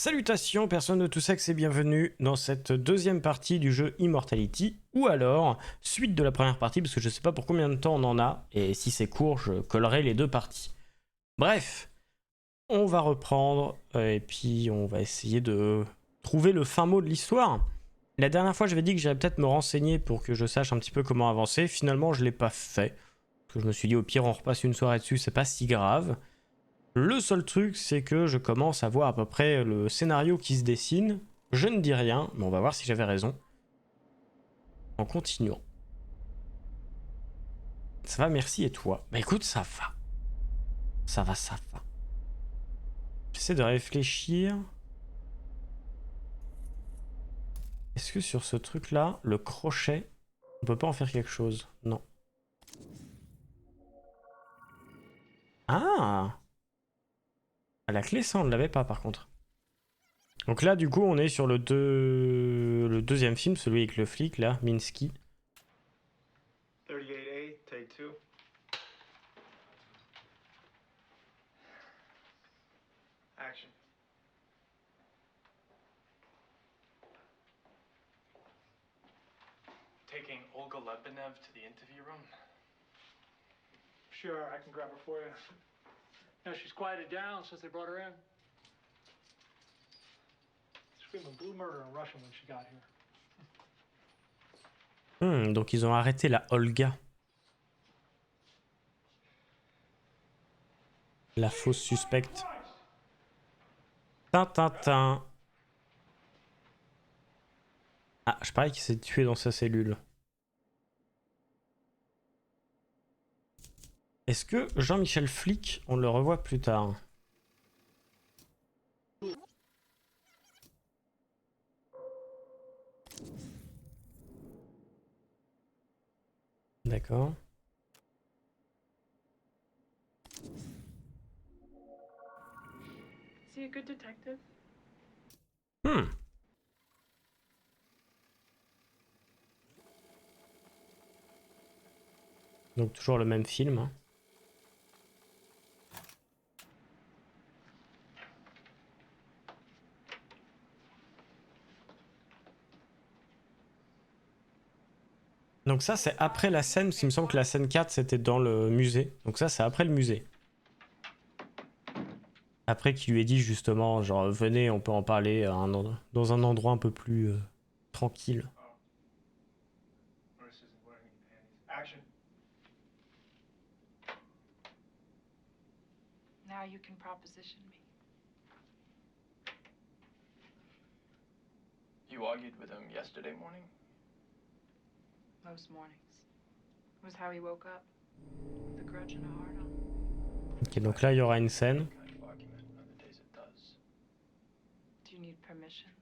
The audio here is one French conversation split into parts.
Salutations, personne de tout sexe et bienvenue dans cette deuxième partie du jeu Immortality, ou alors suite de la première partie, parce que je sais pas pour combien de temps on en a, et si c'est court, je collerai les deux parties. Bref, on va reprendre, et puis on va essayer de trouver le fin mot de l'histoire. La dernière fois, j'avais dit que j'allais peut-être me renseigner pour que je sache un petit peu comment avancer. Finalement, je l'ai pas fait, parce que je me suis dit au pire, on repasse une soirée dessus, c'est pas si grave. Le seul truc, c'est que je commence à voir à peu près le scénario qui se dessine. Je ne dis rien, mais on va voir si j'avais raison. En continuant. Ça va, merci, et toi? Bah écoute, ça va. Ça va, ça va. J'essaie de réfléchir. Est-ce que sur ce truc-là, le crochet, on peut pas en faire quelque chose? Non. Ah! La clé, ça, on ne l'avait pas, par contre. Donc là, du coup, on est sur le deuxième film, celui avec le flic, là, Minsky. 38A, take 2. Action. Taking Olga Lebenev to the interview room? Sure, I can grab her for you. No, she's quieted down since they brought her in. Screaming blue murder in Russian when she got here. Donc ils ont arrêté la Olga. La fausse suspecte. Tintintin. Ah, je parie qu'il s'est tué dans sa cellule. Est-ce que Jean-Michel Flic, on le revoit plus tard? D'accord. Is he a good detective? Donc toujours le même film. Hein. Donc ça c'est après la scène, parce qu'il me semble que la scène 4 c'était dans le musée. Donc ça c'est après le musée. Après qu'il lui ait dit justement, genre venez on peut en parler à dans un endroit un peu plus tranquille. Nurse isn't wearing any panties. Action. Now you can proposition me. You argued with him yesterday morning? Most mornings. It was how he woke up. With a grudge and a heart on. Ok, donc là il y aura une scène. Kind of argument. Other days it does. Do you need permission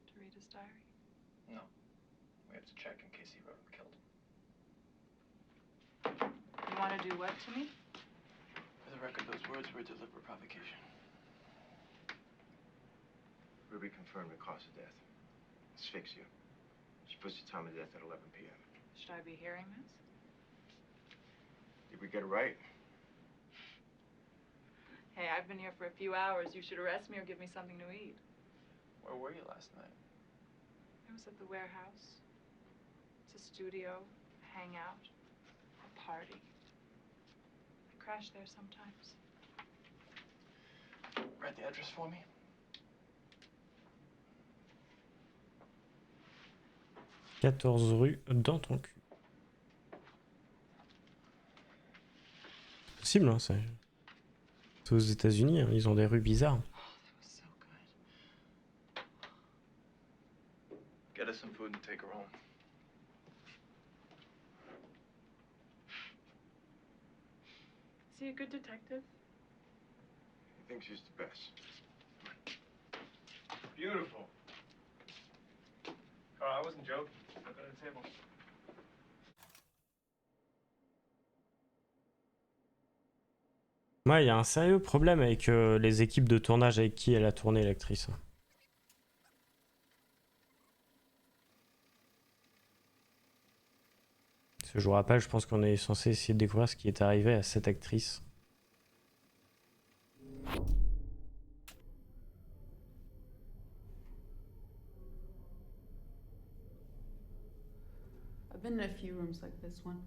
to read his diary? No. We have to check in case he wrote and killed him. You want to do what to me? For the record, those words were a deliberate provocation. Ruby confirmed the cause of death. Asphyxia. She puts the time of death at 11 p.m. Should I be hearing this? Did we get it right? Hey, I've been here for a few hours. You should arrest me or give me something to eat. Where were you last night? I was at the warehouse. It's a studio, a hangout, a party. I crash there sometimes. Write the address for me. 14 rue dans ton cul. C'est possible, hein, c'est aux États-Unis, hein, ils ont des rues bizarres. That was so good. Get us some food and take her home. Is he a good detective? He thinks she's the best. Beautiful. Carl, I wasn't joking. Look at the table. Moi, il y a un sérieux problème avec les équipes de tournage avec qui elle a tourné, l'actrice. Parce que je vous rappelle, je pense qu'on est censé essayer de découvrir ce qui est arrivé à cette actrice. I've been in a few rooms like this one.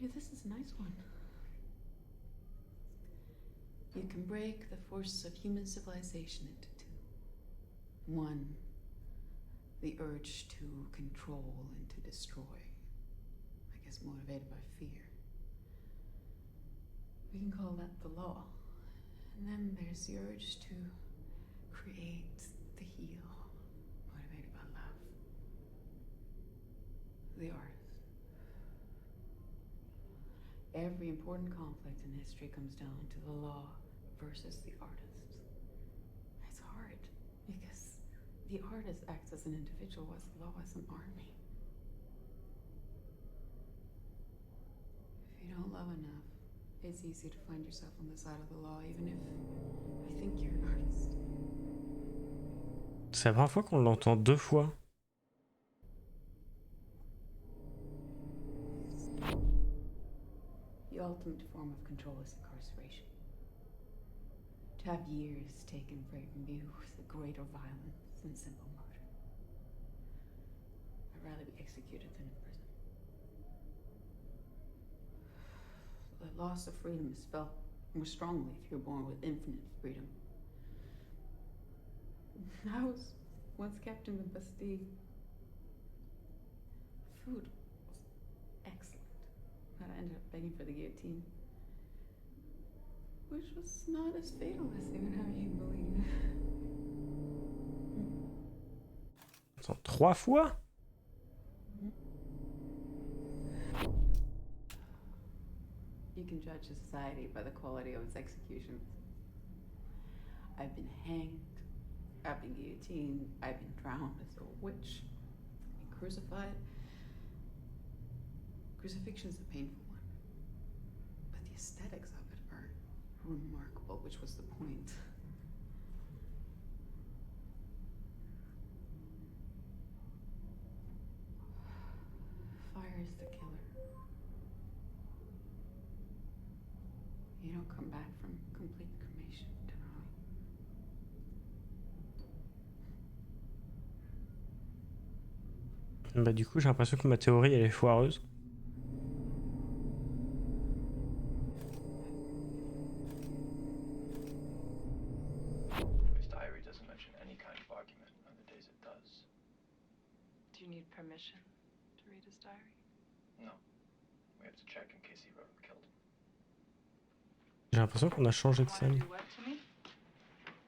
Maybe this is a nice one. You can break the forces of human civilization into two. One, the urge to control and to destroy. I guess motivated by fear. We can call that the law. And then there's the urge to create, the heal, motivated by love. The artist. Every important conflict in history comes down to the law versus the artist. It's hard because the artist acts as an individual, as the law as an army. If you don't love enough, it's easy to find yourself on the side of the law, even if I think you're an artist. C'est la première fois qu'on l'entend deux fois. The ultimate form of control is incarceration. To have years taken away from you is a greater violence than simple murder. I'd rather be executed than in prison. The loss of freedom is felt more strongly if you're born with infinite freedom. I was once kept in the Bastille. Food was excellent, but I ended up begging for the guillotine, which was not as fatal as they would have you believe. Attends, 3 fois? You can judge a society by the quality of its executions. I've been hanged, I've been guillotined, I've been drowned as a witch, I've been crucified. Crucifixion is a painful one, but the aesthetics of it are remarkable, which was the point. Fire is the killer. You don't come back from complete cremation, generally. Bah du coup j'ai l'impression que ma théorie elle est foireuse. His diary doesn't mention any kind of argument on the days it does. Do you need permission to read his diary? No. We have to check in case he wrote and killed him. J'ai l'impression qu'on a changé de Want to scène. do what to me?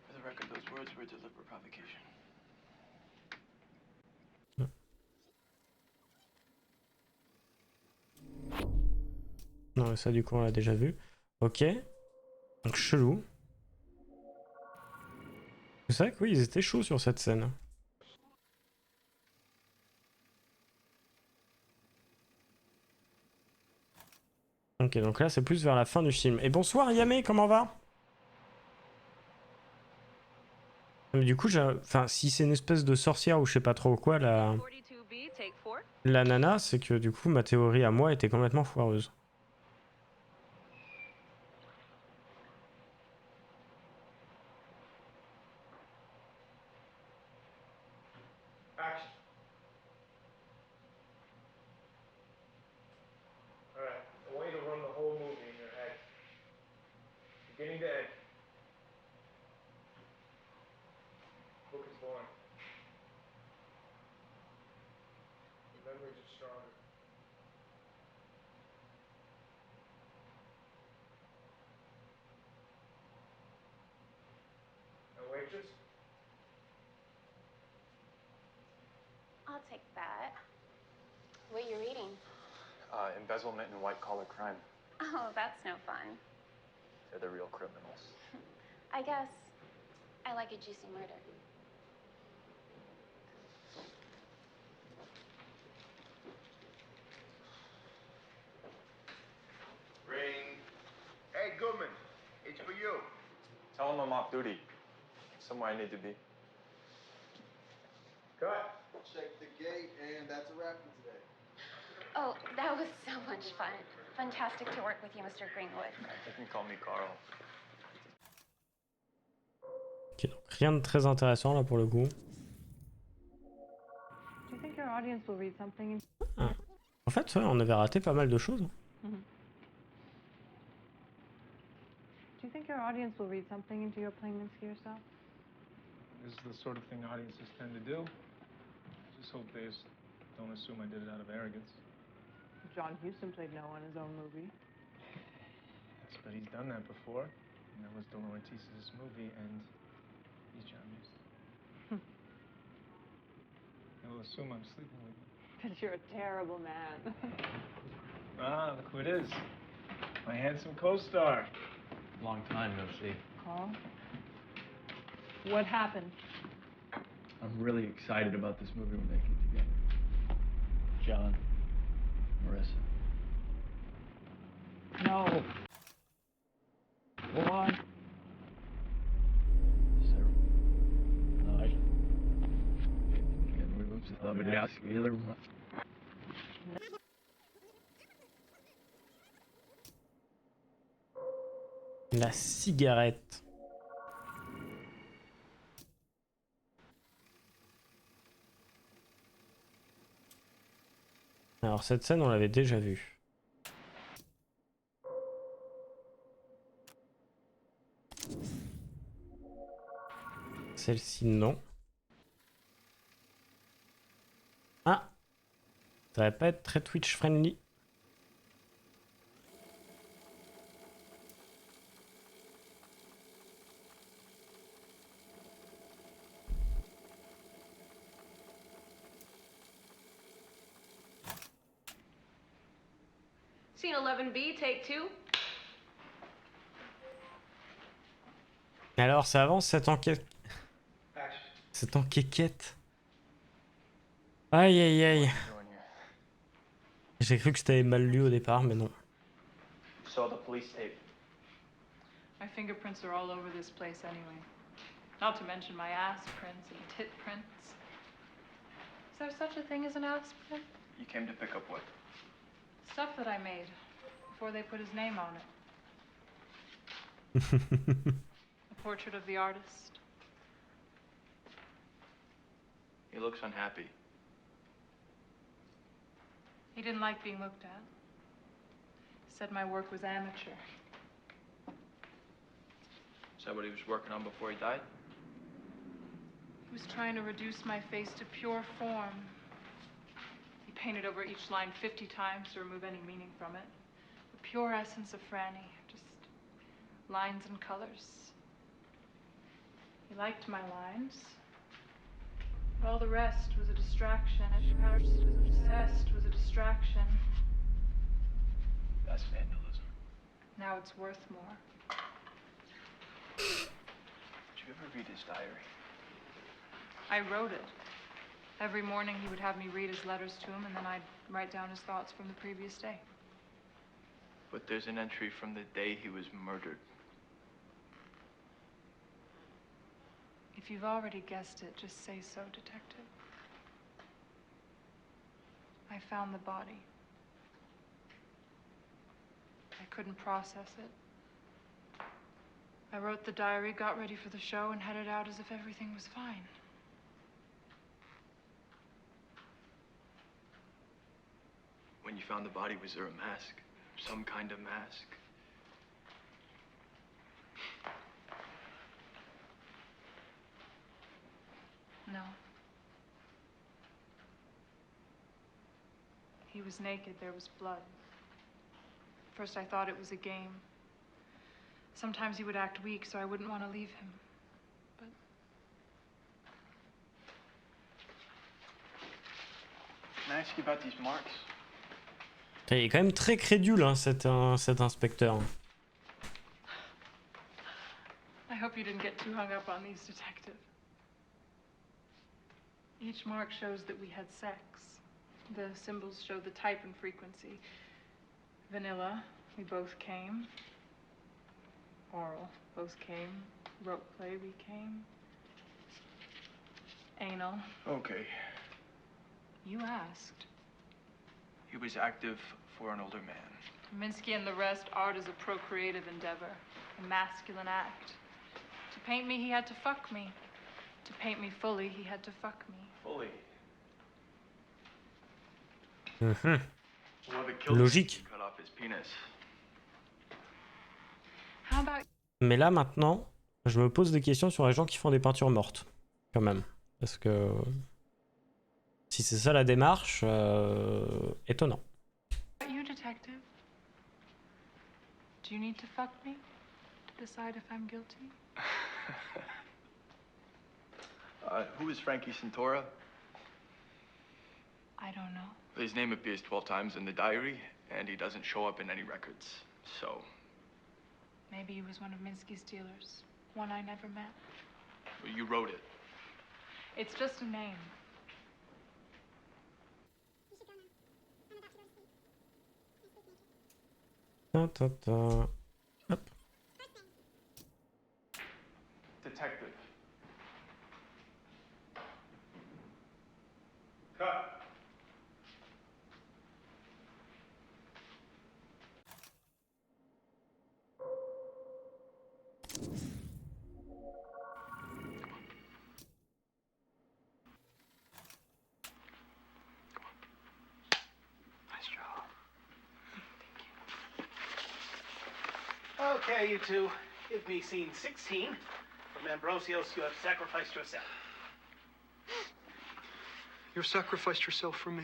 For the record, those words were deliberate provocation. Non mais ça du coup on l'a déjà vu. Ok. Donc chelou. C'est vrai que oui ils étaient chauds sur cette scène. Ok donc là c'est plus vers la fin du film. Et bonsoir Yamé, comment va? Mais du coup enfin si c'est une espèce de sorcière ou je sais pas trop quoi la nana, c'est que du coup ma théorie à moi était complètement foireuse. Action. All right. I want you to run the whole movie in your head, beginning to end. Book is boring. Your memories are stronger. And waitress? I'll take that. What are you reading? Embezzlement and white-collar crime. Oh, that's no fun. They're the real criminals. I guess I like a juicy murder. Ring. Hey, Goodman. It's for you. Tell him I'm off duty. Somewhere I need to be. Cut. Check the gate, and that's a wrap for today. Oh, that was so much fun. Fantastic to work with you, Mr. Greenwood. You can call me Carl. Ok donc rien de très intéressant là pour le coup. Do you think your audience will read something. Ah. En fait, ouais, on avait raté pas mal de choses. Do you think your audience will read something into your playing Minsky yourself? This is the sort of thing audiences tend to do. Just hope they don't assume I did it out of arrogance. John Huston played no in his own movie. Yes, but he's done that before. And that was De Laurentiis' movie, and he's John Huston. He'll assume I'm sleeping with you. Because you're a terrible man. Ah, look who it is. My handsome co-star. Long time no see. Carl? What happened? I'm really excited about this movie we're making together. John, Marissa. No. Go on. Sarah. No, I can't remove the thought of it ask you either. La cigarette. Alors cette scène, on l'avait déjà vue. Celle-ci, non. Ah! Ça va pas être très Twitch friendly. Scene 11B, take 2. Alors ça avance cette enquête. Cette enquêquette. Aïe aïe aïe. J'ai cru que je t'avais mal lu au départ, mais non. Saw the police tape. My fingerprints are all over this place anyway. Not to mention my ass prints and tit prints. Is there such a thing as an ass print? You came to pick up what? Stuff that I made before they put his name on it. A portrait of the artist. He looks unhappy. He didn't like being looked at. Said my work was amateur. Is that what he was working on before he died? He was trying to reduce my face to pure form. He painted over each line 50 times to remove any meaning from it. The pure essence of Franny, just lines and colors. He liked my lines. But all the rest was a distraction. Obsessed was a distraction. That's vandalism. Now it's worth more. Did you ever read his diary? I wrote it. Every morning he would have me read his letters to him, and then I'd write down his thoughts from the previous day. But there's an entry from the day he was murdered. If you've already guessed it, just say so, Detective. I found the body. I couldn't process it. I wrote the diary, got ready for the show, and headed out as if everything was fine. When you found the body, was there a mask? Some kind of mask? No. He was naked, there was blood. First I thought it was a game. Sometimes he would act weak, so I wouldn't want to leave him. But... Can I ask you about these marks? Il est quand même très crédule, hein, cet inspecteur. I hope you didn't get too hung up on these, Detective. Each mark shows that we had sex. The symbols show the type and frequency. Vanilla, we both came. Oral, both came. Rope play, we came. Anal. Okay. You asked. He was active for an older man. Minsky and the rest, art is a procreative endeavor, a masculine act. To paint me, he had to fuck me. To paint me fully, he had to fuck me. Fully. Mhm. Whoever killed Logique. him cut off his penis. How about Mais là, maintenant, je me pose des questions sur les gens qui font des peintures mortes, quand même. Parce que si c'est ça la démarche, étonnant. you, detective? Do you need to fuck me to decide if I'm guilty? Who is Frankie Santora? I don't know. His name appears 12 times in the diary, and he doesn't show up in any records. So, Maybe he was one of Minsky's dealers. One I never met. you wrote it. It's just a name. Ta, ta, ta. Hop. Detective. Cut. Nice job. Okay, you two. Give me scene 16. From Ambrosios, you have sacrificed yourself. You sacrificed yourself for me.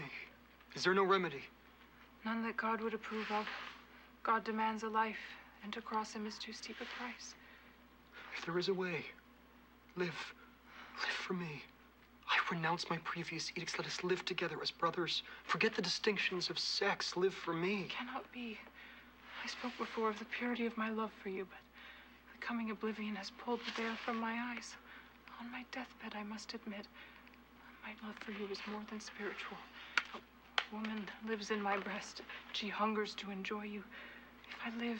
Is there no remedy? None that God would approve of. God demands a life, and to cross him is too steep a price. If there is a way, live. Live for me. I renounce my previous edicts. Let us live together as brothers. Forget the distinctions of sex. Live for me. It cannot be. I spoke before of the purity of my love for you, but the coming oblivion has pulled the veil from my eyes. On my deathbed, I must admit, my love for you is more than spiritual. A woman lives in my breast. She hungers to enjoy you. If I live,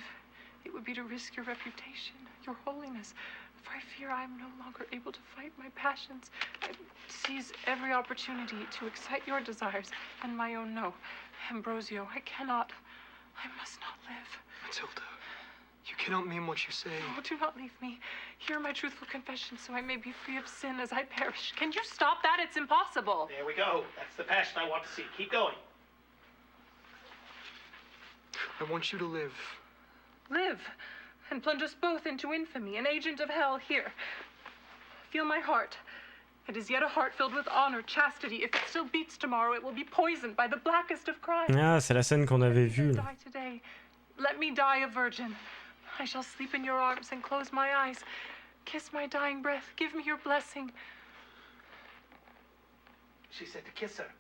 it would be to risk your reputation, your holiness. For I fear I am no longer able to fight my passions. I seize every opportunity to excite your desires and my own. No, Ambrosio, I cannot. I must not live. Matilda, you cannot mean what you say. Oh, do not leave me. Hear my truthful confession so I may be free of sin as I perish. Can you stop that? It's impossible. There we go. That's the passion I want to see. Keep going. I want you to live. Live and plunge us both into infamy, an agent of hell. Here, feel my heart. It is yet a heart filled with honor, chastity. If it still beats tomorrow, it will be poisoned by the blackest of crimes. Ah, c'est la scène qu'on avait vue. Die today. Let me die a virgin. I shall sleep in your arms and close my eyes. Kiss my dying breath. Give me your blessing. She said to kiss her.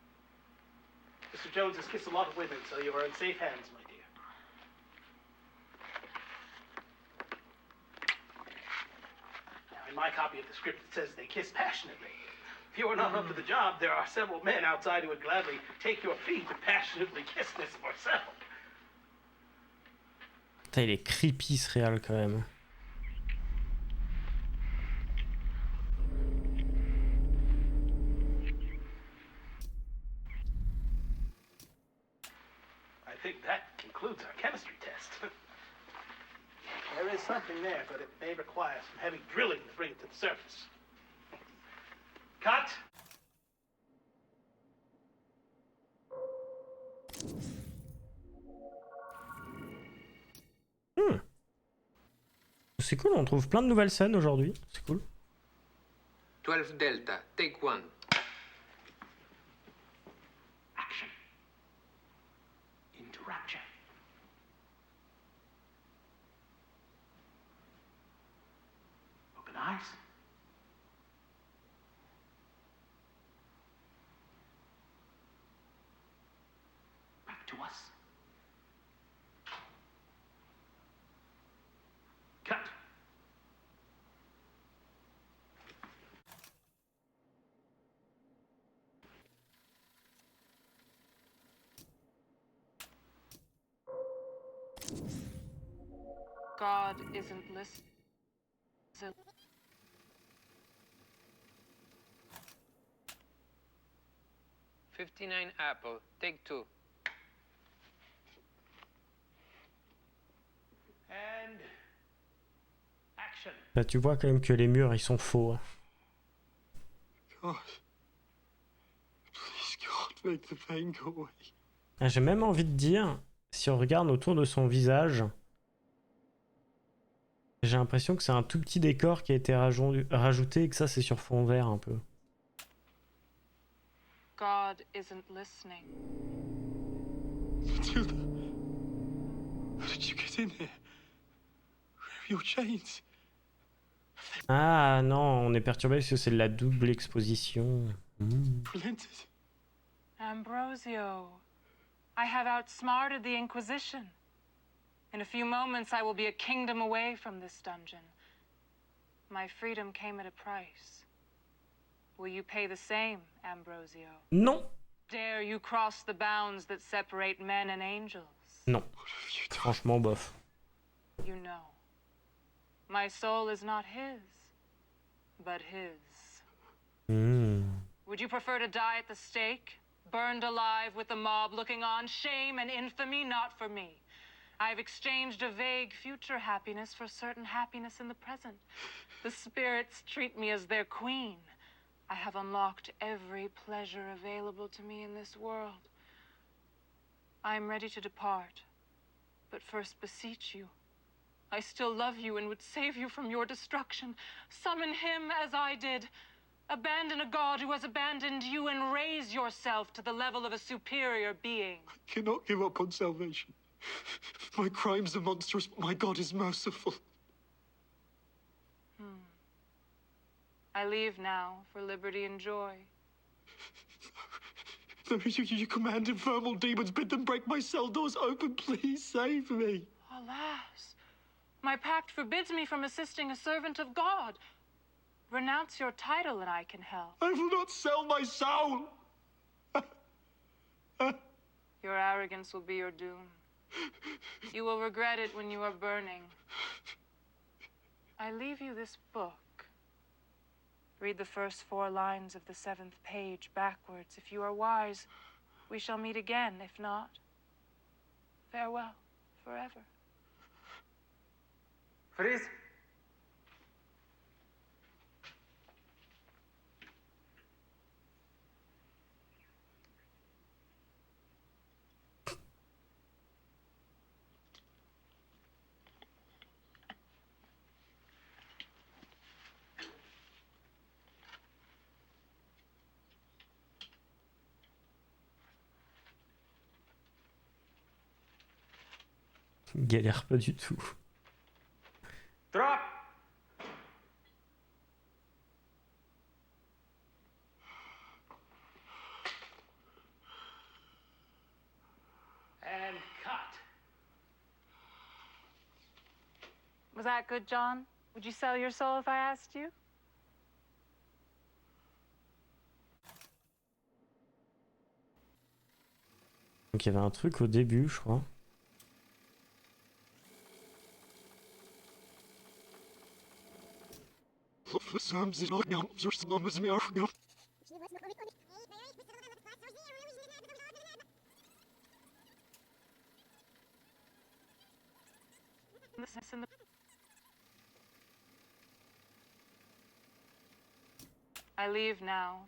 Mr. Jones has kissed a lot of women, so you are in safe hands, my dear. Now, in my copy of the script, it says they kiss passionately. If you are not up to the job, there are several men outside who would gladly take your feet and passionately kiss Miss Marcel. Putain, il est creepy ce réal quand même. I think that concludes our chemistry test. There is something there, but it may require some heavy drilling to bring it to the surface. Cut! C'est cool, on trouve plein de nouvelles scènes aujourd'hui. C'est cool. 12 Delta, take one. Action. Into rapture. Open eyes. Back to us. Cut. God isn't listening. 59 Apple, take two. And action. Là, tu vois quand même que les murs ils sont faux. Hein. God. Please, God, make the pain go away. Ah, j'ai même envie de dire, si on regarde autour de son visage, j'ai l'impression que c'est un tout petit décor qui a été rajouté et que ça c'est sur fond vert un peu. God isn't listening. Matilda, how did you get in here? Your chains. Ah non, on est perturbé parce que c'est de la double exposition. Relented. Ambrosio, I have outsmarted the Inquisition. In a few moments, I will be a kingdom away from this dungeon. My freedom came at a price. Will you pay the same, Ambrosio? Non. Dare you cross the bounds that separate men and angels? Non. Franchement, bof. You know, my soul is not his, but his. Would you prefer to die at the stake, burned alive with the mob looking on, shame and infamy not for me? I've exchanged a vague future happiness for certain happiness in the present. The spirits treat me as their queen. I have unlocked every pleasure available to me in this world. I am ready to depart, but first beseech you. I still love you and would save you from your destruction. Summon him as I did. Abandon a god who has abandoned you and raise yourself to the level of a superior being. I cannot give up on salvation. My crimes are monstrous, but my God is merciful. I leave now for liberty and joy. No, you command infernal demons, bid them break my cell doors open. Please save me. Alas, my pact forbids me from assisting a servant of God. Renounce your title and I can help. I will not sell my soul. Your arrogance will be your doom. You will regret it when you are burning. I leave you this book. Read the first 4 lines of the 7th page backwards. If you are wise, we shall meet again. If not, farewell forever. Freeze. Galère pas du tout. Drop. And cut. Was that good, John? Would you sell your soul if I asked you? Donc il y avait un truc au début, je crois. I leave now.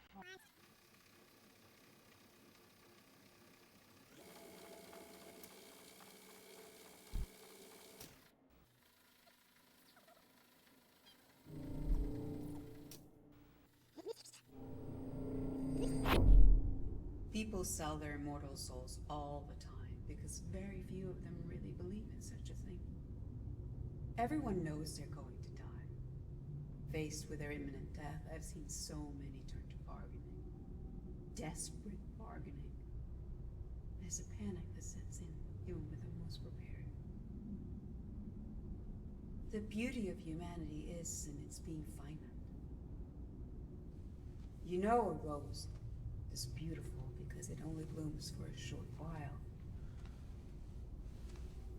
People sell their immortal souls all the time because very few of them really believe in such a thing. Everyone knows they're going to die. Faced with their imminent death, I've seen so many turn to bargaining. Desperate bargaining. There's a panic that sets in, even with the most prepared. The beauty of humanity is in its being finite. You know a rose is beautiful because it only blooms for a short while.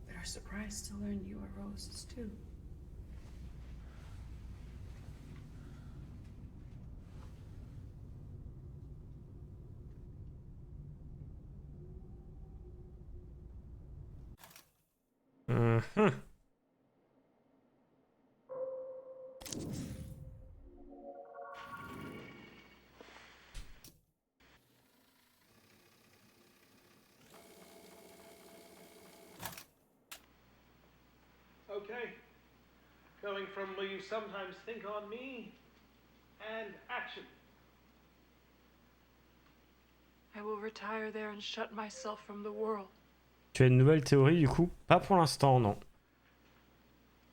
But are surprised to learn you are roses too. Okay. Going from will you sometimes think on me and action. I will retire there and shut myself from the world. Tu as une nouvelle théorie du coup? Pas pour l'instant, non.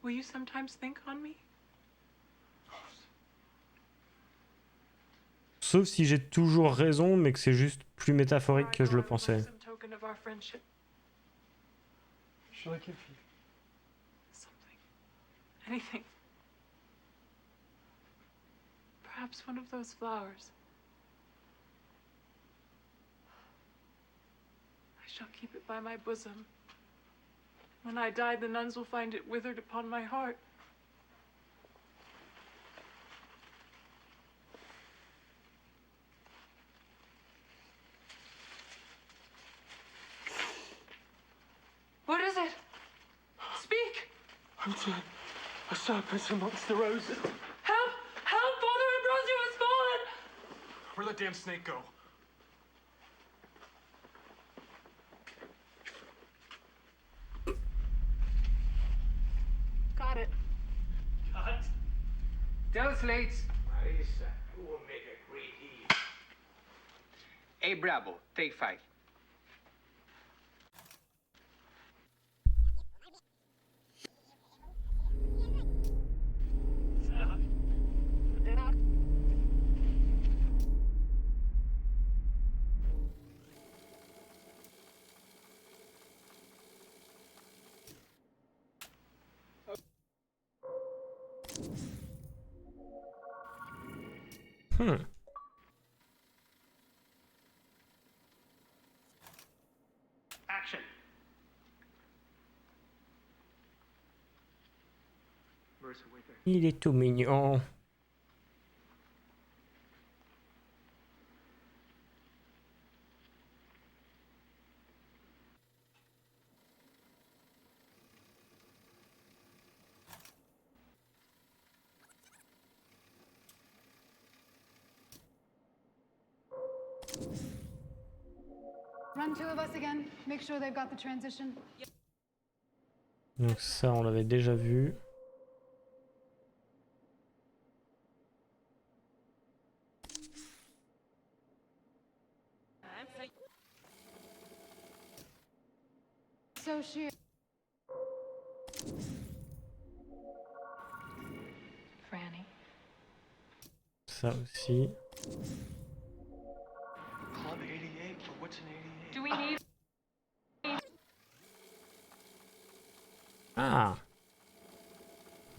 Will you sometimes think on me? Sauf si j'ai toujours raison, mais que c'est juste plus métaphorique que je le pensais. Some token of our friendship. Shall I give you? Something. Anything. Perhaps one of those flowers. I shall keep it by my bosom. When I die, the nuns will find it withered upon my heart. What is it? Speak! I'm dead. A serpent amongst the roses. Help! Help! Father Ambrosio has fallen! Where'd that damn snake go? Got it. Cut. Those lates. Marisa, who will make a great heat? Hey, Bravo, take 5. Action. Marissa, wait there. Il est tout mignon. Run 2 of us again. Make sure they've got the transition. Donc ça, on l'avait déjà vu. So she. Franny. Ça aussi. Club 88, but what's an 88? Do we need... Ah.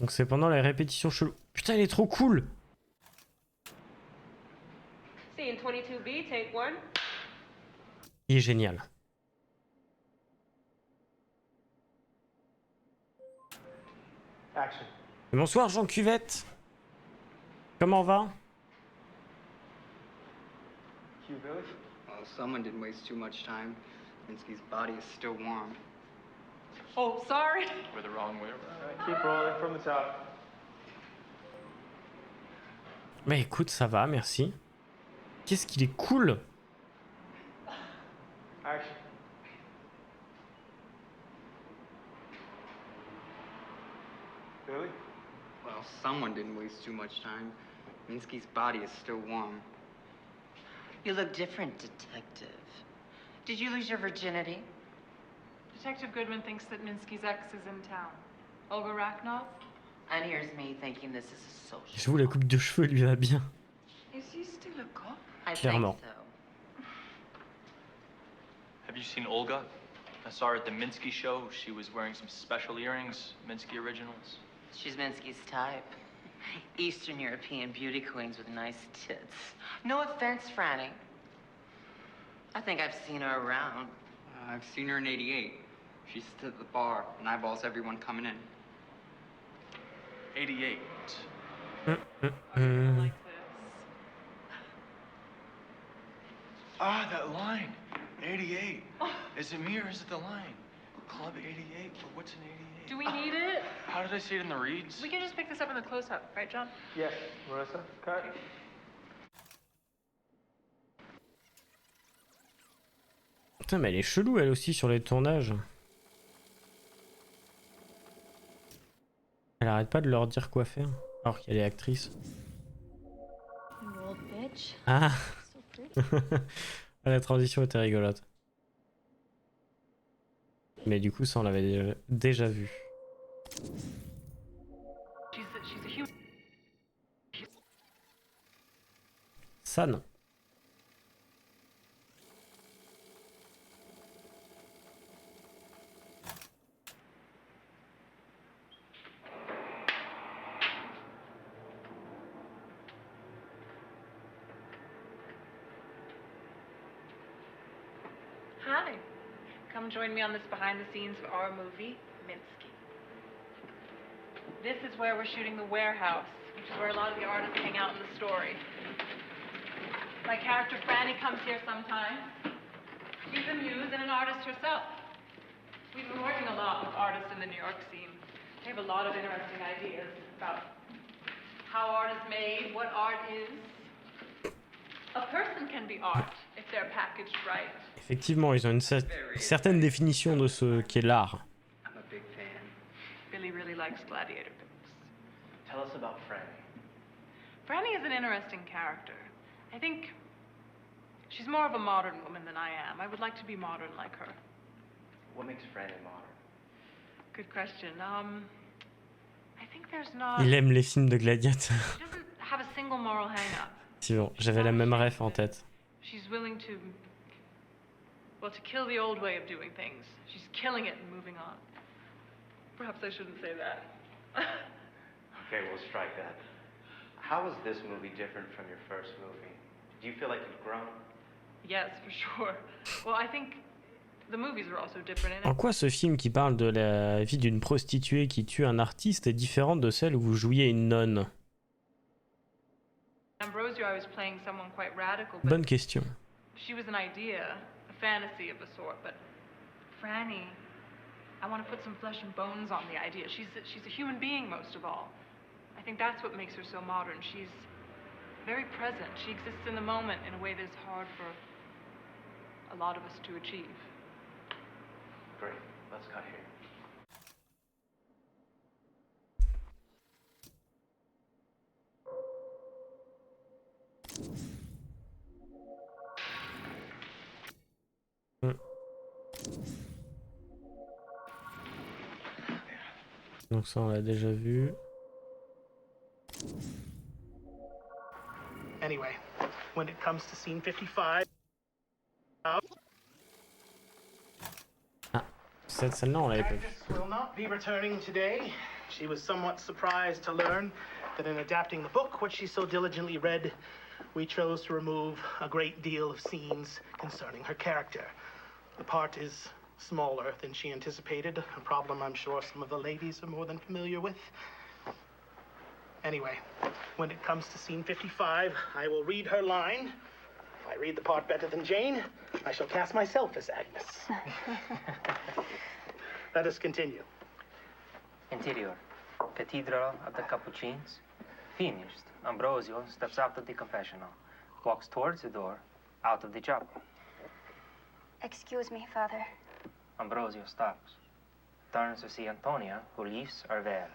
Donc c'est pendant les répétitions cheloues. Putain, il est trop cool. Scene 22B, take 1. Il est génial. Action. Bonsoir Jean Cuvette. Comment va? You really? Well, someone didn't waste too much time. Minsky's body is still warm. Oh, sorry. We're the wrong way around. All right, keep rolling from the top. Bah écoute, ça va, merci. Qu'est-ce qu'il est cool. Action. Really? Well, someone didn't waste too much time. Minsky's body is still warm. You look different, Detective. Did you lose your virginity? Detective Goodman thinks that Minsky's ex is in town. Olga Raknov? And here's me thinking this is a social. J'avoue, la coupe de cheveux lui va bien. Is he still a cop? I Clairement. think so. Have you seen Olga? I saw her at the Minsky show. She was wearing some special earrings, Minsky originals. She's Minsky's type. Eastern European beauty queens with nice tits. No offense, Franny. I think I've seen her around. I've seen her in 88. She sits at the bar and eyeballs everyone coming in. 88. Like this. Ah, that line. 88. Is it me or is it the line? Club 88, but what's an 88? Do we need it? How did I see it in the reads? We can just pick this up in the close-up, right, John? Yes, Marissa, cut. Putain, mais elle est chelou elle aussi sur les tournages. Elle arrête pas de leur dire quoi faire, alors qu'elle est actrice. You old bitch. Ah. So pretty. La transition était rigolote. Mais du coup, ça on l'avait déjà vu. Ça non. Hi. Come join me on this behind the scenes of our movie, Minsky. This is where we're shooting The Warehouse, which is where a lot of the artists hang out in the story. My character Franny comes here sometimes. She's a muse and an artist herself. We've been working a lot with artists in the New York scene. They have a lot of interesting ideas about how art is made, what art is. A person can be art if they're packaged right. Effectivement, ils ont une certaine définition de ce qu'est l'art. I'm a big fan. Billy really likes gladiator books. Tell us about Franny. Franny is an interesting character. I think she's more of a modern woman than I am. I would like to be modern like her. What makes Franny modern? Good question. I think there's not... Il aime les films de gladiateurs. She doesn't have a single moral hang-up. Si bon, j'avais la même ref en tête. She's willing to, well, to kill the old way of doing things. She's killing it and moving on. Perhaps I shouldn't say that. Okay, we'll strike that. How is this movie different from your first movie? Do you feel like you've grown? Yes, for sure. Well, I think the movies are also different. En quoi ce film qui parle de la vie d'une prostituée qui tue un artiste est différent de celle où vous jouiez une nonne? Ambrosio, I was playing someone quite radical, but Bonne question. she was an idea, a fantasy of a sort, but Franny, I want to put some flesh and bones on the idea. She's a human being most of all. I think that's what makes her so modern. She's very present. She exists in the moment in a way that's hard for a lot of us to achieve. Great. Let's cut here. Donc ça on l'a déjà vu. Anyway, when it comes to scene 55... Celle-là on l'avait pas vue. Agnes will not be returning today. She was somewhat surprised to learn that in adapting the book, which she so diligently read, we chose to remove a great deal of scenes concerning her character. The part is smaller than she anticipated, a problem I'm sure some of the ladies are more than familiar with. Anyway, when it comes to scene 55, I will read her line. If I read the part better than Jane, I shall cast myself as Agnes. Let us continue. Interior. Cathedral of the Capuchins. Finished. Ambrosio steps out of the confessional, walks towards the door, out of the chapel. Excuse me, Father. Ambrosio stops, turns to see Antonia, who lifts her veil.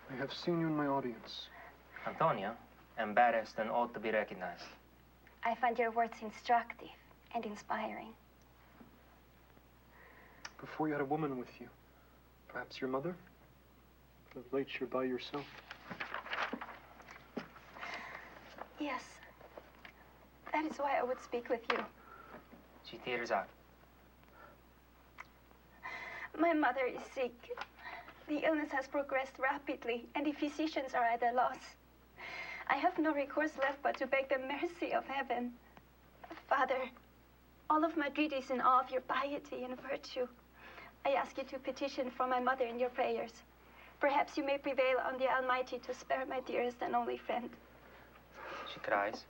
I have seen you in my audience. Antonia, embarrassed and ought to be recognized. I find your words instructive and inspiring. Before you had a woman with you. Perhaps your mother? But of late you're by yourself. Yes. That is why I would speak with you. She tears out. My mother is sick. The illness has progressed rapidly, and the physicians are at a loss. I have no recourse left but to beg the mercy of heaven. Father, all of Madrid is in awe of your piety and virtue. I ask you to petition for my mother in your prayers. Perhaps you may prevail on the Almighty to spare my dearest and only friend. She cries.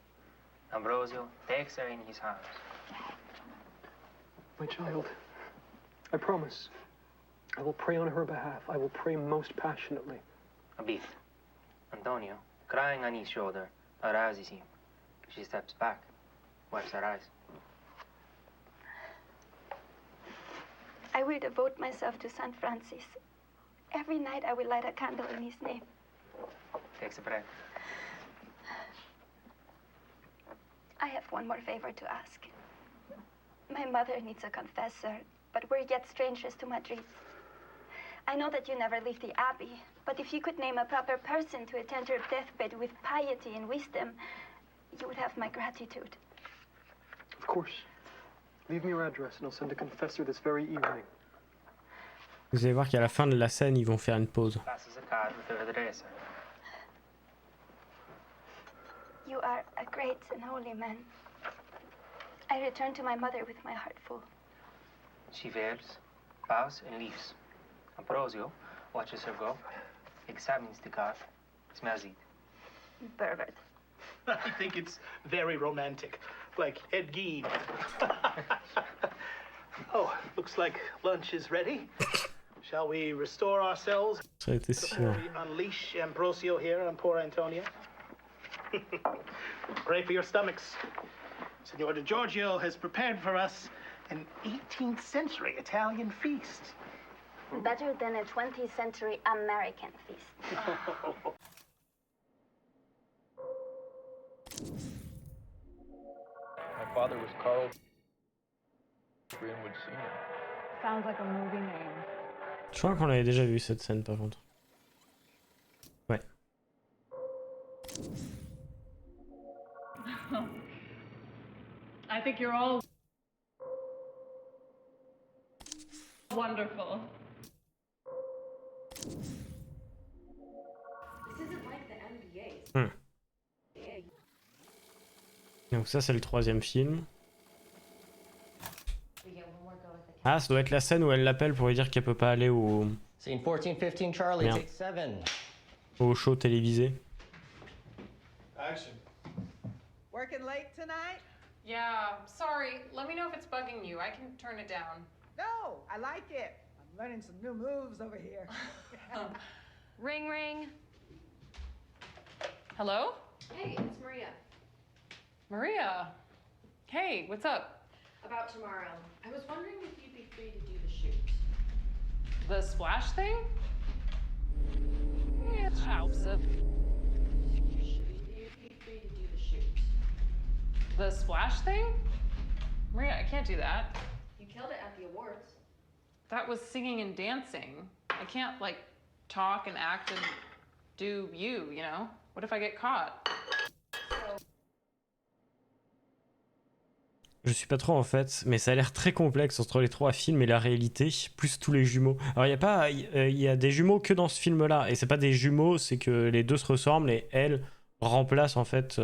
Ambrosio takes her in his arms. My child, I promise. I will pray on her behalf. I will pray most passionately. A beat. Antonio, crying on his shoulder, arouses him. She steps back, wipes her eyes. I will devote myself to Saint Francis. Every night I will light a candle in his name. Takes a breath. I have one more favor to ask. My mother needs a confessor, but we're yet strangers to Madrid. I know that you never leave the Abbey, but if you could name a proper person to attend her deathbed with piety and wisdom, you would have my gratitude. Of course. Leave me your address and I'll send a confessor this very evening. Vous allez voir qu'à la fin de la scène, ils vont faire une pause. Passes a card with her address. You are a great and holy man. I return to my mother with my heart full. She veils, bows, and leaves. Ambrosio watches her go, examines the card, smells it. Pervert. I think it's very romantic, like Ed Gein. Oh, looks like lunch is ready. Shall we restore ourselves Ça a été before sûr. we unleash Ambrosio here on poor Antonia? Pray for your stomachs. Signor Di Giorgio has prepared for us an 18th century Italian feast. Better than a 20th century American feast. My father was Carl Greenwood Sr. Sounds like a movie name. Je crois qu'on avait déjà vu cette scène par contre. Ouais. I think you're all wonderful. This isn't like the NBA's. Hmm. Donc ça c'est le troisième film. Ah, ça doit être la scène où elle l'appelle pour lui dire qu'elle peut pas aller au... Scene 14-15, Charlie, Merde. take 7. au show télévisé. Action. Working late tonight? Yeah, sorry. Let me know if it's bugging you. I can turn it down. No, I like it. I'm learning some new moves over here. Ring, ring. Hello? Hey, it's Maria. Maria. Hey, what's up? About tomorrow. I was wondering if you'd be free to do the shoot. The splash thing? Yeah, helps if... You'd be free to do the shoot. The splash thing? Maria, I can't do that. You killed it at the awards. That was singing and dancing. I can't, like, talk and act and do you know? What if I get caught? Je suis pas trop en fait, mais ça a l'air très complexe entre les trois films et la réalité, plus tous les jumeaux. Alors il y a pas, il y a des jumeaux que dans ce film-là, et c'est pas des jumeaux, c'est que les deux se ressemblent et elle remplace en fait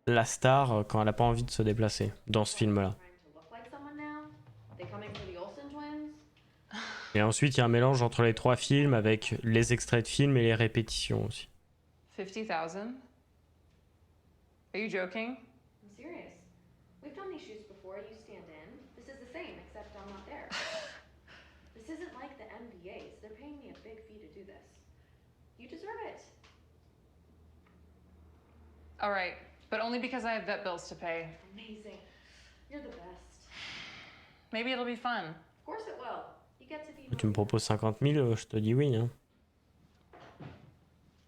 la star quand elle a pas envie de se déplacer dans ce film-là. Et ensuite il y a un mélange entre les trois films avec les extraits de films et les répétitions aussi. 50,000? Are you joking? I'm serious. We've done these shoots before. You stand in. This is the same, except I'm not there. This isn't like the NBA's. They're paying me a big fee to do this. You deserve it. All right, but only because I have vet bills to pay. Amazing. You're the best. Maybe it'll be fun. Of course it will. You get to be. Tu me proposes 50 000, je te dis oui, hein.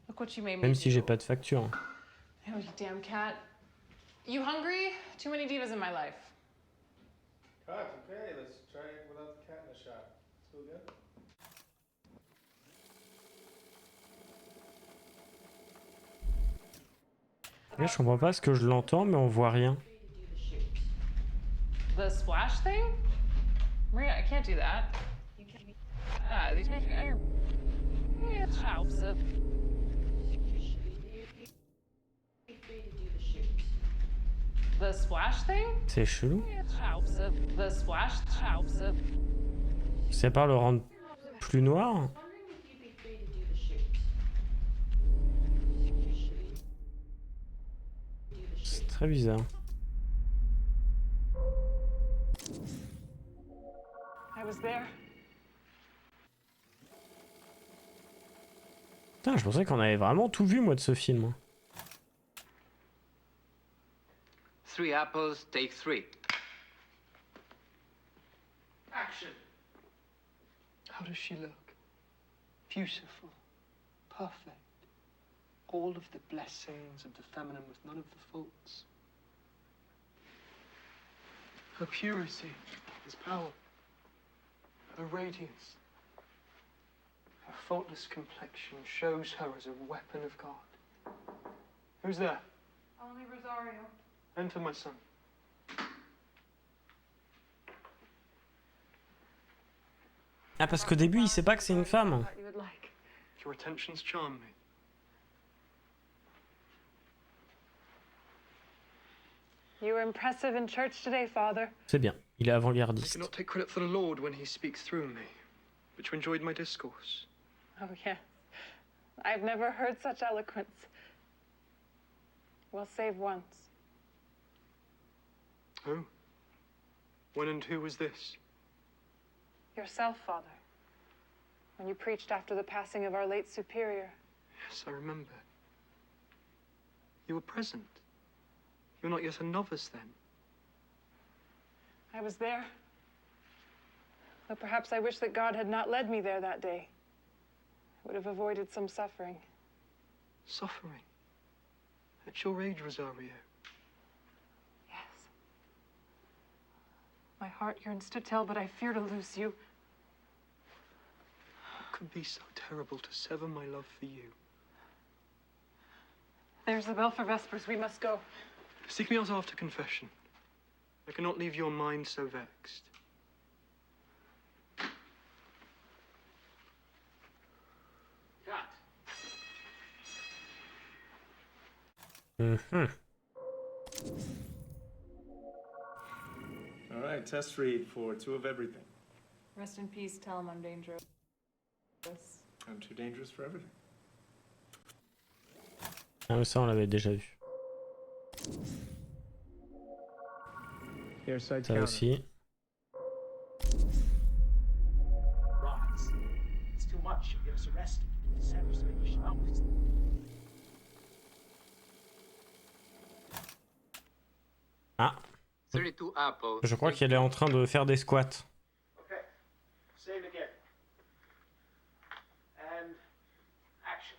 Look what you made me Même do. si j'ai pas de facture. Oh, you damn cat. You hungry? Too many divas in my life. Cut, okay, let's try it without the cat in the shot. Feel good? Là, je comprends pas ce que je l'entends, mais on voit rien. The splash thing? Maria, I can't do that. You can't. These yeah, helps if... The splash thing? C'est chelou. Helps if... The splash helps if... C'est par le rendre plus noir. C'est très bizarre. I was there. Putain, je pensais qu'on avait vraiment tout vu, moi, de ce film. 3 apples, take 3. Action. How does she look? Beautiful. Perfect. All of the blessings of the feminine with none of the faults. Her purity is power. Her radiance. Her faultless complexion shows her as a weapon of God. Who's there? Only Rosario. Enter, my son. Ah, parce qu'au début, il sait pas que c'est une femme. Your attentions charm me. You were impressive in church today, Father. C'est bien, il est I avant-gardiste. cannot take credit for the Lord when he speaks through me, but you enjoyed my discourse. Oh, yes. I've never heard such eloquence. Well, save once. Who? When and who was this? Yourself, Father. When you preached after the passing of our late superior. Yes, I remember. You were present. You were not yet a novice then. I was there. Though perhaps I wish that God had not led me there that day. I would have avoided some suffering. Suffering? At your age, Rosario? Yes. My heart yearns to tell, but I fear to lose you. What could be so terrible to sever my love for you? There's the bell for Vespers. We must go. Seek me out after confession. I cannot leave your mind so vexed. Mhm. All right, test read for 2 of everything. Rest in peace. Tell him I'm dangerous. I'm too dangerous for everything. Ah, mais ça, on l'avait déjà vu. Here, side Ça counter. aussi. Rise. It's too much. You'll get us arrested. Seriously, you should not. Ah. 32 apples. Je crois qu'elle est en train de faire des squats. Okay. Say it again. And action.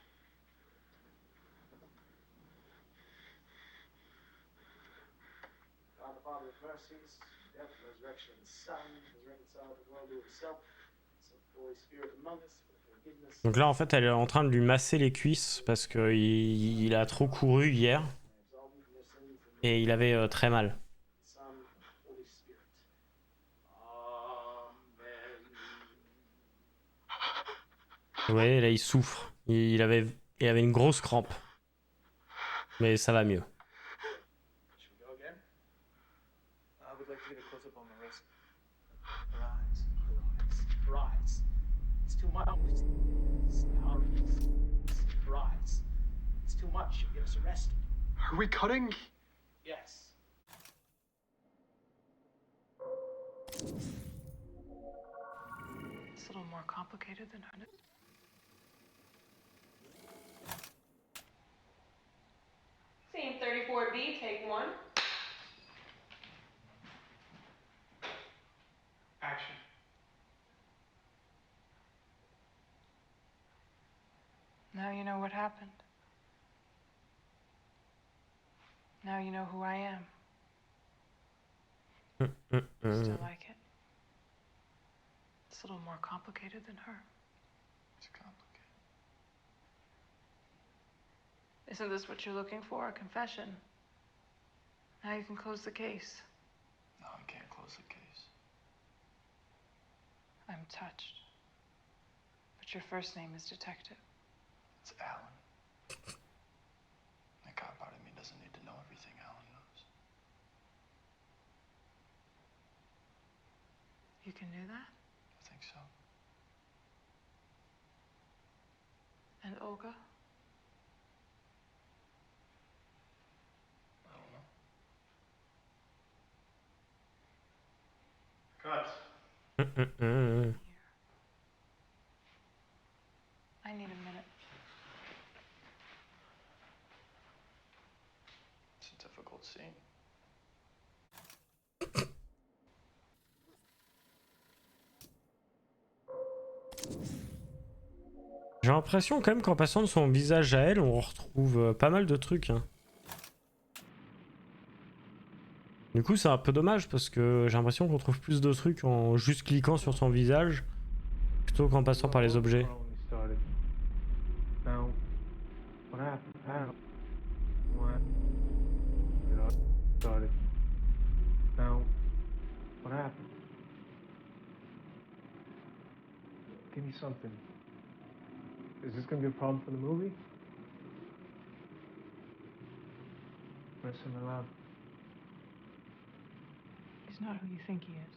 God the Father of mercies, death and resurrection of the Son, has reconciled the world to himself. Sent the Holy Spirit among us for the forgiveness. Donc là, en fait, elle est en train de lui masser les cuisses parce qu'il a trop couru hier. Et il avait très mal. Son, Holy Spirit. Vous voyez, là, il souffre. Il avait une grosse crampe. Mais ça va mieux. Should we go again? I would like to get a close up on the wrist. Rise, rise, rise. It's too much. Rise. It's too much. You'll get us arrested. Are we cutting? Yes. It's a little more complicated than I. Scene 34B, take 1. Action. Now you know what happened. Now you know who I am. Still like it. It's a little more complicated than her. It's complicated. Isn't this what you're looking for? A confession? Now you can close the case. No, I can't close the case. I'm touched. But your first name is Detective. It's Alan. The cop part of me doesn't need to know everything Alan knows. You can do that? I think so. And Olga? Cut. I need a minute. It's a difficult scene. J'ai l'impression quand même qu'en passant de son visage à elle, on retrouve pas mal de trucs. Hein. Du coup, c'est un peu dommage parce que j'ai l'impression qu'on trouve plus de trucs en juste cliquant sur son visage plutôt qu'en passant par les objets. Now, what happened? How? What? It all started. Now, what happened? Give me something. Is this gonna be a problem for the movie? Listen aloud. He's not who you think he is.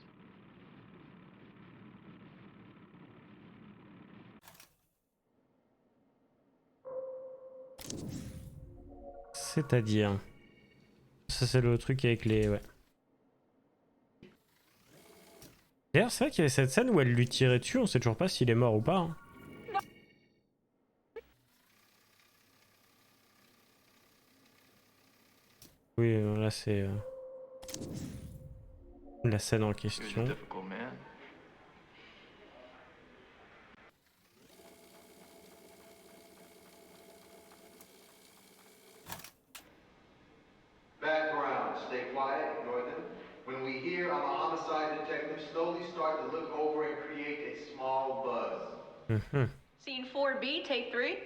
C'est-à-dire... Ça c'est le truc avec les... Ouais. D'ailleurs, c'est vrai qu'il y avait cette scène où elle lui tirait dessus, on sait toujours pas s'il est mort ou pas. Hein. Oui, là c'est... la scène en question. Background, stay quiet, ignore them. When we hear I'm a homicide detective, slowly start to look over and create a small buzz. Scene 4B, take 3.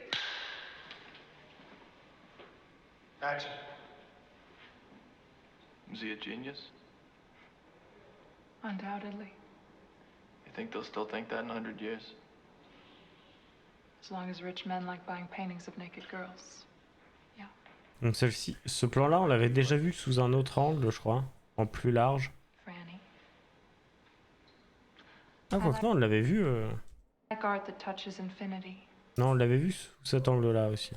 Action. Is he a genius? Undoubtedly. You think they'll still think that in 100 years? As long as rich men like buying paintings of naked girls. Yeah. Donc celle-ci, ce plan-là, on l'avait déjà vu sous un autre angle, je crois, en plus large. Franny. Ah, quoi que non, on l'avait vu... Like art that touches infinity. Non, on l'avait vu sous cet angle-là aussi.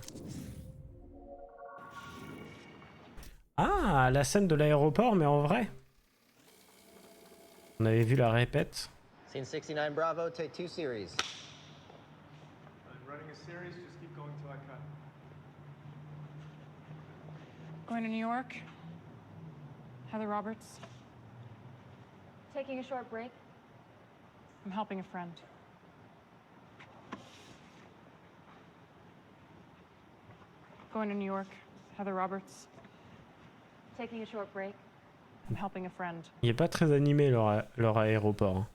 Ah, la scène de l'aéroport, mais en vrai. On avait vu la répète. Scene 69 Bravo, take 2 series. I'm running a series, just keep going till I cut. Going to New York? Heather Roberts? Taking a short break. I'm helping a friend. Going to New York. Heather Roberts. Taking a short break. I'm helping a friend. Il est pas très animé leur aéroport. Hein.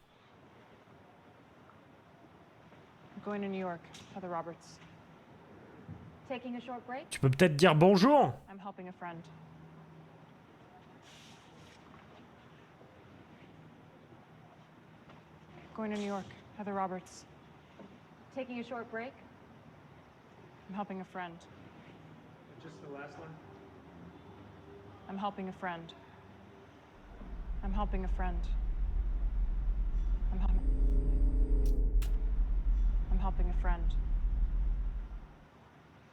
Going to New York. Heather Roberts. Taking a short break. Tu peux peut-être dire bonjour. I'm helping a friend. Going to New York. Heather Roberts. Taking a short break. I'm helping a friend. Just the last one? I'm helping a friend. I'm helping a friend. I'm helping a friend.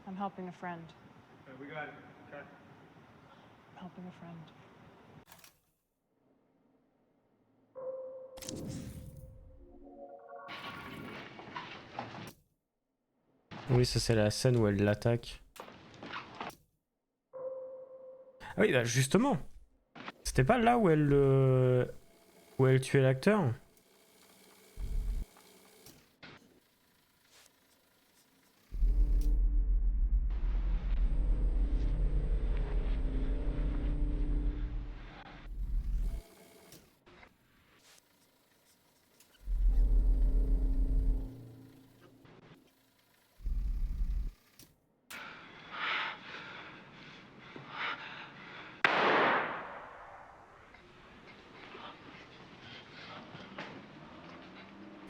I'm helping a friend. We got it. Okay. I'm helping a friend. Oui, ça c'est la scène où elle l'attaque. Ah oui, bah justement. C'était pas là où elle tuait l'acteur?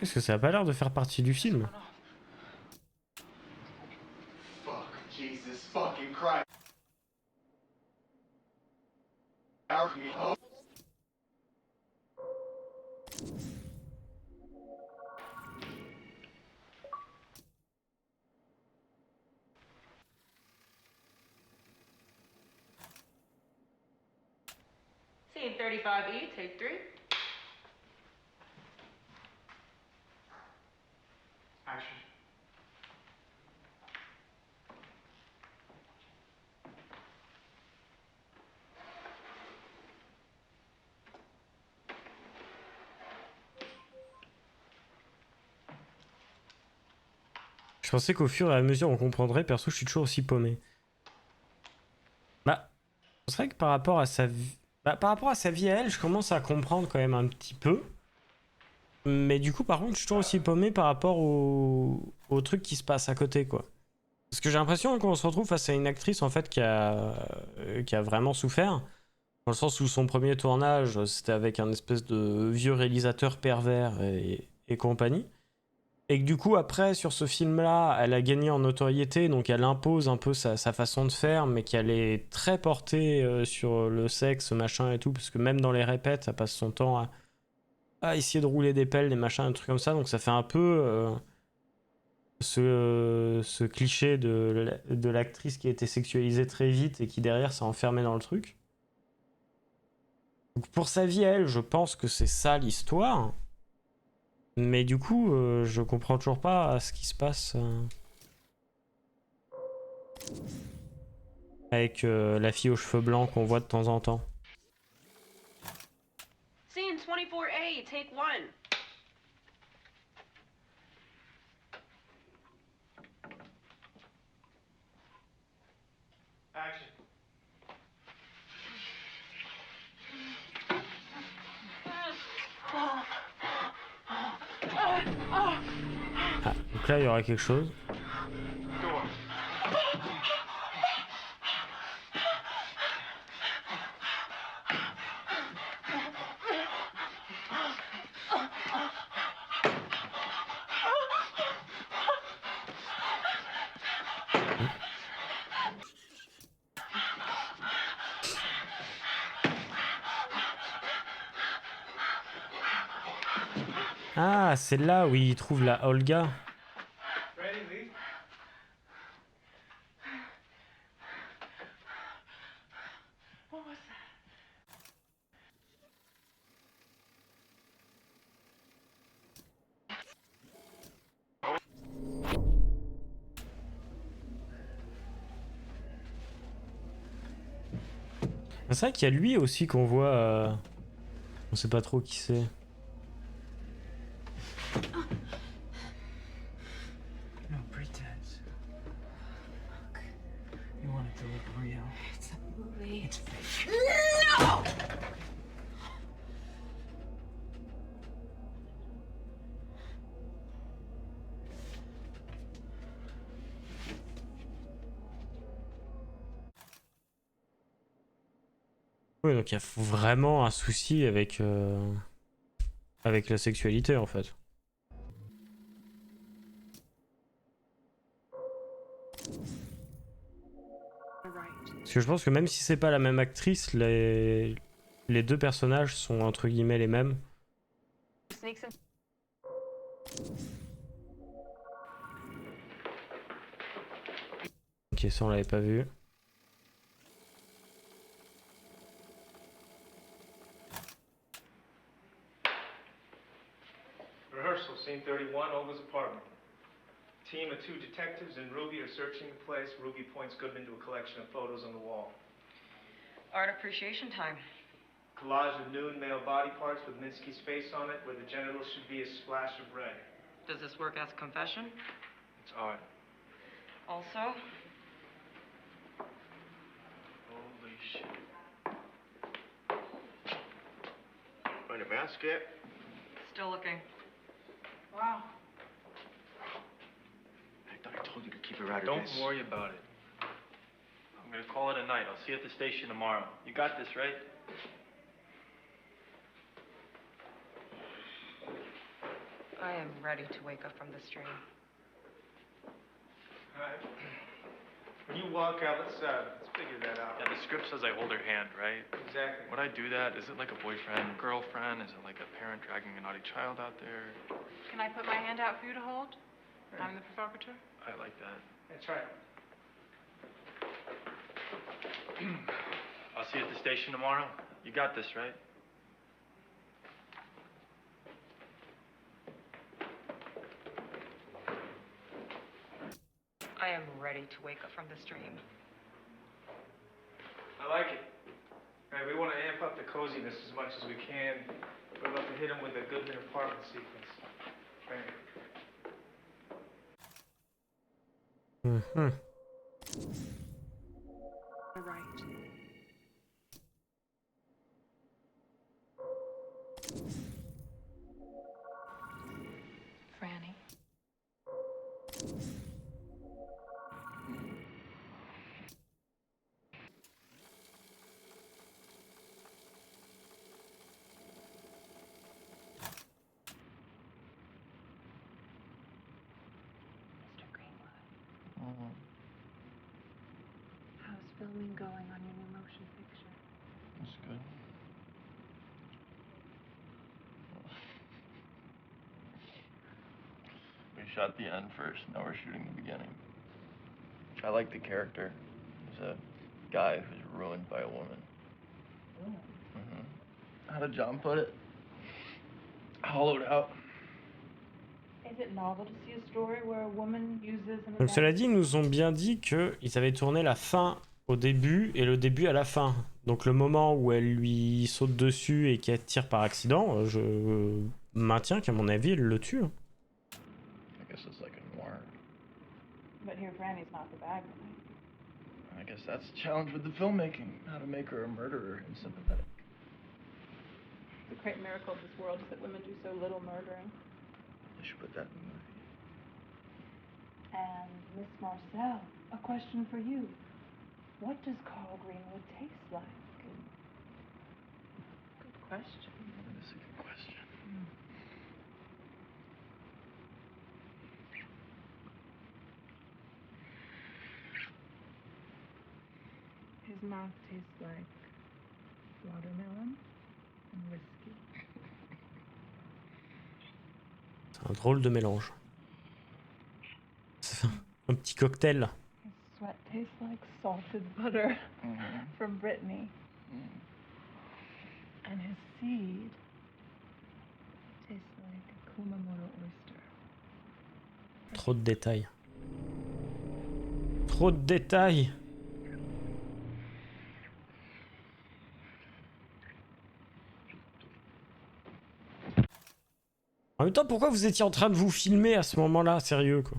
Parce que ça a pas l'air de faire partie du film. Fuck, Jesus fucking Christ. Scene 35E, take 3. Action. Je pensais qu'au fur et à mesure on comprendrait, perso je suis toujours aussi paumé. Bah, c'est vrai que par rapport à sa vie... Bah, par rapport à sa vie à elle, je commence à comprendre quand même un petit peu. Mais du coup par contre je suis toujours aussi paumé par rapport au truc qui se passe à côté quoi. Parce que j'ai l'impression qu'on se retrouve face à une actrice en fait qui a vraiment souffert. Dans le sens où son premier tournage c'était avec un espèce de vieux réalisateur pervers et compagnie. Et que du coup, après, sur ce film-là, elle a gagné en notoriété, donc elle impose un peu sa façon de faire, mais qu'elle est très portée sur le sexe, machin et tout, parce que même dans les répètes, ça passe son temps à essayer de rouler des pelles, des machins, des trucs comme ça, donc ça fait un peu ce cliché de l'actrice qui a été sexualisée très vite et qui derrière s'est enfermée dans le truc. Donc pour sa vie à elle, je pense que c'est ça l'histoire. Mais du coup, je comprends toujours pas ce qui se passe avec la fille aux cheveux blancs qu'on voit de temps en temps. Scene 24A, take 1. Action. Ah, donc là, il y aura quelque chose. Ah, c'est là où il trouve la Olga. Ready, leave. What was that? C'est vrai qu'il y a lui aussi qu'on voit. On sait pas trop qui c'est. No pretense. Look, you want it to look real. It's a movie. It's fake. No! Oui, donc il y a vraiment un souci avec avec la sexualité en fait. Parce que je pense que même si c'est pas la même actrice, les deux personnages sont entre guillemets les mêmes. Ok, ça on l'avait pas vu. Rehearsal, scene 31, Olga's apartment. Team of 2 detectives and Ruby are searching the place. Ruby points Goodman to a collection of photos on the wall. Art appreciation time. Collage of nude male body parts with Minsky's face on it, where the genitals should be a splash of red. Does this work as confession? It's art. Also, Holy shit. Find a mask yet? still looking. Wow. I thought I told you to keep her out of Don't this. worry about it. I'm gonna call it a night. I'll see you at the station tomorrow. You got this, right? I am ready to wake up from this dream. Alright. When you walk out, let's figure that out. Yeah, the script says I hold her hand, right? Exactly. Would I do that? Is it like a boyfriend, girlfriend? Is it like a parent dragging a naughty child out there? Can I put my hand out for you to hold? I'm the provocateur. I like that. That's right. I'll see you at the station tomorrow. You got this, right? I am ready to wake up from this dream. I like it. Right, we want to amp up the coziness as much as we can. We're about to hit him with a Goodman apartment sequence. Right. Mhm. Right. Franny. How's filming going on your new motion picture? That's good. We shot the end first, now we're shooting the beginning. I like the character. He's a guy who's ruined by a woman. How did John put it? Hollowed out. Is it novel to see a story where a woman uses an Donc cela dit, ils nous ont bien dit qu'ils avaient tourné la fin au début et le début à la fin. Donc le moment où elle lui saute dessus et qu'elle tire par accident, je maintiens qu'à mon avis, elle le tue. I guess it's like a noir. But here Franny's not the bad guy. I guess that's the challenge with the filmmaking. How to make her a murderer and sympathetic. The great miracle of this world is that women do so little murdering. They should put that in the movie. And Miss Marcel, a question for you. What does Carl Greenwood taste like? Good question. That is a good question. His mouth tastes like watermelon and whiskey. C'est un drôle de mélange. C'est un petit cocktail. His sweat tastes like salted butter from Brittany. And his seed tastes like a Kumamoto oyster. Trop de détails. Trop de détails. En même temps, pourquoi vous étiez en train de vous filmer à ce moment-là? Sérieux, quoi.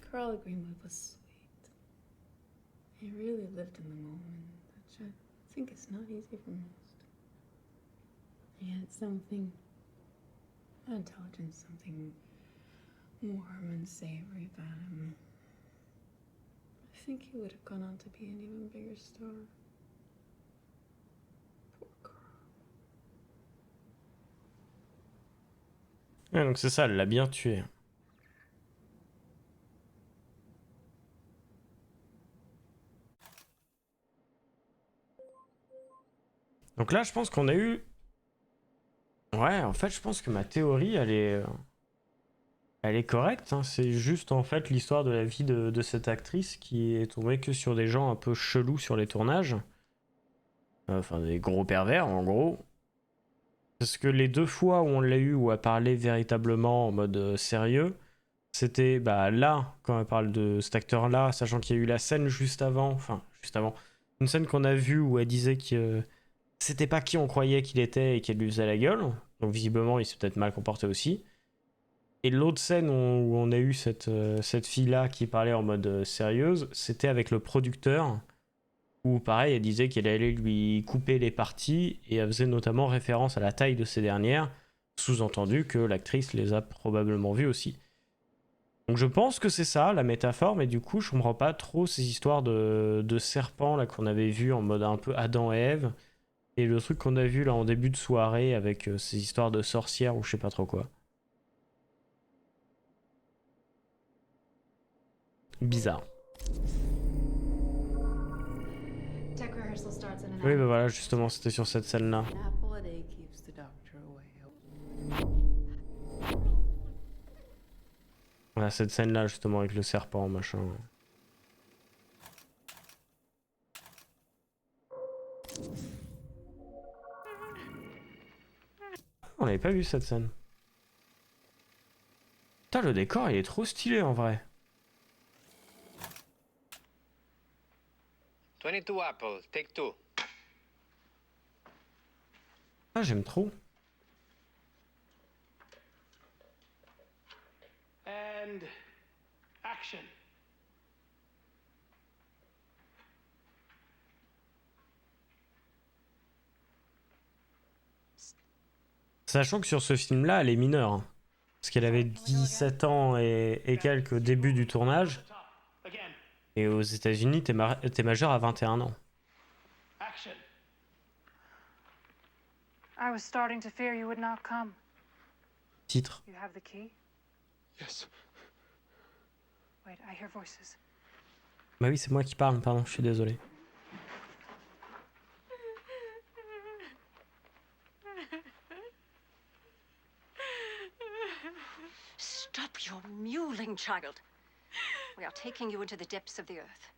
Carl Greenwood was sweet. He really lived in the moment, which I think is not easy for most. He had something intelligent, something warm and savory about him. I think he would have gone on to be an even bigger star. Poor Carl. Ouais, donc c'est ça, elle l'a bien tué. Donc là, je pense qu'on a eu... Ouais, en fait, je pense que ma théorie, elle est correcte. Hein. C'est juste, en fait, l'histoire de la vie de cette actrice qui est tombée que sur des gens un peu chelous sur les tournages. Enfin, des gros pervers, en gros. Parce que les deux fois où on l'a eu, où elle parlait véritablement en mode sérieux, c'était bah, là, quand elle parle de cet acteur-là, sachant qu'il y a eu la scène juste avant, une scène qu'on a vue où elle disait que c'était pas qui on croyait qu'il était et qu'elle lui faisait la gueule. Donc visiblement, il s'est peut-être mal comporté aussi. Et l'autre scène où on a eu cette fille-là qui parlait en mode sérieuse, c'était avec le producteur, où pareil, elle disait qu'elle allait lui couper les parties, et elle faisait notamment référence à la taille de ces dernières, sous-entendu que l'actrice les a probablement vues aussi. Donc je pense que c'est ça, la métaphore, mais du coup, je comprends pas trop ces histoires de serpents là qu'on avait vu en mode un peu Adam et Ève, et le truc qu'on a vu là en début de soirée avec ces histoires de sorcières ou je sais pas trop quoi. Bizarre. Tech rehearsal starts in an Oui, hour. bah voilà, justement, c'était sur cette scène-là. An apple a day keeps the doctor away. Voilà, cette scène-là, justement, avec le serpent, machin. On n'avait pas vu cette scène. Putain, le décor, il est trop stylé, en vrai. 22 apple, take 2. Ah, j'aime trop. And action. Sachant que sur ce film-là, elle est mineure. Hein. Parce qu'elle avait 17 ans et quelques au début du tournage. Et aux États-Unis, t'es majeur à 21 ans. Action. I was starting to fear you would not come. Titre. You have the key? Yes. Wait, I hear voices. Bah oui, c'est moi qui parle, pardon, je suis désolé. Stop your mewling, child. We are taking you into the depths of the earth.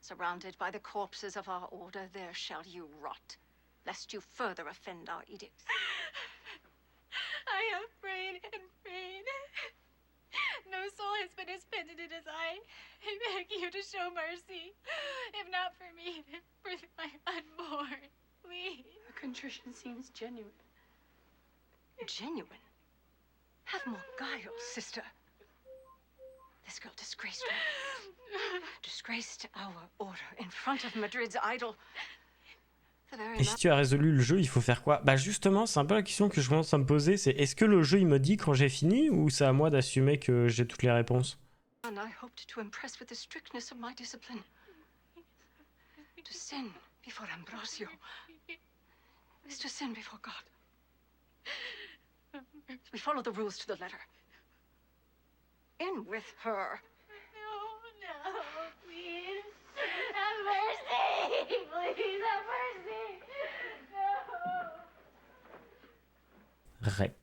Surrounded by the corpses of our order, there shall you rot, lest you further offend our edicts. I have prayed and prayed. No soul has been as penitent as I beg you to show mercy. If not for me, for my unborn. Please. Her contrition seems genuine. Genuine? Have more guile, sister. This girl disgraced me. Disgraced our order in front of Madrid's idol. Et si tu as résolu le jeu, il faut faire quoi? Bah justement, c'est un peu la question que je commence à me poser, c'est est-ce que le jeu il me dit quand j'ai fini ou c'est à moi d'assumer que j'ai toutes les réponses? And I hoped to impress with the strictness of my discipline. To sin before Ambrosio is to sin before God. We follow the rules to the letter. In with her. No, please. Have mercy. Please have mercy. No. Rep.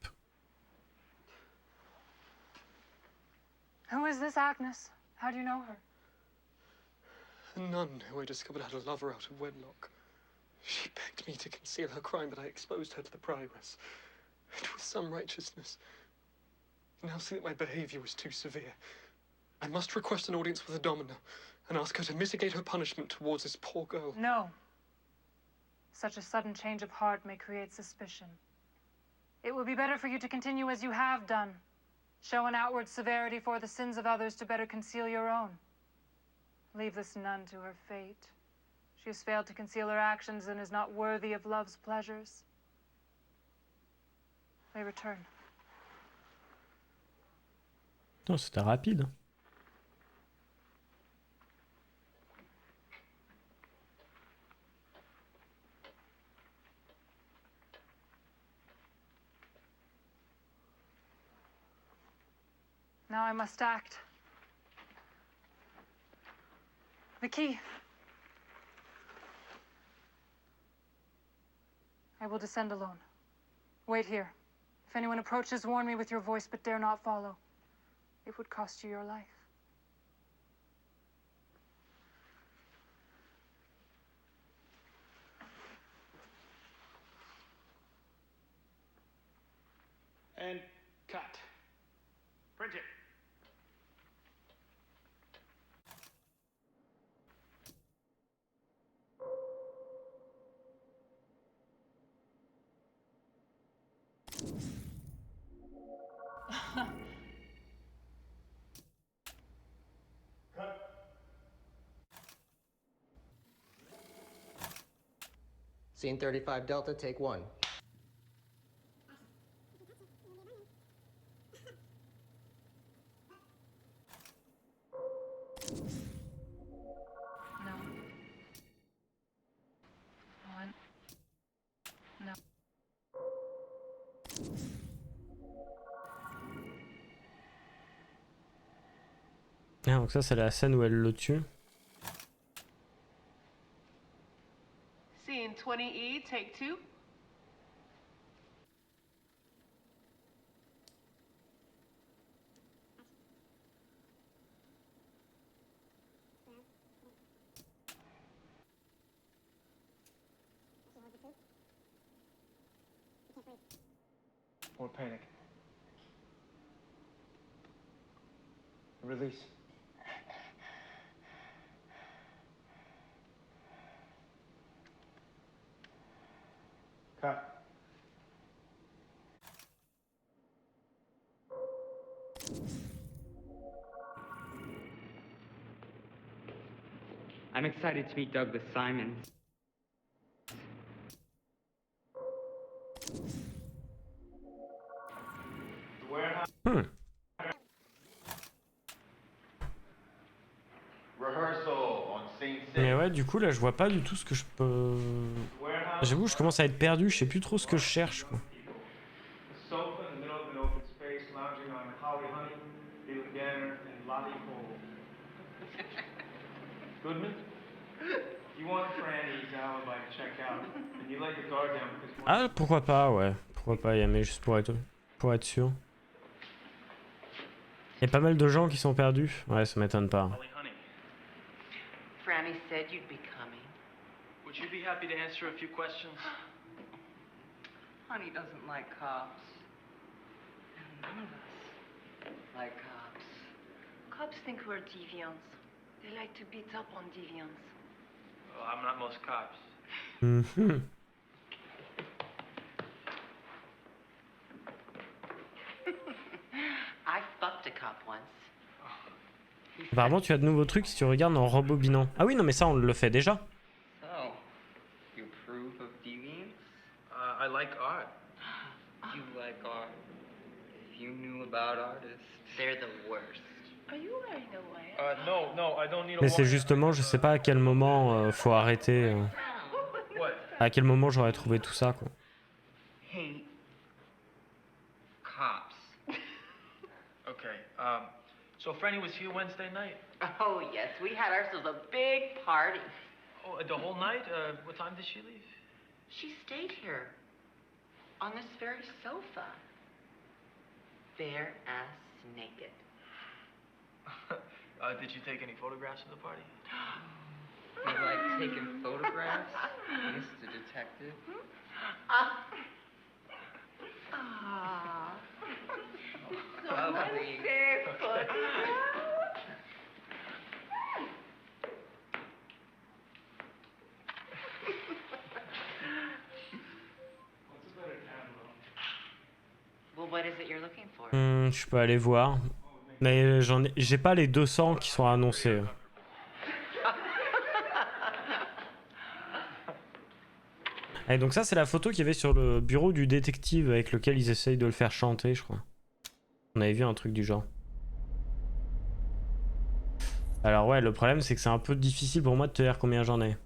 Who is this Agnes? How do you know her? A nun who I discovered had a lover out of wedlock. She begged me to conceal her crime, but I exposed her to the prioress. It was some righteousness. I now see that my behavior was too severe. I must request an audience with the Domina and ask her to mitigate her punishment towards this poor girl. No. Such a sudden change of heart may create suspicion. It will be better for you to continue as you have done. Show an outward severity for the sins of others to better conceal your own. Leave this nun to her fate. She has failed to conceal her actions and is not worthy of love's pleasures. They return. Non, c'était rapide. Now I must act. The key. I will descend alone. Wait here. If anyone approaches, warn me with your voice, but dare not follow. It would cost you your life. And cut. Print it. Scene 35 Delta, take one. No. One. No. Ah, donc ça c'est la scène où elle le tue. Scene 20E, take two. More panic. Release. Cut. I'm excited to meet Douglas Simons. Mais ouais, du coup, là, je vois pas du tout ce que je peux... J'avoue, je commence à être perdu, je sais plus trop ce que je cherche, quoi. A sofa in the middle of an open space, lounging on holly honey, Leland Ganner, and Lottie Cole. Goodman, you want Franny's alibi to check out, and you let your guard down because you want... Ah, pourquoi pas, ouais. Pourquoi pas y aller, juste pour être sûr. Il y a pas mal de gens qui sont perdus. Ouais, ça m'étonne pas. Franny said you'd be coming. Would you be happy to answer a few questions? Honey doesn't like cops. And none of us like cops. Cops think we're deviants. They like to beat up on deviants. Well, I'm not most cops. Mhm. I fucked a cop once. Apparemment, tu as de nouveaux trucs si tu regardes en rembobinant. Ah oui, non, mais ça, on le fait déjà. So, you approve of deviance? I like art. You like art. If you knew about artists. They're the worst. Are you wearing a wire? No, I don't need a Mais c'est wire. justement, je sais pas à quel moment faut arrêter. What? À quel moment j'aurais trouvé tout ça, quoi. Hate cops. Okay, so Franny was here Wednesday night? Oh, yes, we had ourselves a big party. Oh, the whole night? What time did she leave? She stayed here, on this very sofa, bare ass naked. Did you take any photographs of the party? You like taking photographs, Mr. Detective? Lovely. Barefoot. Well, what is it you're looking for? Je peux aller voir. Mais j'ai pas les 200 qui sont annoncés. Et donc ça, c'est la photo qu'il y avait sur le bureau du détective avec lequel ils essayent de le faire chanter, je crois. On avait vu un truc du genre. Alors ouais, le problème, c'est que c'est un peu difficile pour moi de te dire combien j'en ai.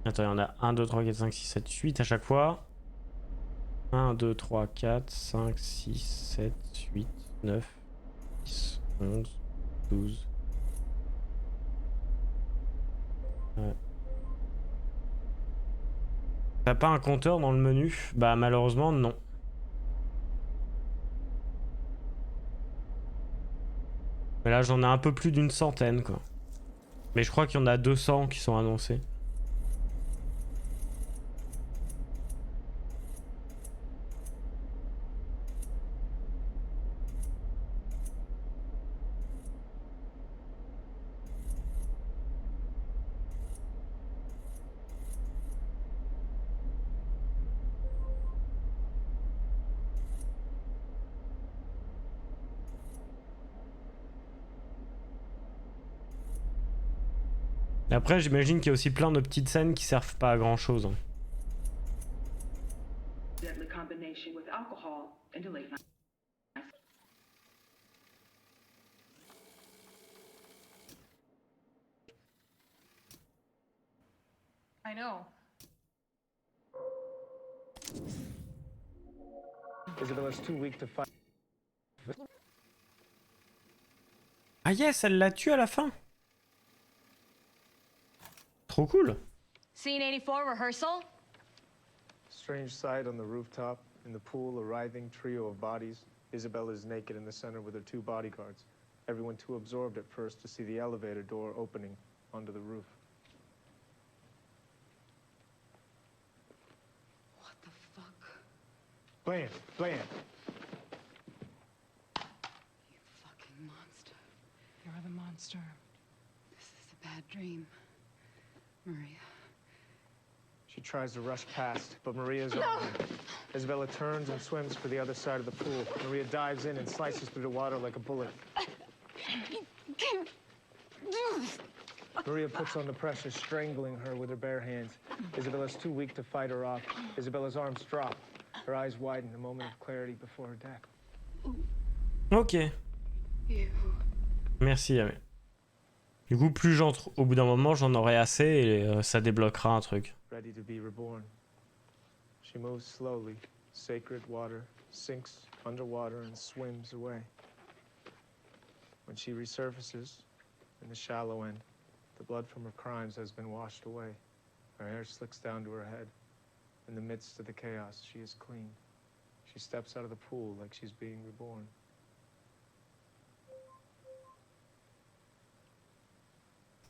Attends, il y en a 1, 2, 3, 4, 5, 6, 7, 8 à chaque fois. 1, 2, 3, 4, 5, 6, 7, 8, 9, 10, 11, 12. Ouais. T'as pas un compteur dans le menu? Bah malheureusement non. Mais là j'en ai un peu plus d'une centaine quoi. Mais je crois qu'il y en a 200 qui sont annoncés. Après, j'imagine qu'il y a aussi plein de petites scènes qui servent pas à grand chose. I know. Isabella's too weak to fight. Ah yes, elle l'a tué à la fin. Trop cool. Scene 84 rehearsal? Strange sight on the rooftop. In the pool, a writhing trio of bodies. Isabella is naked in the center with her 2 bodyguards. Everyone too absorbed at first to see the elevator door opening onto the roof. What the fuck? Bland, bland. You fucking monster. You're the monster. This is a bad dream. Maria. She tries to rush past, but Maria's on her. Isabella turns and swims for the other side of the pool. Maria dives in and slices through the water like a bullet. Maria puts on the pressure, strangling her with her bare hands. Isabella's too weak to fight her off. Isabella's arms drop. Her eyes widen, a moment of clarity before her death. Ok. Merci, Yamé. Du coup, plus j'entre au bout d'un moment, j'en aurai assez et ça débloquera un truc. Ready to be reborn. She moves slowly. Sacred water sinks underwater and swims away. When she resurfaces in the shallow end, the blood from her crimes has been washed away. Her hair slicks down to her head. In the midst of the chaos, she is clean. She steps out of the pool like she's being reborn.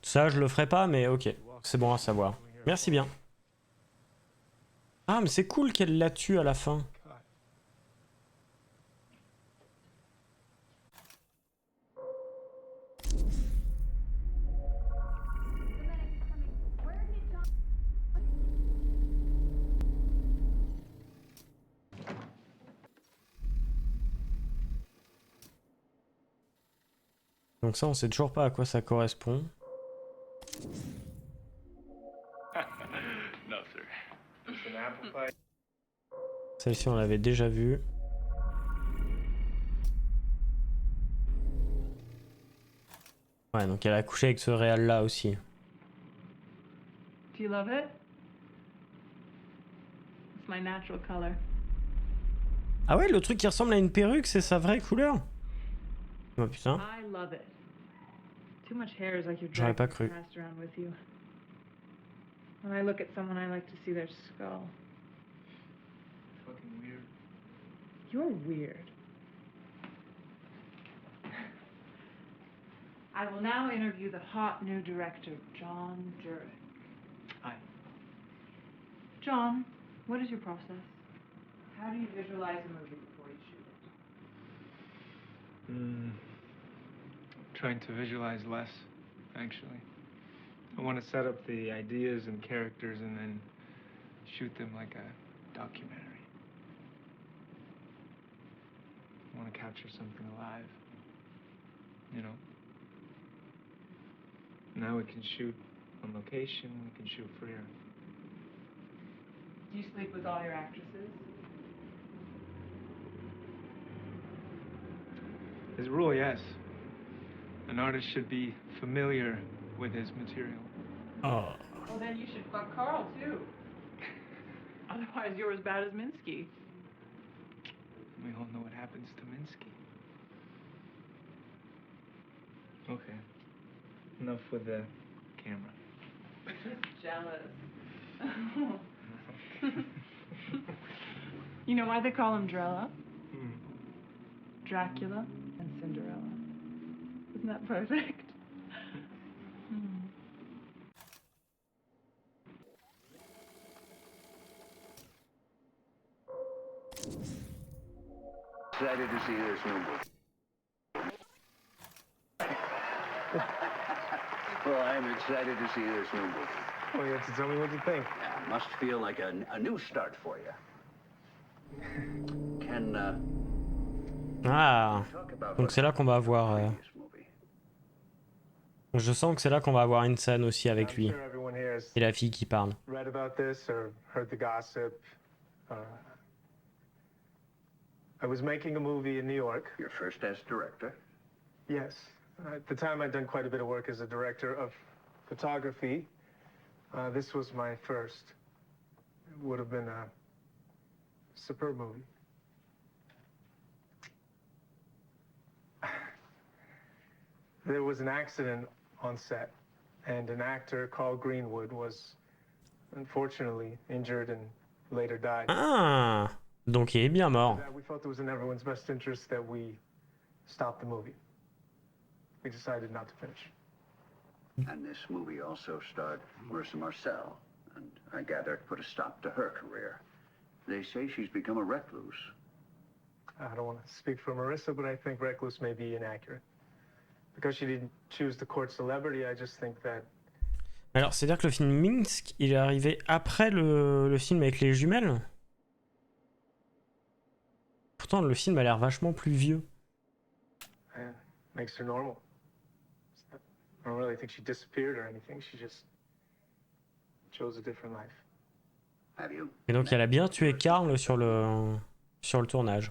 Ça, je le ferai pas, mais ok. C'est bon à savoir. Merci bien. Ah, mais c'est cool qu'elle la tue à la fin. Donc ça, on sait toujours pas à quoi ça correspond. No, sir. Celle-ci, on l'avait déjà vue. Ouais, donc elle a couché avec ce réal-là aussi. Do you love it? It's my natural color. Ah ouais, le truc qui ressemble à une perruque, c'est sa vraie couleur? Oh putain. I love it. Too much hair is like you're J'aurais pas dragging cru. the past around with you. When I look at someone, I like to see their skull. Fucking weird. You're weird. I will now interview the hot new director, John Jurek. Hi. John, what is your process? How do you visualize a movie before you shoot it? Trying to visualize less, actually. I want to set up the ideas and characters and then shoot them like a documentary. I want to capture something alive, you know? Now we can shoot on location, we can shoot freer. Do you sleep with all your actresses? As a rule, yes. An artist should be familiar with his material. Oh. Well, then you should fuck Carl, too. Otherwise, you're as bad as Minsky. We all know what happens to Minsky. Okay. Enough with the camera. Jealous. You know why they call him Drella? Dracula and Cinderella. Isn't that perfect? Excited to see this new book. Well, I'm excited to see this new book. Well, you have to tell me what you think. Yeah, must feel like a new start for you. Can, Ah. Donc c'est là qu'on va avoir... Je sens que c'est là qu'on va avoir une scène aussi avec lui. Et la fille qui parle. Read about this or heard the gossip. I was making a movie in New York. Your first as director? Yes. At the time, I'd done quite a bit of work as a director of photography. This was my first. It would have been a superb movie. There was an accident on set, and an actor, Carl Greenwood, was unfortunately injured and later died. Ah, donc il est bien mort. We felt it was in everyone's best interest that we stop the movie. We decided not to finish. And this movie also starred Marissa Marcel, and I gather it put a stop to her career. They say she's become a recluse. I don't want to speak for Marissa, but I think recluse may be inaccurate. Because she didn't choose to court celebrity, I just think that... Alors, c'est-à-dire que le film Minsk, il est arrivé après le film avec les jumelles? Pourtant, le film a l'air vachement plus vieux. Makes her normal. I don't really think she disappeared or anything. She just chose a different life. Have you? Et donc elle a bien tué Carl sur le tournage.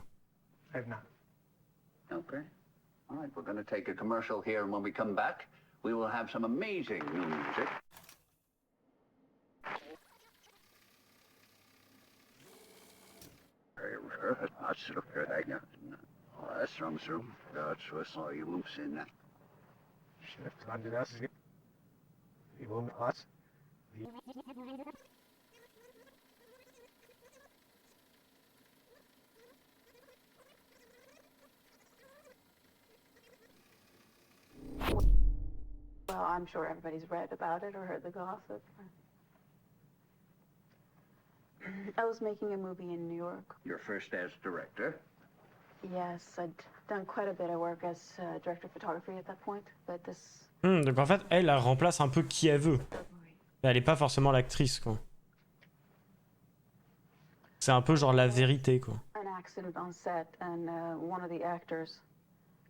I have not. Okay. All right, we're going to take a commercial here, and when we come back, we will have some amazing new music. Well, I'm sure everybody's read about it or heard the gossip. I was making a movie in New York. Your first as director. Yes, I'd done quite a bit of work as director of photography at that point, but this... Donc en fait, elle remplace un peu qui elle veut. Elle est pas forcément l'actrice, quoi. C'est un peu genre la vérité, quoi. An accident on set, and one of the actors,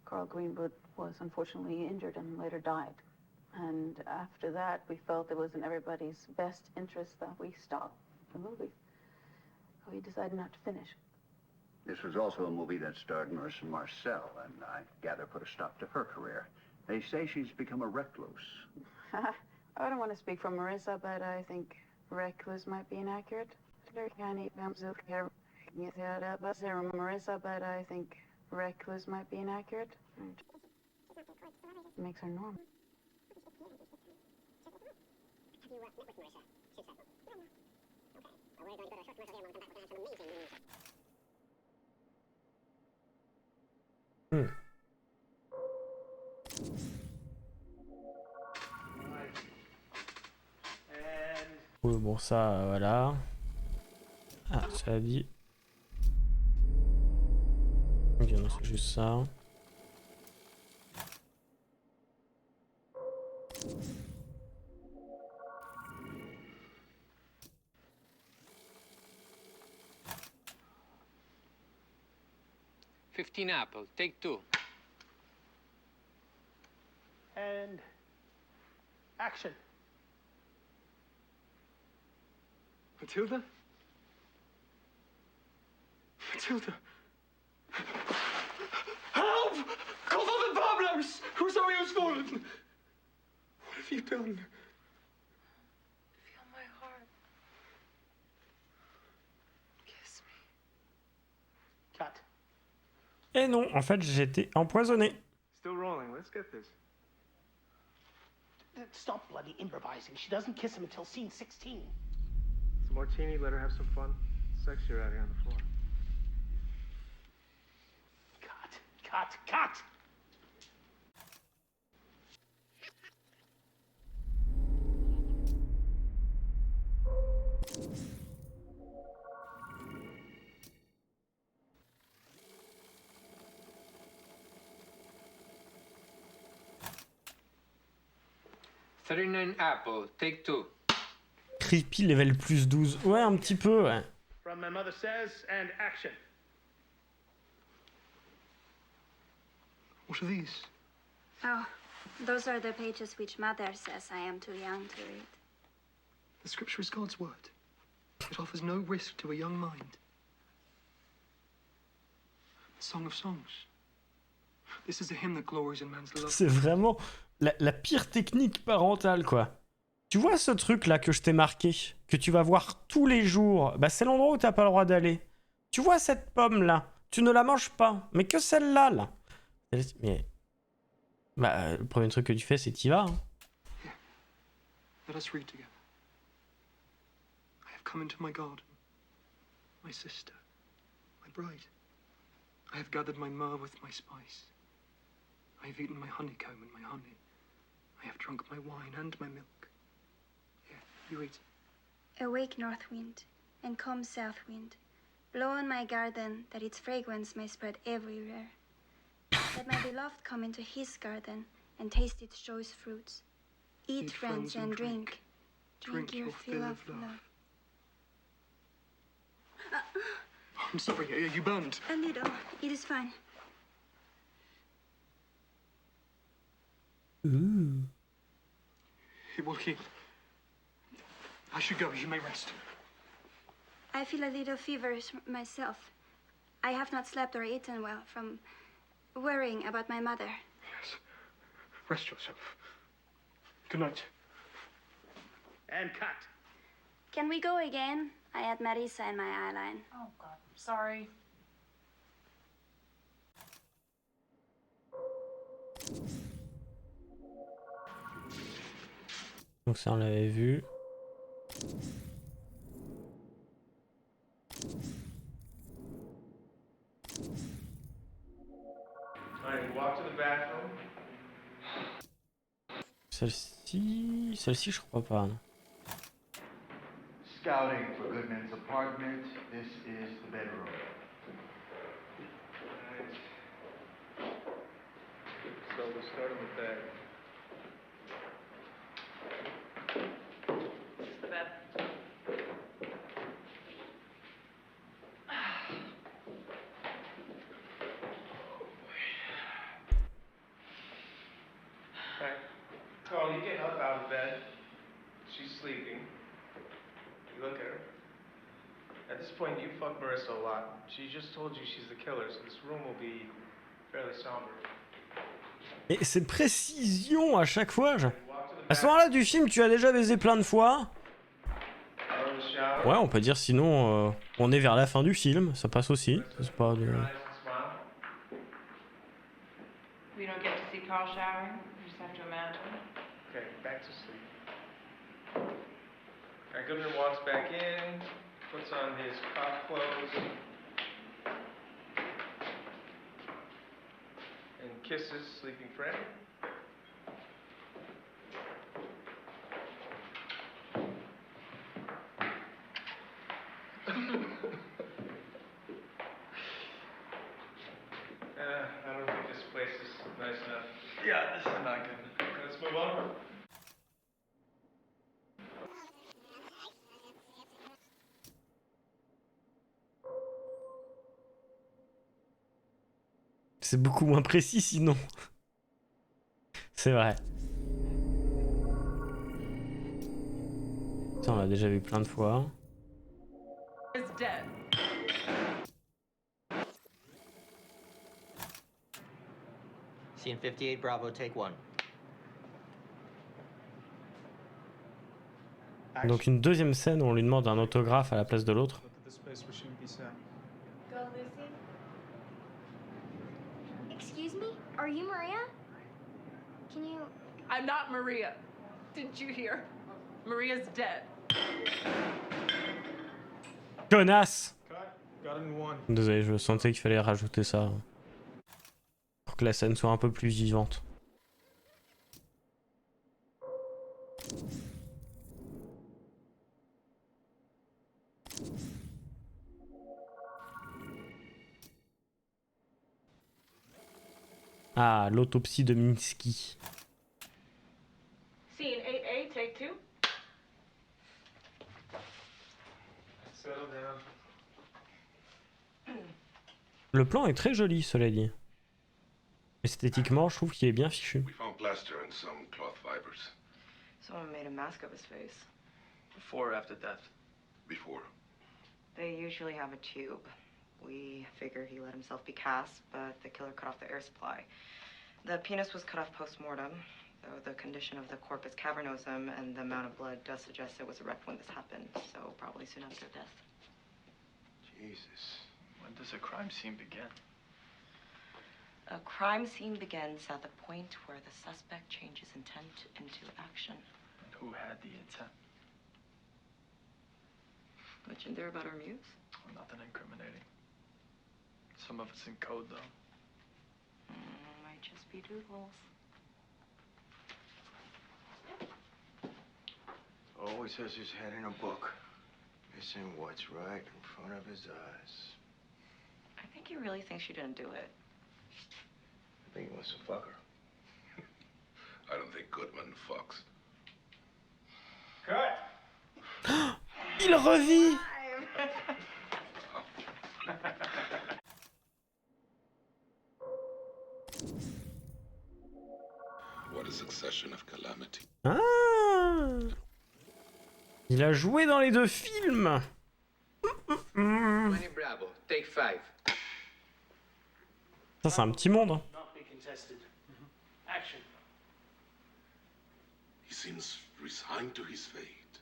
Carl Greenwood, was unfortunately injured and later died. And after that, we felt it was in everybody's best interest that we stop the movie. We decided not to finish. This was also a movie that starred Marissa Marcel, and I gather put a stop to her career. They say she's become a recluse. I don't want to speak for Marissa, but I think recluse might be inaccurate. Marissa, but I think recluse might be inaccurate. Makes her normal. Oui, bon, ça, voilà. Ah, ça a dit. Ok, non, c'est juste ça. Apple, take 2. And action. Matilda? Matilda? Help! Call for the Pablos! Rosario has fallen! What have you done? Feel my heart. Kiss me. Cut. Et non, en fait, j'ai été empoisonné. Still rolling. Let's get this. Stop bloody improvising. She doesn't kiss him until scene 16. It's a martini. Let her have some fun. Sexier out here on the floor. Cut! Apple, take 2. Creepy level plus 12. Ouais, un petit peu, ouais. From my mother says, and action. What are these? Oh, those are the pages which Mother says I am too young to read. The scripture is God's word. It offers no risk to a young mind. The Song of Songs. This is a hymn that glories in man's love. C'est vraiment la pire technique parentale, quoi. Tu vois ce truc-là que je t'ai marqué, que tu vas voir tous les jours, bah c'est l'endroit où t'as pas le droit d'aller. Tu vois cette pomme-là, tu ne la manges pas, mais que celle-là, là. Mais... Bah, le premier truc que tu fais, c'est t'y vas. Hein. Let us read together. I have come into my garden, my sister, my bride. I have gathered my myrrh with my spice. I have eaten my honeycomb and my honey. I have drunk my wine and my milk. Here, you eat. Awake, north wind, and come, south wind. Blow on my garden, that its fragrance may spread everywhere. Let my beloved come into his garden, and taste its choice fruits. Eat, friends, and drink. Drink your fill of love. I'm sorry, are you burned? A little. It is fine. It will heal. I should go. You may rest. I feel a little feverish myself. I have not slept or eaten well from worrying about my mother. Yes. Rest yourself. Good night. And cut. Can we go again? I had Marisa in my eyeline. Oh, God. Sorry. Donc ça on l'avait vu. Alright, walk to the bathroom. Celle-ci je crois pas. Non. Scouting for Goodman's apartment. This is the bedroom. Alright. So we'll start on the bed. It's the bed. Alright. Carl, you get up out of bed. She's sleeping. You look at her. At this point, you fuck Marissa a lot. She just told you she's the killer, so this room will be fairly somber. Et c'est précision à chaque fois. À ce moment-là du film, tu as déjà baisé plein de fois. Ouais, on peut dire sinon on est vers la fin du film, ça passe aussi. C'est pas de... We don't get to see Carl showering. We just have to imagine. Okay, back to sleep. Alright, Goodman walks back in, puts on his cop clothes, and kisses sleeping Fred. I don't think this place is nice enough. Yeah, this is not good. Let's move on. C'est beaucoup moins précis sinon. C'est vrai. Ça on l'a déjà vu plein de fois. Is dead. Scene 58, Bravo, take 1. Donc une deuxième scène où on lui demande un autographe à la place de l'autre. Go, Lucy. Excuse me? Are you Maria? Can you... I'm not Maria. Didn't you hear? Maria's dead. Connasse! Got a new one. Désolé, je sentais qu'il fallait rajouter ça. Pour que la scène soit un peu plus vivante. Ah, l'autopsie de Minsky. Scene 8A, take 2. Settle down. Le plan est très joli, cela dit. Esthétiquement, je trouve qu'il est bien fichu. We found plaster and some cloth fibers. Someone made a mask of his face. Before or after death? Before. They usually have a tube. We figure he let himself be cast, but the killer cut off the air supply. The penis was cut off post-mortem, though the condition of the corpus cavernosum and the amount of blood does suggest it was erect when this happened, so probably soon after death. Jesus. When does a crime scene begin? A crime scene begins at the point where the suspect changes intent into action. And who had the intent? Mentioned there about our muse? Well, nothing incriminating. Some of it's in code, though. Might just be doodles. Always has his head in a book, missing what's right in front of his eyes. I think he really thinks you didn't do it. I think he wants to fuck her. I don't think Goodman fucks. Cut! Il revit! What a succession of calamity. Ah! Il a joué dans les 2 films. 20 Bravo, take 5. Ça, c'est un petit monde. Hein. Not be contested. Action. He seems resigned to his fate.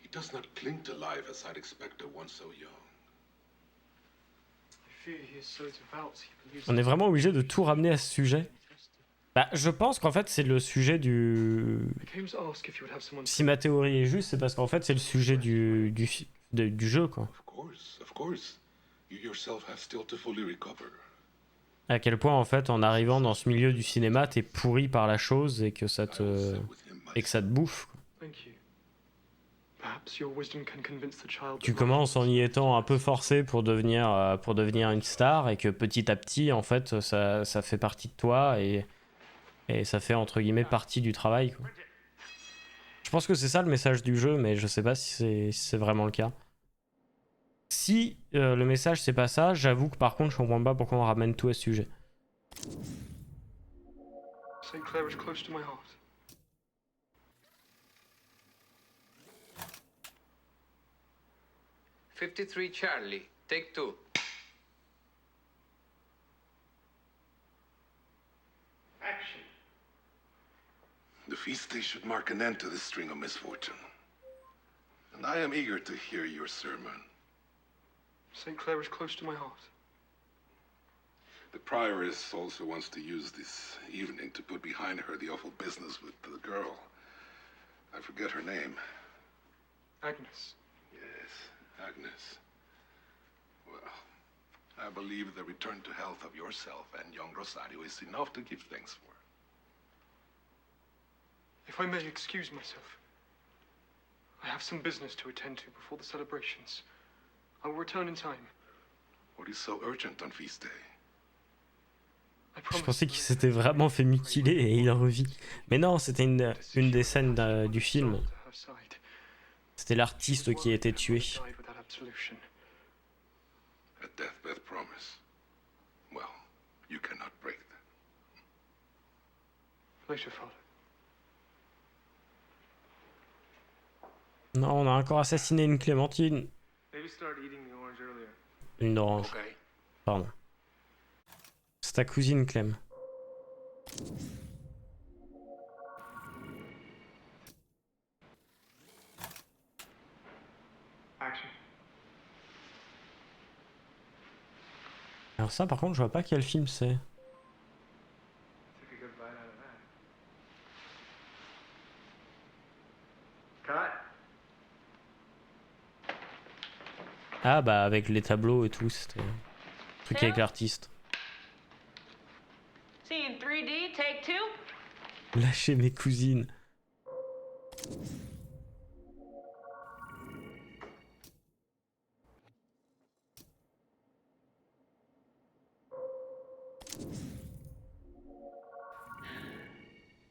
He does not cling to life as I'd expect of one so young. I fear he is so devout, he believes On est vraiment obligé de tout ramener à ce sujet. Bah, je pense qu'en fait, c'est le sujet du... I came to ask if you would have someone. Si ma théorie est juste, c'est parce qu'en fait, c'est le sujet du jeu, quoi. Of course. You yourself have still to fully recover. À quel point, en fait, en arrivant dans ce milieu du cinéma, t'es pourri par la chose et que ça te bouffe. Quoi. Thank you. Perhaps your wisdom can convince the child. Tu commences en y étant un peu forcé pour devenir une star et que petit à petit, en fait, ça fait partie de toi et ça fait, entre guillemets, partie du travail, quoi. Je pense que c'est ça le message du jeu, mais je sais pas si c'est vraiment le cas. Si le message c'est pas ça, j'avoue que par contre je comprends pas pourquoi on ramène tout à ce sujet. St. Clair is close to my heart. $53 Charlie, take 2. Action. The feast day should mark an end to this string of misfortune. And I am eager to hear your sermon. St. Clair is close to my heart. The prioress also wants to use this evening to put behind her the awful business with the girl. I forget her name. Agnes. Yes, Agnes. Well, I believe the return to health of yourself and young Rosario is enough to give thanks for. If I may excuse myself, I have some business to attend to before the celebrations. I will return in time. What is so urgent on feast day? Je pensais qu'il s'était vraiment fait mutiler et il revit. Mais non, c'était une des scènes du film. C'était l'artiste qui a été tué. A deathbed promise. Well, you cannot break that. Later, Father. Non, on a encore assassiné une clémentine. Maybe start eating the orange earlier. Une orange. Okay. Pardon. C'est ta cousine, Clem. Action. Alors ça, par contre, je vois pas quel film c'est. Took a good bite out of that. Cut. Ah bah avec les tableaux et tout, c'était un truc avec l'artiste. Scene 3D, take 2. Lâchez mes cousines.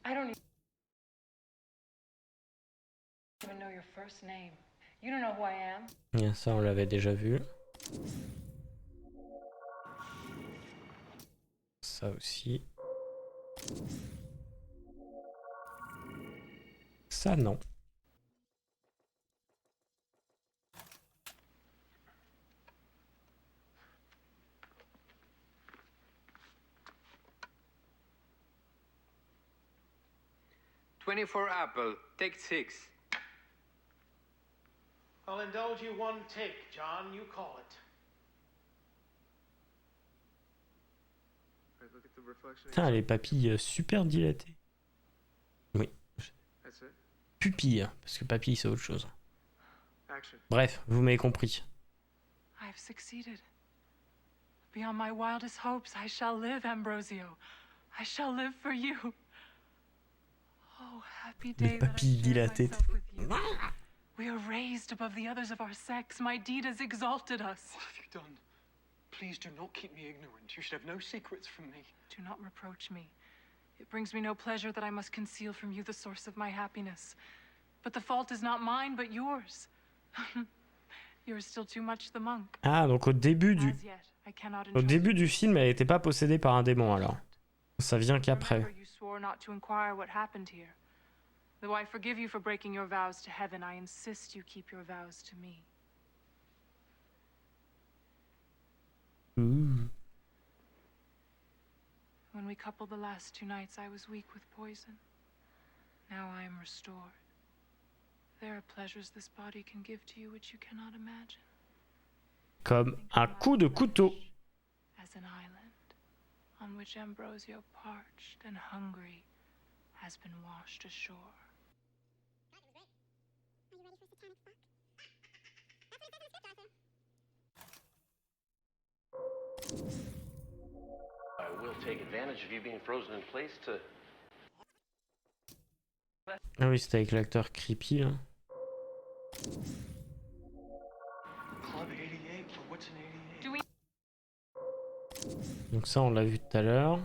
I don't even know your first name. You don't know who I am. Bien, ça, on l'avait déjà vu. Ça aussi. Ça, non. $24 Apple, take 6. I'll indulge you one take, John. You call it. Right, look at the reflection. Putain, les papilles super dilatées. Oui. That's it. Pupilles, parce que papilles c'est autre chose. Action. Bref, vous m'avez compris. I've succeeded. Beyond my wildest hopes, I shall live, Ambrosio. I shall live for you. Oh, happy day Les that I papilles share dilatées. myself with you. We are raised above the others of our sex. My deed has exalted us. What have you done? Please do not keep me ignorant. You should have no secrets from me. Do not reproach me. It brings me no pleasure that I must conceal from you the source of my happiness. But the fault is not mine, but yours. You're still too much the monk. Ah, donc au début du film, elle était pas possédée par un démon alors. Ça vient qu'après. Remember, you swore not to inquire what happened here. Though I forgive you for breaking your vows to heaven, I insist you keep your vows to me. When we coupled the last 2 nights, I was weak with poison. Now I am restored. There are pleasures this body can give to you which you cannot imagine. Comme un coup de couteau. As an island on which Ambrosio, parched and hungry, has been washed ashore. I will take advantage of you being frozen in place to... Ah oui, c'était avec l'acteur creepy là. Club 88, but what's an 88? Do we... Donc ça, on l'a vu tout à l'heure.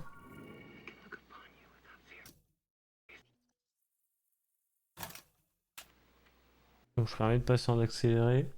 Donc je permets de passer en accéléré.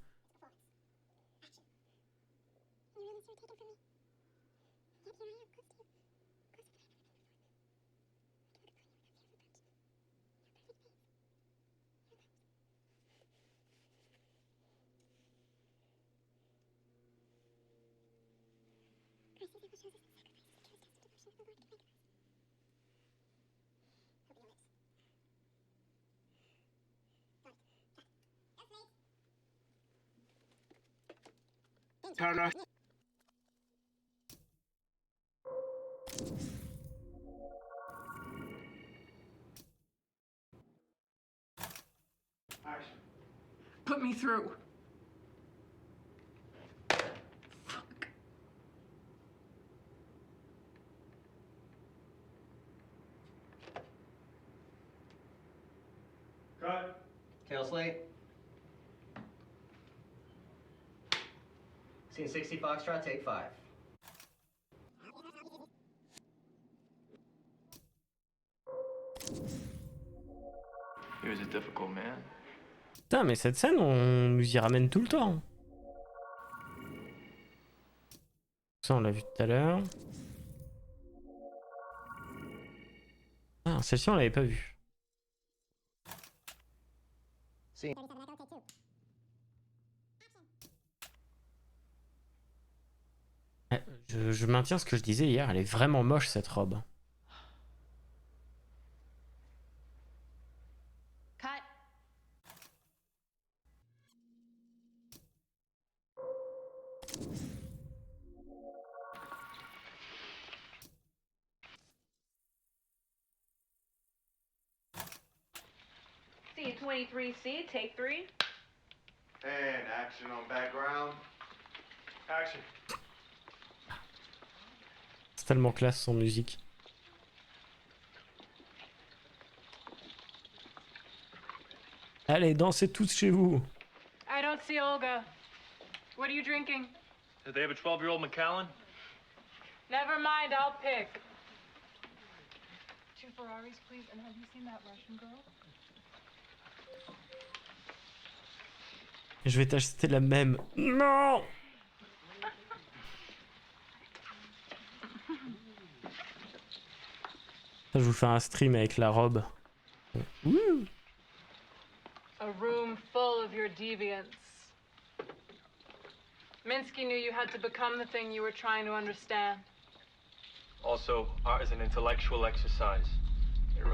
Put me through. Cut. Tail slate. Scene 60 Foxtrot, take 5. He was a difficult man. Putain, mais cette scène, on nous y ramène tout le temps. Ça, on l'a vu tout à l'heure. Ah, celle-ci, on l'avait pas vue. Je maintiens ce que je disais hier, elle est vraiment moche cette robe. Cut. Scene 23C, take 3. And action on background. Action. C'est tellement classe son musique. Allez, dansez tous chez vous. I don't see Olga. What are you drinking? Did they have a 12-year-old Macallan? Never mind, I'll pick. 2 Ferraris, please. And have you seen that Russian girl? Je vais t'acheter la même. Non! Je vous fais un stream avec la robe. Wouh! A room full of your deviance. Minsky knew you had to become the thing you were trying to understand. Also, art is an intellectual exercise. It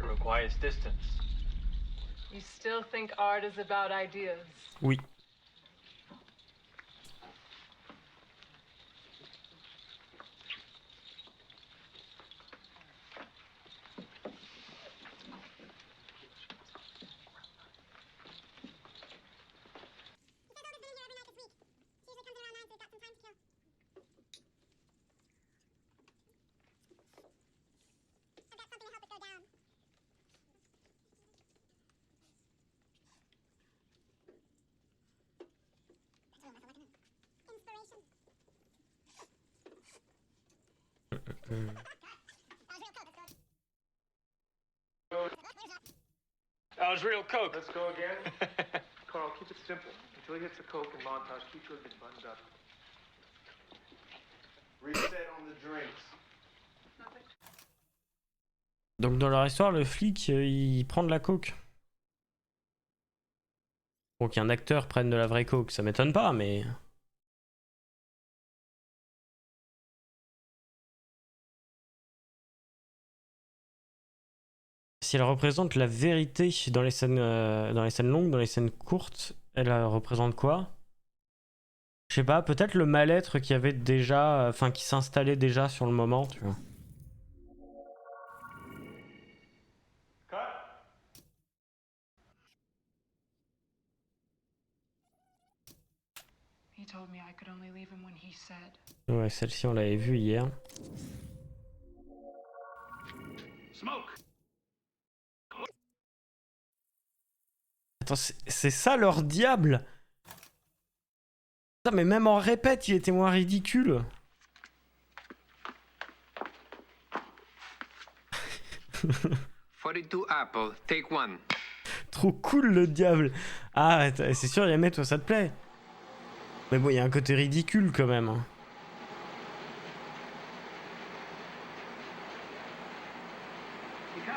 requires distance. You still think art is about ideas? Oui. That was real coke. Let's go again. Carl, keep it simple. Until he hits the coke and montage, keep your bit buttoned up. Reset on the drinks. Donc dans leur histoire, le flic, il prend de la coke. Bon, qu'un acteur prenne de la vraie coke, ça m'étonne pas, mais... Si elle représente la vérité dans les scènes longues, dans les scènes courtes, elle représente quoi? Je sais pas, peut-être le mal-être qui avait déjà... Enfin, qui s'installait déjà sur le moment, tu vois. He told me I could only leave him when he said. Ouais, celle-ci, on l'avait vue hier. Smoke. Attends, c'est ça leur diable? Putain, mais même en répète, il était moins ridicule. 42 apple, take one. Trop cool le diable. Ah, c'est sûr, Yamé, toi ça te plaît. Mais bon, il y a un côté ridicule quand même. Hein. He comes.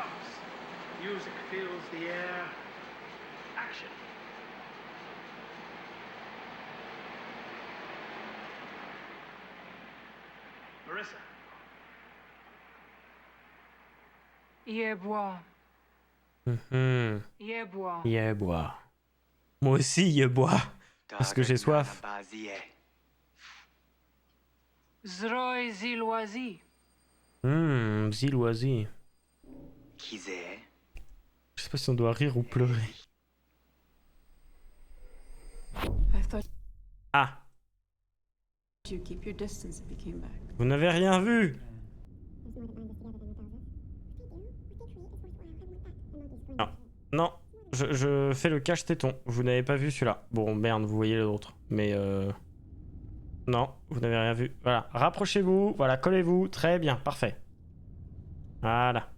Music fills the air. Action. Marissa. Yeah, bois. Yeah, bois. Yeah, bois. Moi aussi, yeah, bois. Parce que j'ai soif. Zroy ziloisi. Ziloisi. Qui c'est? Je sais pas si on doit rire ou pleurer. I thought Ah, you'd keep your distance if he came back. vous n'avez rien vu? Non, non, je fais le cache-téton. Vous n'avez pas vu celui-là. Bon, merde, vous voyez l'autre. Mais non, vous n'avez rien vu. Voilà, rapprochez-vous, voilà, collez-vous. Très bien, parfait. Voilà.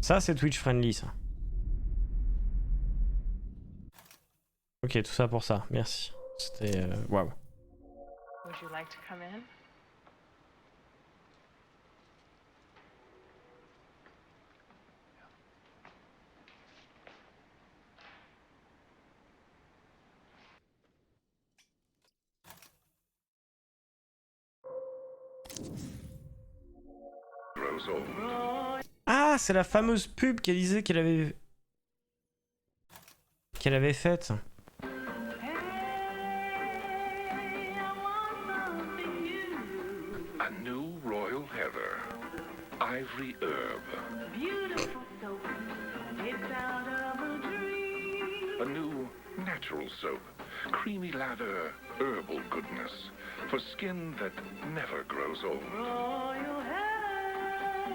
Ça, c'est Twitch friendly, ça. Ok, tout ça pour ça, merci. C'était... waouh. Would you like to come in? Ah, c'est la fameuse pub qu'elle disait qu'elle avait faite. A new royal heather. Ivory herb. Beautiful soap. It's out of a dream. A new natural soap. Creamy lather, herbal goodness. For skin that never grows old. Royal heather.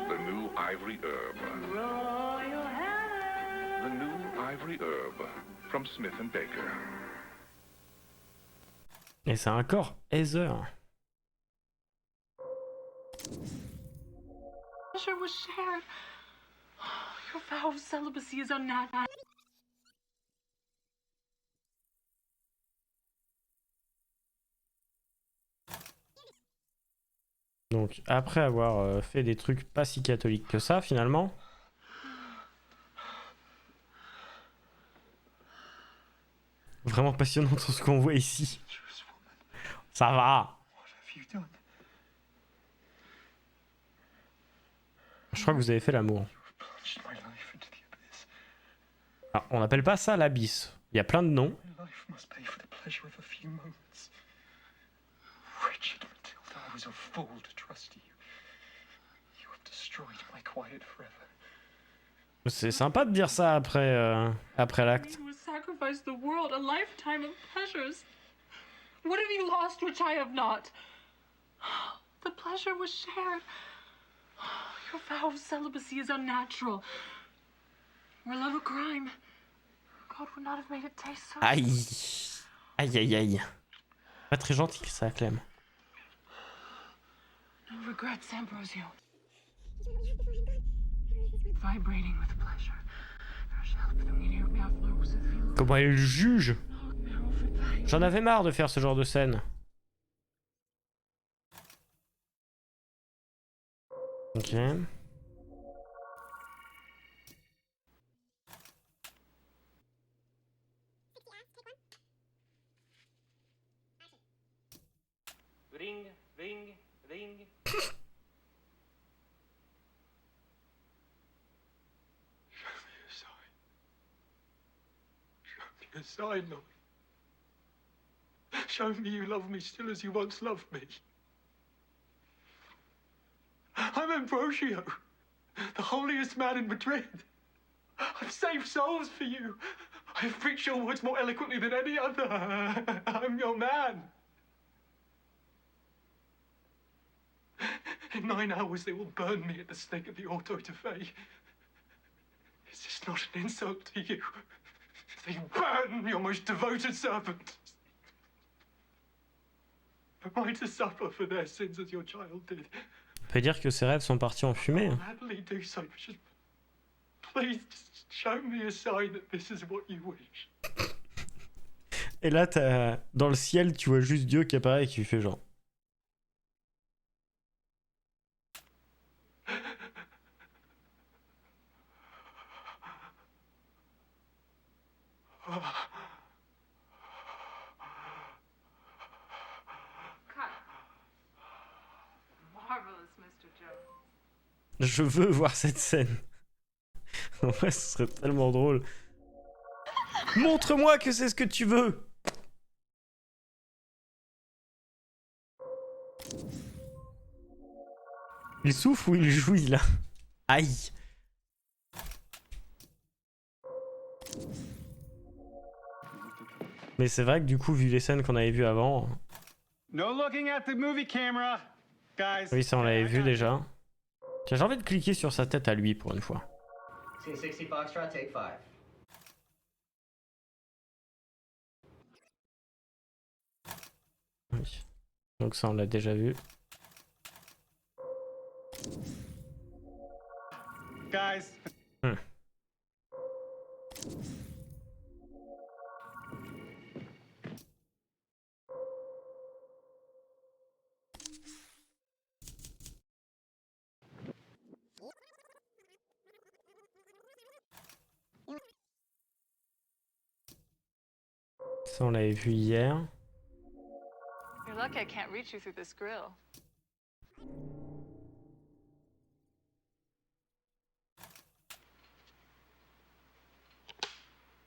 The new ivory herb. Royal heather. The new ivory herb. From Smith & Baker. Et c'est encore Heather. Pleasure was shared. Your vow of celibacy is unnatural. Donc, après avoir fait des trucs pas si catholiques que ça, finalement... Vraiment passionnant tout ce qu'on voit ici. Ça va. Je crois que vous avez fait l'amour. Ah, on n'appelle pas ça l'abysse. Il y a plein de noms. C'est sympa de dire ça après l'acte. You sacrificed the world, a lifetime of pleasures. What have you lost which I have not? The pleasure was shared. Your vow of celibacy is unnatural. Were love a crime, God would not have made it taste so. Aïe. Aïe aïe aïe. Pas très gentil ça, Clem. No regrets, Ambrosio. Vibrating with pleasure. Comment elle juge? J'en avais marre de faire ce genre de scène. Ok. sign, Louis. Show me you love me still as you once loved me. I'm Ambrosio, the holiest man in Madrid. I've saved souls for you. I have preached your words more eloquently than any other. I'm your man. In 9 hours, they will burn me at the stake of the auto de fe. Is this not an insult to you? They burn your most devoted servant. Am I to suffer for their sins as your child did? On peut dire que ses rêves sont partis en fumée. I'll happily do so, but just please just show me a sign that this is what you wish. Et là, dans le ciel, tu vois juste Dieu qui apparaît et qui fait genre. Marvelous, Mr. Jones. Je veux voir cette scène. En vrai, ce serait tellement drôle. Montre-moi que c'est ce que tu veux. Il souffle ou il jouit là? Aïe. Mais c'est vrai que du coup, vu les scènes qu'on avait vues avant... No looking at the movie camera, guys. Oui, ça on l'avait vu déjà. Tiens, j'ai envie de cliquer sur sa tête à lui pour une fois. Scene 60 Foxtrot, take 5. Oui. Donc ça on l'a déjà vu. Guys. Ça on l'avait vu hier. You're lucky I can't reach you through this grill.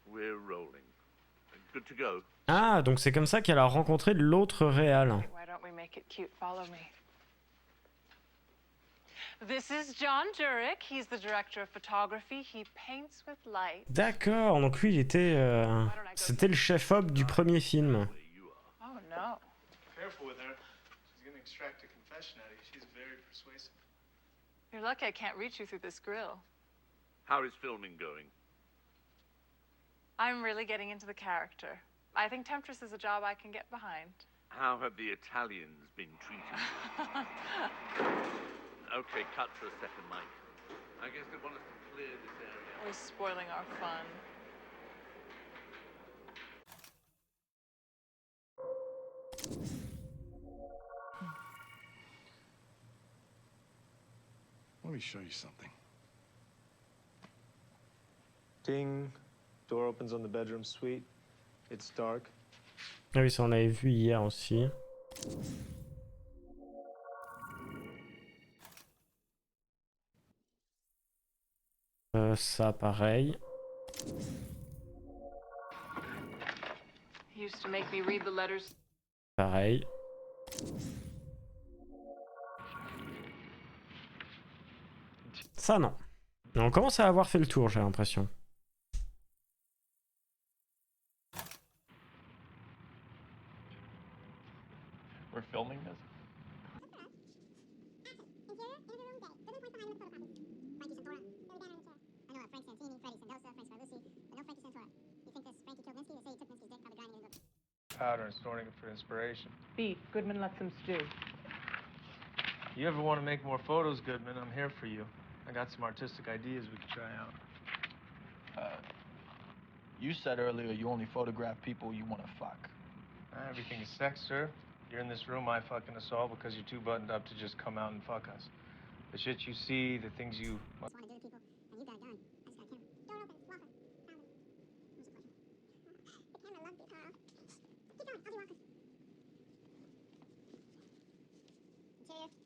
We're rolling. Good to go. Ah, donc c'est comme ça qu'elle a rencontré l'autre réal. Why don't we make it cute? Follow me. This is John Jurek. He's the director of photography. He paints with light. D'accord, donc lui il était... C'était le chef-op du premier film. Oh no. Careful with her. She's gonna extract a confession out of you. She's very persuasive. You're lucky I can't reach you through this grill. How is filming going? I'm really getting into the character. I think Temptress is a job I can get behind. How have the Italians been treated? Okay, cut for a second, Mike. I guess they want us to clear this area. We're spoiling our fun. Let me show you something. Ding. Door opens on the bedroom suite. It's dark. Ah oui, ça on l'avait vu hier aussi. Ça pareil. He used to make me read the letters. Pareil. Ça non. On commence à avoir fait le tour, j'ai l'impression. We're filming this? Powder and storing it for inspiration. Beef. Goodman lets them stew. You ever want to make more photos, Goodman? I'm here for you. I got some artistic ideas we could try out. You said earlier you only photograph people you want to fuck. Everything is sex, sir. You're in this room I fucking us all because you're too buttoned up to just come out and fuck us. The shit you see, the things you... Station corridor, Goodman walk the walk and talk.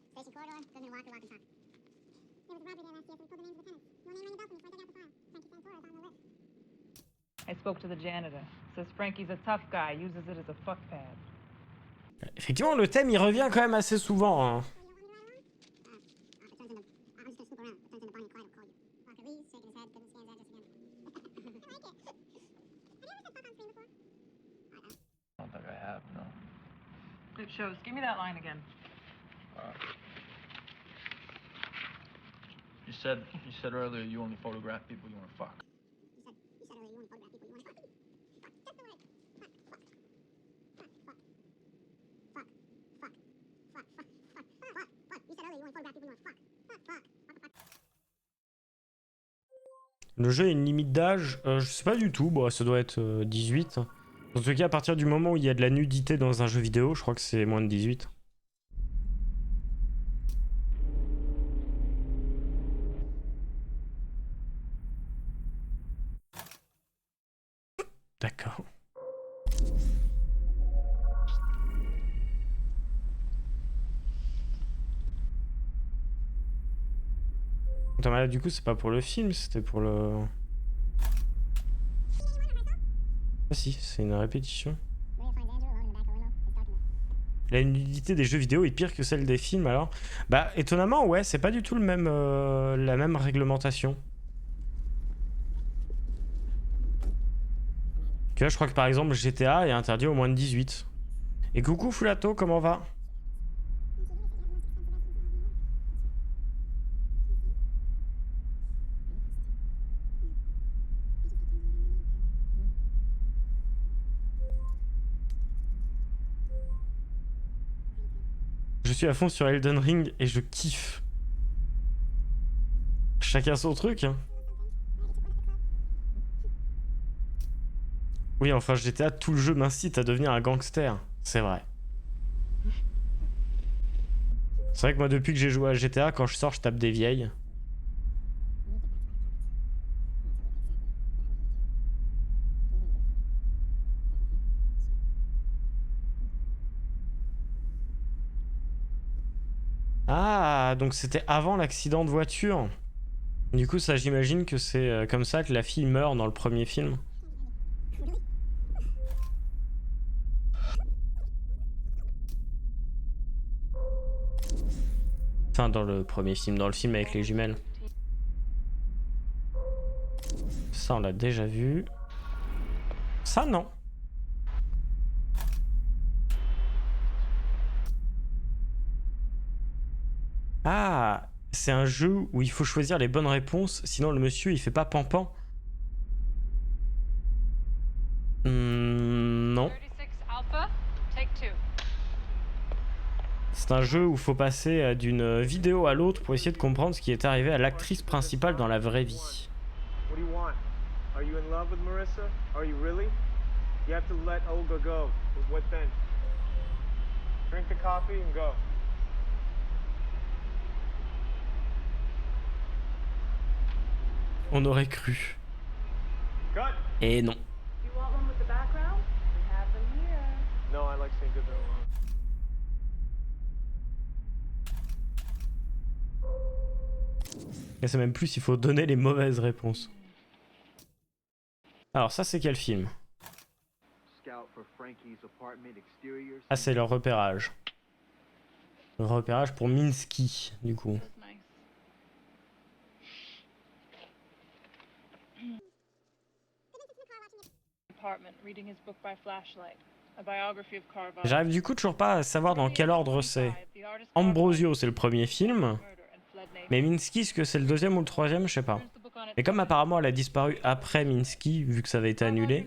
There was a robbery there last year, so we pulled the names of the tenants. No name ring a bell for me before I took out the file. Frankie Santora's on the list. I spoke to the janitor. Says Frankie's a tough guy, uses it as a fuck pad. Effectivement, le thème, il revient quand même assez souvent. Hein. I don't think I have, no. It shows. Give me that line again. You said earlier you only photograph people you want to fuck. Le jeu a une limite d'âge, je sais pas du tout, bon, ça doit être 18. En tout cas, à partir du moment où il y a de la nudité dans un jeu vidéo, je crois que c'est moins de 18. D'accord. Attends, mais là, du coup, c'est pas pour le film, c'était pour le... Ah si, c'est une répétition. La nudité des jeux vidéo est pire que celle des films, alors? Bah, étonnamment, ouais, c'est pas du tout le même, la même réglementation. Tu vois, je crois que par exemple, GTA est interdit au moins de 18. Et coucou Fulato, comment va? Je suis à fond sur Elden Ring et je kiffe. Chacun son truc, hein. Oui, enfin, GTA, tout le jeu m'incite à devenir un gangster. C'est vrai. C'est vrai que moi, depuis que j'ai joué à GTA, quand je sors, je tape des vieilles. Ah, donc c'était avant l'accident de voiture. Du coup, ça, j'imagine que c'est comme ça que la fille meurt dans le premier film. Enfin, dans le premier film, dans le film avec les jumelles. Ça, on l'a déjà vu. Ça, non. Ah, c'est un jeu où il faut choisir les bonnes réponses, sinon le monsieur, il fait pas pampan. Non. C'est un jeu où il faut passer d'une vidéo à l'autre pour essayer de comprendre ce qui est arrivé à l'actrice principale dans la vraie vie. What do you want? Are you in love with Marissa? Are you really? You have to let Olga go. What then? Drink the coffee and go. On aurait cru. Cut. Et non. You want one with the background? We have them here. No, I like seeing good alone. Et c'est même plus s'il faut donner les mauvaises réponses. Alors ça, c'est quel film? Ah, c'est leur repérage. Le repérage pour Minsky, du coup. J'arrive du coup toujours pas à savoir dans quel ordre c'est. Ambrosio, c'est le premier film. Mais Minsky, est-ce que c'est le deuxième ou le troisième? Je sais pas. Mais comme apparemment elle a disparu après Minsky, vu que ça avait été annulé. Je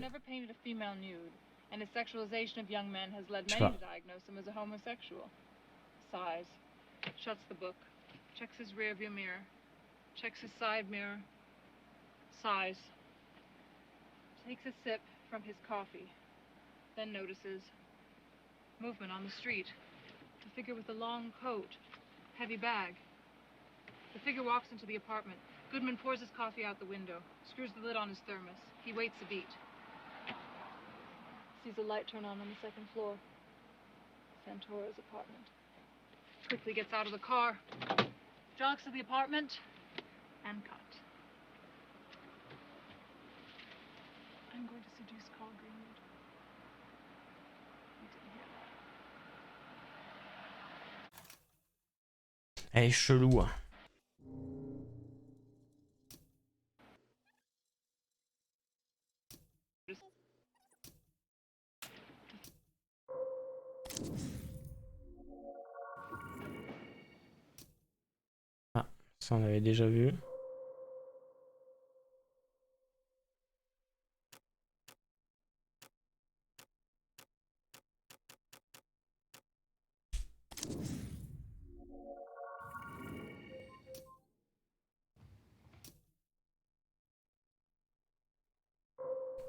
sais pas. Shuts the book. Checks his rearview mirror. Checks his side mirror. Sighs. Takes a sip from his coffee. Then notices movement on the street. A figure with a long coat. Heavy bag. The figure walks into the apartment. Goodman pours his coffee out the window. Screws the lid on his thermos. He waits a beat. Sees a light turn on the second floor. Santora's apartment. Quickly gets out of the car, jogs to the apartment, and cut. I'm going Elle est chelou. Hein. Ah, ça on avait déjà vu.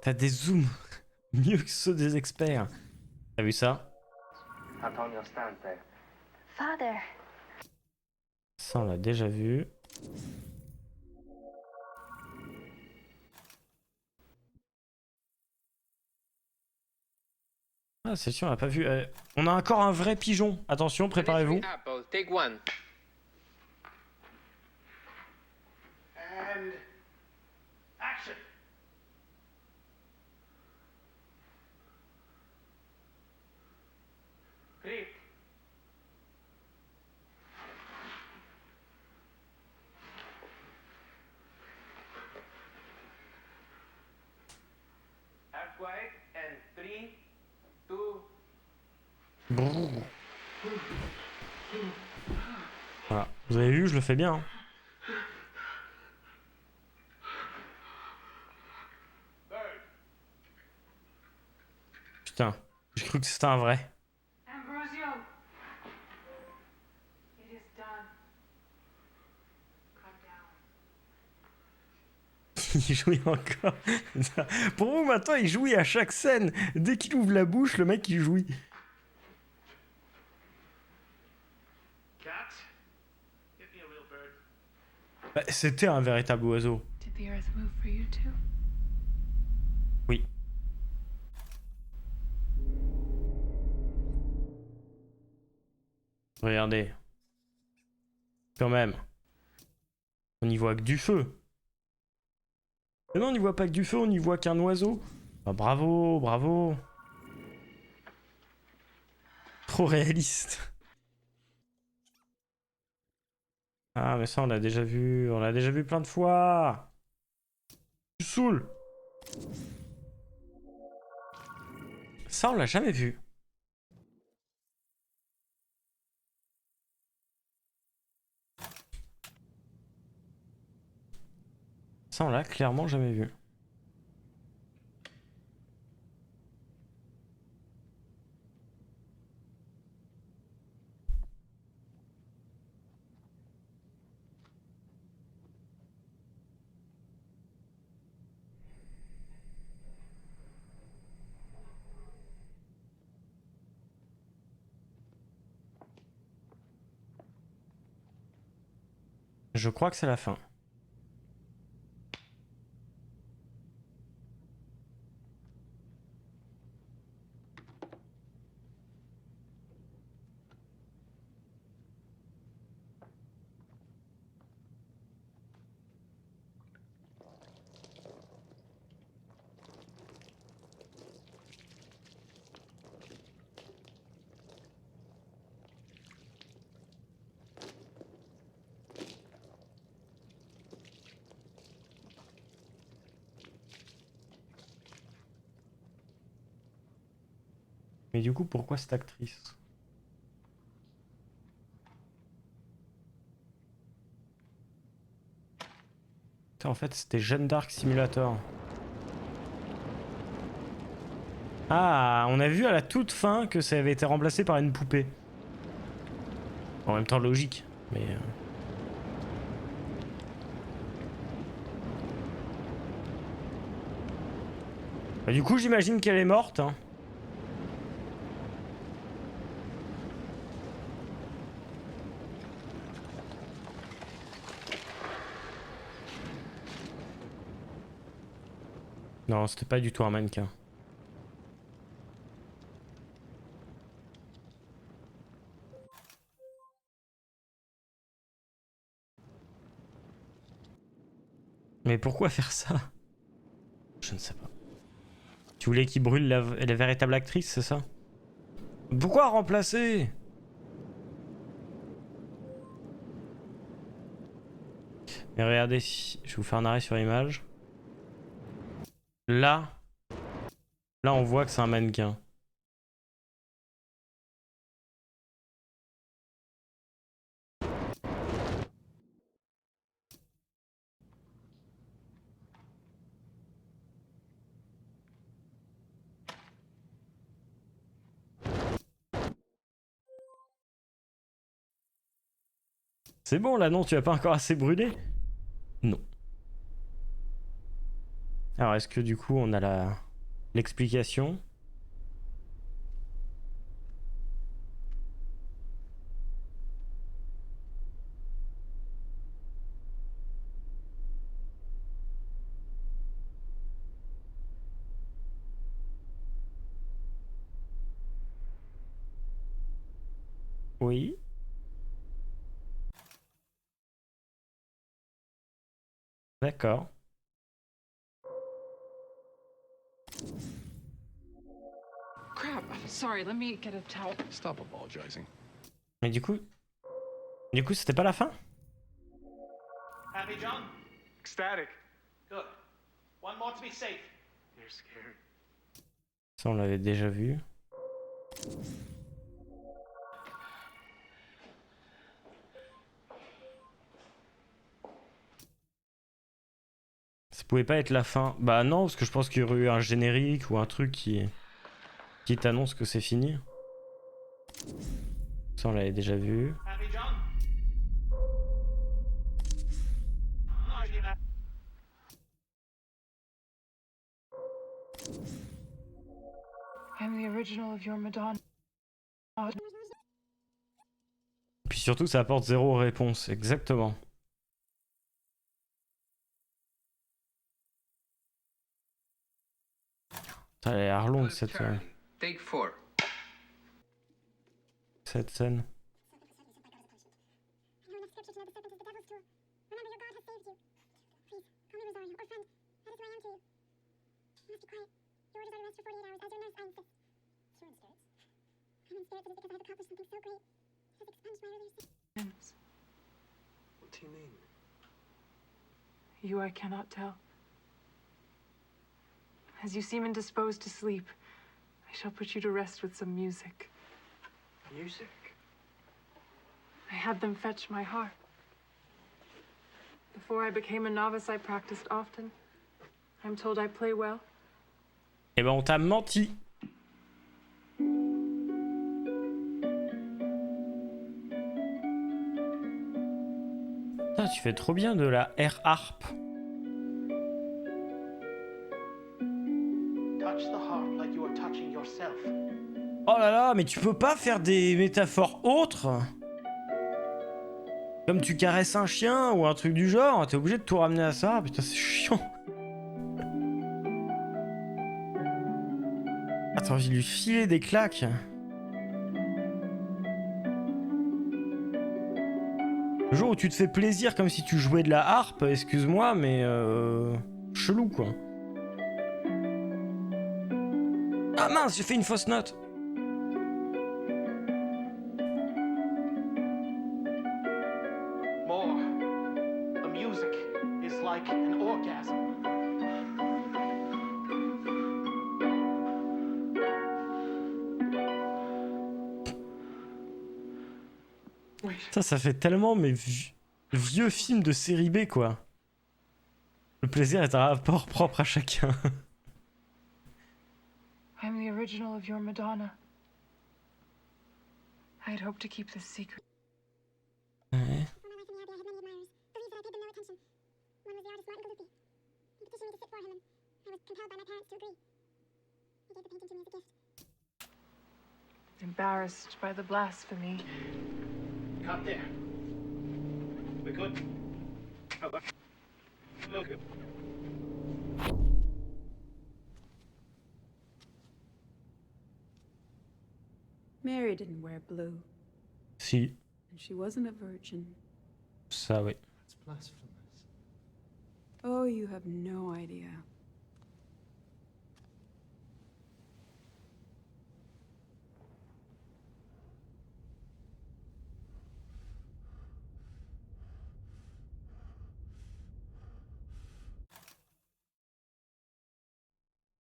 T'as des zooms mieux que ceux des experts. T'as vu ça? Antonio, stante. Father. Ça on l'a déjà vu. Ah c'est sûr on l'a pas vu. On a encore un vrai pigeon. Attention, préparez-vous. Apple, take one. And action. Great. Act quiet and 3, 2. Brrr. Voilà. Vous avez vu, je le fais bien. Hein. Putain, j'ai cru que c'était un vrai. Ambrosio, it is done. Calm down. Il jouit encore. Pour vous, maintenant, il jouit à chaque scène. Dès qu'il ouvre la bouche, le mec, il jouit. Cat, get me a real bird. Bah, c'était un véritable oiseau. Did the earth move for you too? Oui. Regardez. Quand même. On n'y voit que du feu. Mais non, on n'y voit pas que du feu, on n'y voit qu'un oiseau. Bah, bravo, bravo. Trop réaliste. Ah, mais ça, on l'a déjà vu. On l'a déjà vu plein de fois. Tu saoules. Ça, on l'a jamais vu. Ça, on l'a clairement jamais vu. Je crois que c'est la fin. Mais du coup, pourquoi cette actrice? Putain, en fait, c'était Jeanne d'Arc Simulator. Ah, on a vu à la toute fin que ça avait été remplacé par une poupée. En même temps, logique, mais... Bah, du coup, j'imagine qu'elle est morte. Hein. Non, c'était pas du tout un mannequin. Mais pourquoi faire ça? Je ne sais pas. Tu voulais qu'il brûle la véritable actrice, c'est ça? Pourquoi remplacer? Mais regardez, je vais vous faire un arrêt sur image. Là, on voit que c'est un mannequin. C'est bon là, non, tu vas pas encore assez brûlé? Non. Alors est-ce que du coup on a l'explication? Oui. D'accord. Crap, sorry, let me get a towel. Stop apologizing. Mais du coup c'était pas la fin? Happy, John? Ecstatic. Good. One more to be safe. You're scared. Ça on l'avait déjà vu. Ça pouvait pas être la fin. Bah non, parce que je pense qu'il y aurait eu un générique ou un truc qui t'annonce que c'est fini. Ça on l'avait déjà vu. Happy, John? I'm the original of your Madonna. Puis surtout ça apporte zéro réponse, exactement. Ça a l'air longue cette Take 4. cette scène. What do you mean? You I cannot tell. As you seem indisposed to sleep, I shall put you to rest with some music. Music? I had them fetch my harp. Before I became a novice, I practiced often. I'm told I play well. Eh ben on t'a menti. Ah, tu fais trop bien de la air harp. Touch the harp like you are touching yourself. Oh là là, mais tu peux pas faire des métaphores autres? Comme tu caresses un chien ou un truc du genre, t'es obligé de tout ramener à ça. Putain, c'est chiant. Ah, t'as envie de lui filer des claques. Le jour où tu te fais plaisir comme si tu jouais de la harpe, excuse-moi, mais chelou quoi. Ah mince, j'ai fait une fausse note. More. The music is like an orgasm. Ça fait tellement mais vieux film de série B quoi. Le plaisir est un rapport propre à chacun. I'm the original of your Madonna. I'd hoped to keep this secret. Ouais. Embarrassed by the blasphemy. Cut there. We good? Look. Mary didn't wear blue, Si, and she wasn't a virgin. ça oui. That's blasphemous. Oh, you have no idea.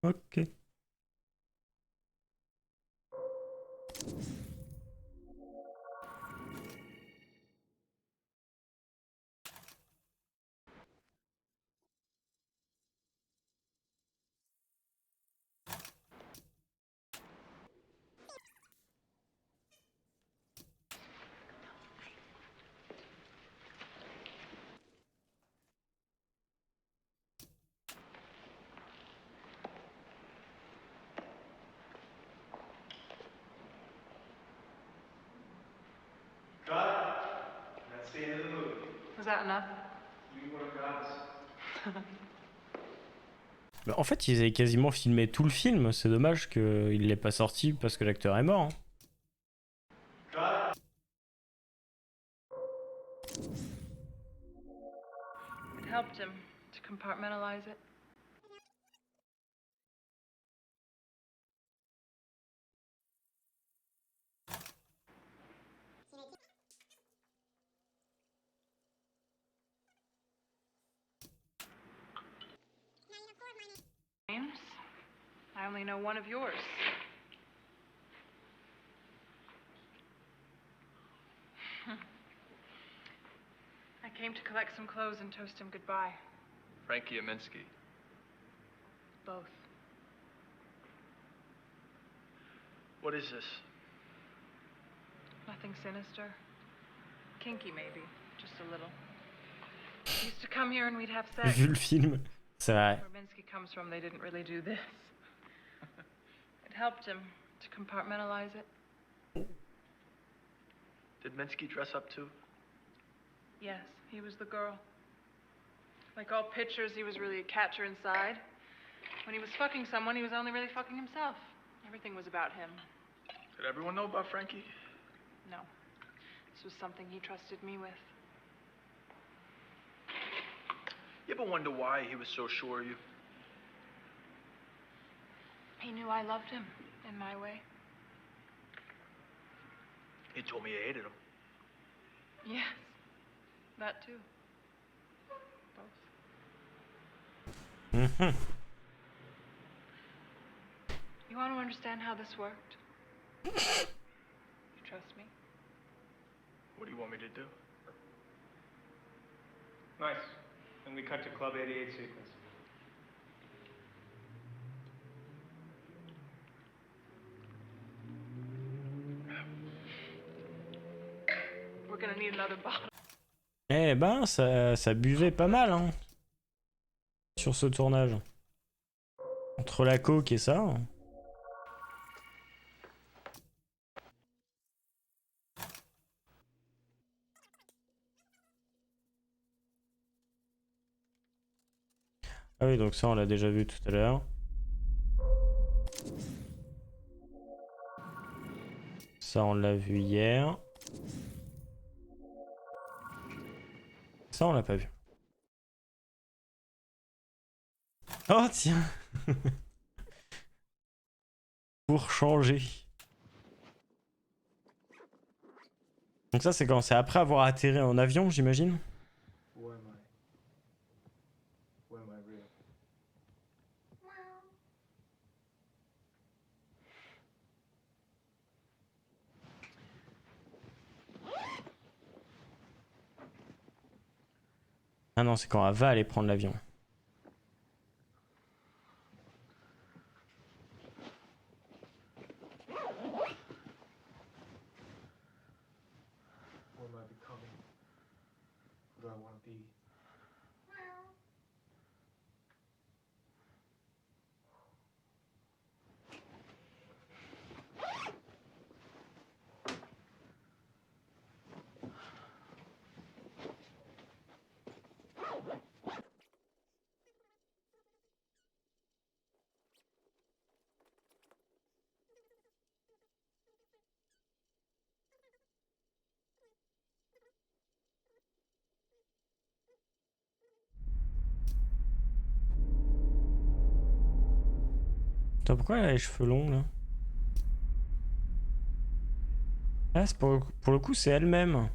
Ok. Cut. That's the end of the movie. Was that enough? You were a goddess. Bah, en fait, ils avaient quasiment filmé tout le film. C'est dommage qu'il l'ait pas sorti parce que l'acteur est mort. Hein. Cut. It helped him to compartmentalize it. Names? I only know one of yours. I came to collect some clothes and toast him goodbye. Frankie Aminsky. Both. What is this? Nothing sinister. Kinky, maybe. Just a little. He used to come here and we'd have sex. Vu le film, c'est vrai. Where Minsky comes from, they didn't really do this. It helped him to compartmentalize it. Did Minsky dress up too? Yes, he was the girl. Like all pictures, he was really a catcher inside. When he was fucking someone, he was only really fucking himself. Everything was about him. Did everyone know about Frankie? No. This was something he trusted me with. You ever wonder why he was so sure of you? He knew I loved him, in my way. He told me you hated him. Yes, that too. Both. Mhm. You want to understand how this worked? You trust me? What do you want me to do? Nice. And we cut to Club 88 sequence. We're gonna need another bottle. Eh ben, ça buvait pas mal, hein. Sur ce tournage. Entre la coke et ça. Ah oui, donc ça on l'a déjà vu tout à l'heure. Ça on l'a vu hier. Ça on l'a pas vu. Oh tiens. Pour changer. Donc ça c'est quand c'est après avoir atterri en avion, j'imagine. Who am I? Who am I real? Ah non, c'est quand elle va aller prendre l'avion. Who am I becoming? Who do I want to be? Attends, pourquoi elle a les cheveux longs là? Ah, c'est pour le coup, c'est elle-même.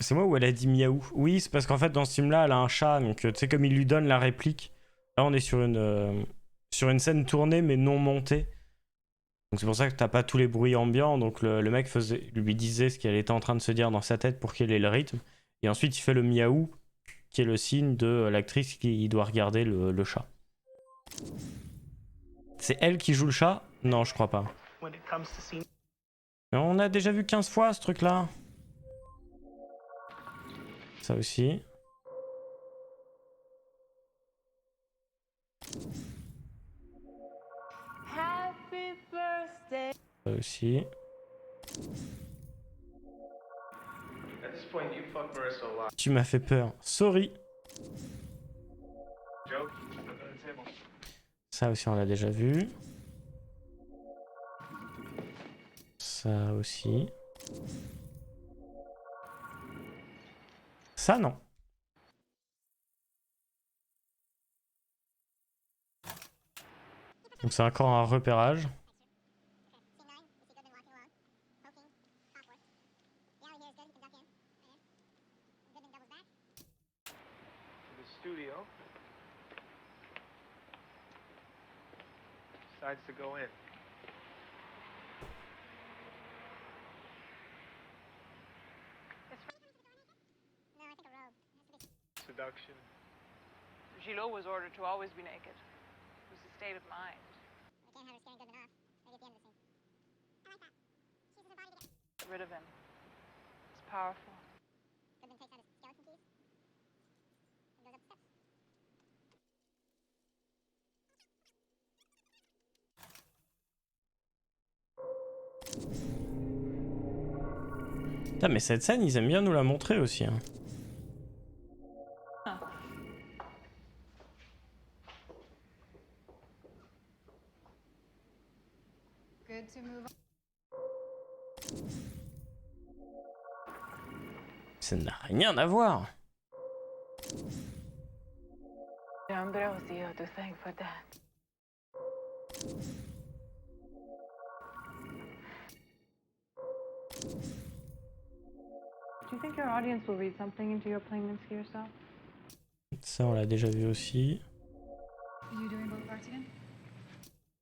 C'est moi où elle a dit miaou? Oui, c'est parce qu'en fait dans ce film là elle a un chat, donc tu sais comme il lui donne la réplique. Là on est sur une scène tournée mais non montée. Donc c'est pour ça que t'as pas tous les bruits ambiants, donc le mec lui disait ce qu'elle était en train de se dire dans sa tête pour qu'il ait le rythme. Et ensuite il fait le miaou, qui est le signe de l'actrice qui doit regarder le chat. C'est elle qui joue le chat? Non, je crois pas. Mais on a déjà vu 15 fois ce truc là. Ça aussi. Happy birthday. Ça aussi. At this point, you fuck Marissa a lot. Tu m'as fait peur. Sorry. Joe? Ça aussi on l'a déjà vu. Ça aussi. Ça non. Donc c'est encore un repérage. The studio. Decides to go in. Seduction. Gillot was ordered to always be naked. It was a state of mind. We can't have her scaring good enough. Maybe at the end of the scene. I like that. She uses her body to get rid of him. It's powerful. Goodman takes out his skeleton keys and goes up the steps. Putain, mais cette scène, ils aiment bien nous la montrer aussi. Hein. Good to move on. Ça n'a rien à voir. Ambrosio to thank for that. Do you think your audience will read something into your playing this for yourself? Ça, on l'a déjà vu aussi. Are you doing both parts again?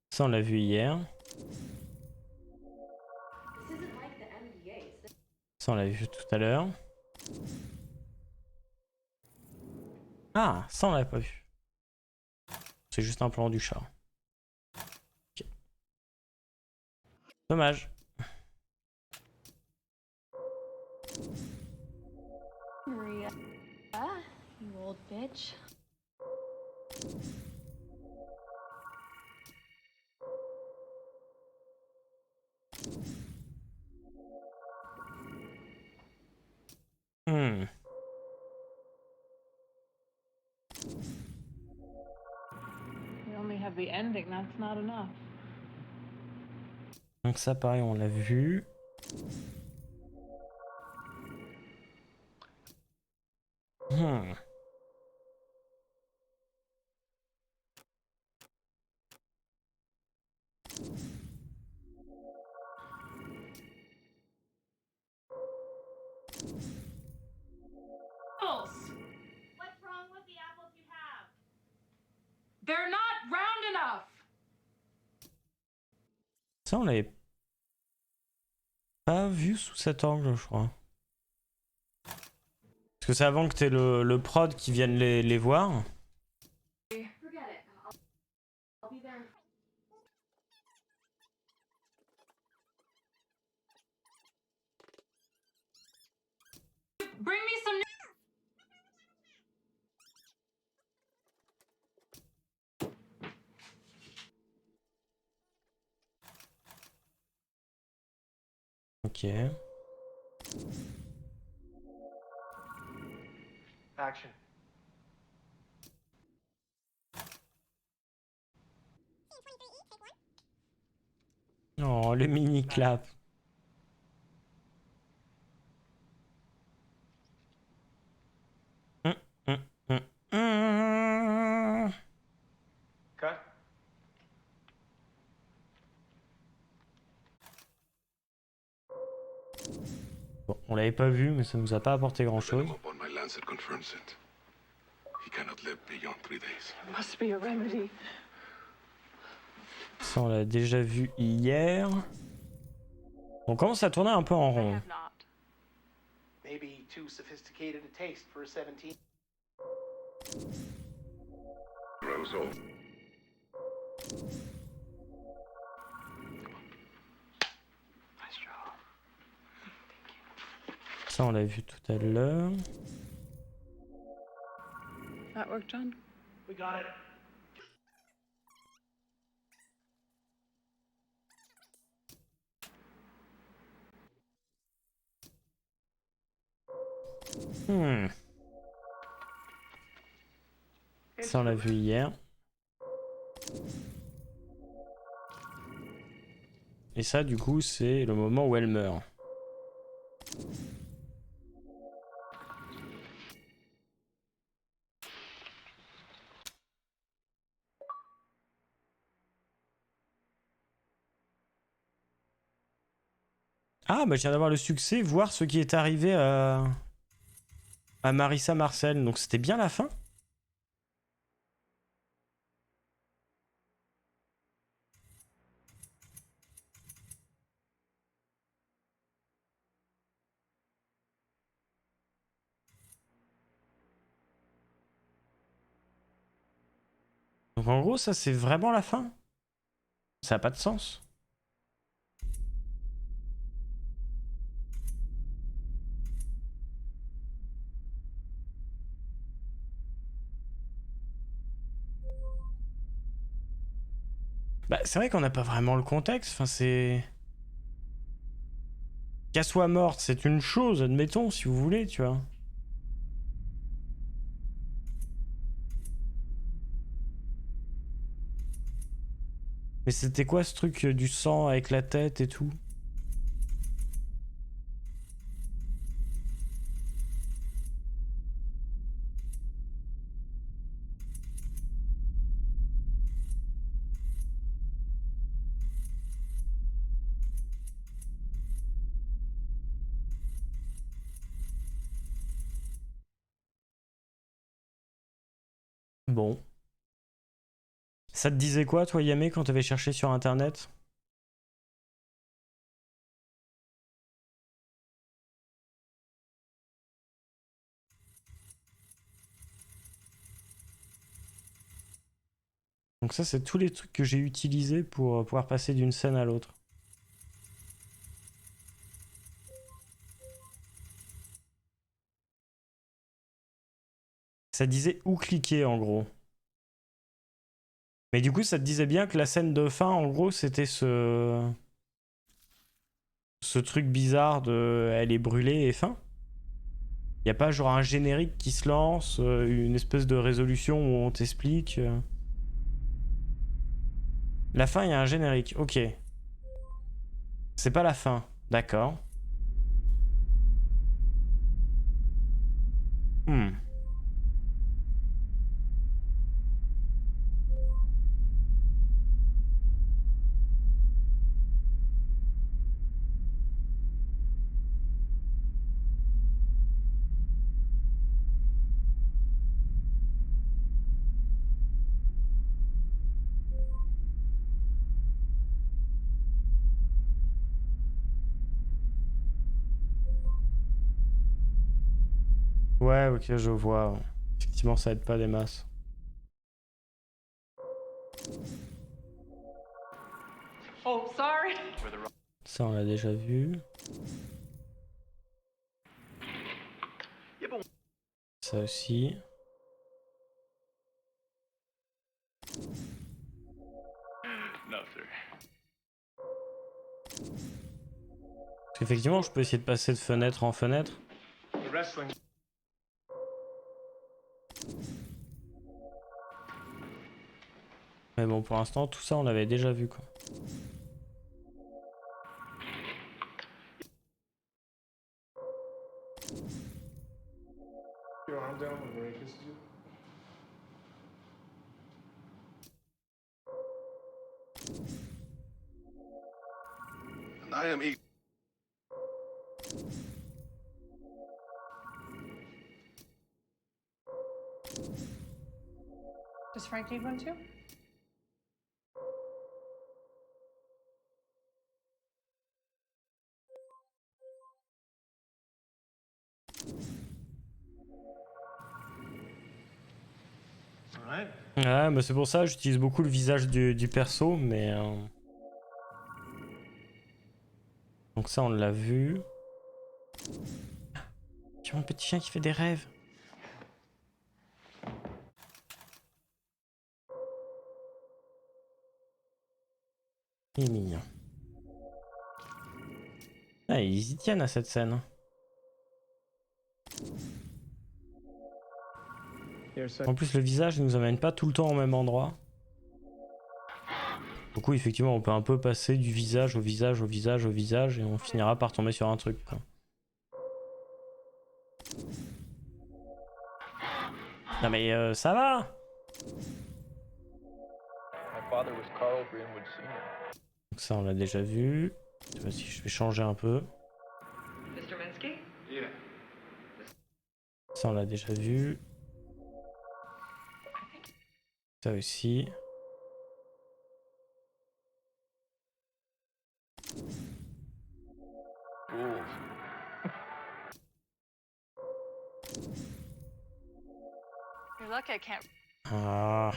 Ça, on l'a vu hier. Ça, on l'a vu tout à l'heure. Ah, ça, on l'avait pas vu. C'est juste un plan du chat. Ok. Dommage. Maria, you old bitch. Hmm. We only have the ending, that's not enough. Donc ça, pareil, on l'a vu. Hmm. What's wrong with the apples you have? They're not round enough. Ça, on l'avait pas vu sous cet angle, je crois. Parce que c'est avant que t'aies le prod qui vienne les voir. Forget it. I'll be there. Bring me some. Ok. Action. Oh, le mini clap. Cut. Bon, on l'avait pas vu, mais ça nous a pas apporté grand chose. On my lancet confirms it. He cannot live beyond 3 days. Must be a remedy. Ça, on l'a déjà vu hier. On commence à tourner un peu en rond. Maybe too sophisticated a taste for a 17. Roseau. Ça, on l'a vu tout à l'heure. That work, John? We got it. Ça, on l'a vu hier. Et ça, du coup, c'est le moment où elle meurt. Ah, bah je viens d'avoir le succès, voir ce qui est arrivé à Marissa Marcel. Donc c'était bien la fin? Donc en gros, ça c'est vraiment la fin? Ça n'a pas de sens. Bah c'est vrai qu'on n'a pas vraiment le contexte, enfin c'est... Qu'elle soit morte, c'est une chose, admettons, si vous voulez, tu vois. Mais c'était quoi ce truc du sang avec la tête et tout? Bon. Ça te disait quoi, toi, Yamé, quand t'avais cherché sur Internet? Donc ça, c'est tous les trucs que j'ai utilisés pour pouvoir passer d'une scène à l'autre. Ça disait où cliquer, en gros. Mais du coup, ça te disait bien que la scène de fin, en gros, c'était ce truc bizarre de elle est brûlée et fin. Y a pas genre un générique qui se lance, une espèce de résolution où on t'explique. La fin, il y a un générique. Ok. C'est pas la fin. D'accord. Hmm. Ouais, ok, je vois. Effectivement, ça aide pas des masses. Oh, sorry. Ça, on l'a déjà vu. Ça aussi. No, sir. Parce qu'effectivement, je peux essayer de passer de fenêtre en fenêtre. The wrestling. Mais bon, pour l'instant, tout ça, on l'avait déjà vu, quoi. Your arm down when Marie kisses you. And I am equal. Frank need one too? Ouais, mais c'est pour ça que j'utilise beaucoup le visage du perso, mais... Donc ça, on l'a vu. J'ai mon petit chien qui fait des rêves. Il est mignon. Ah, ils y tiennent à cette scène. En plus, le visage ne nous amène pas tout le temps au même endroit. Du coup, effectivement, on peut un peu passer du visage au visage au visage au visage et on finira par tomber sur un truc, quoi. Non mais ça va. Donc ça, on l'a déjà vu. Vas-y, je vais changer un peu. Ça, on l'a déjà vu. Ça aussi. You're lucky I can't. Ah.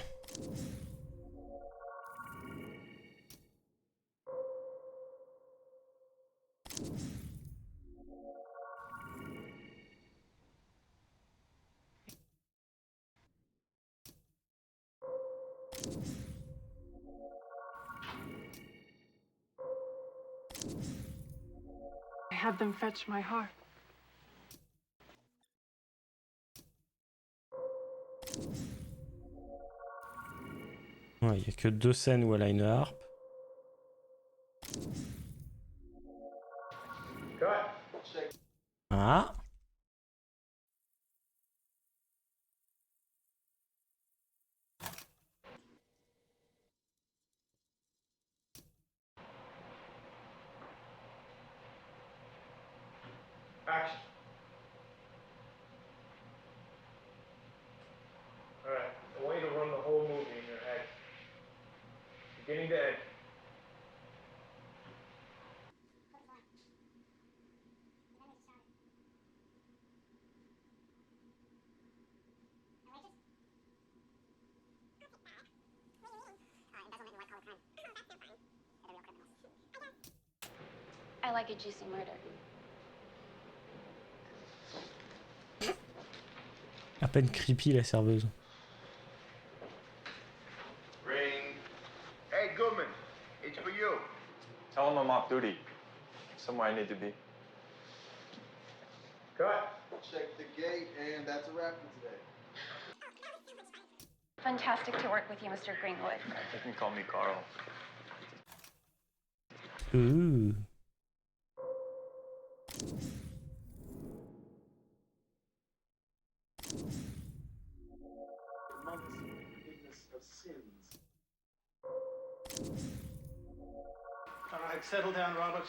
I had them fetch my heart. Ouais, il n'y a que 2 scènes où elle a une harpe. Ah. Action. Alright, I want you to run the whole movie in your head. Beginning to end. I like a juicy murder. À peine creepy la serveuse. Ring. Hey, Goodman, it's for you. Tell him I'm off duty. Somewhere I need to be. Cut. Check the gate, and that's a wrap for today. Fantastic to work with you, Mr. Greenwood. You can call me Carl. Ooh. Alright, settle down, Robert.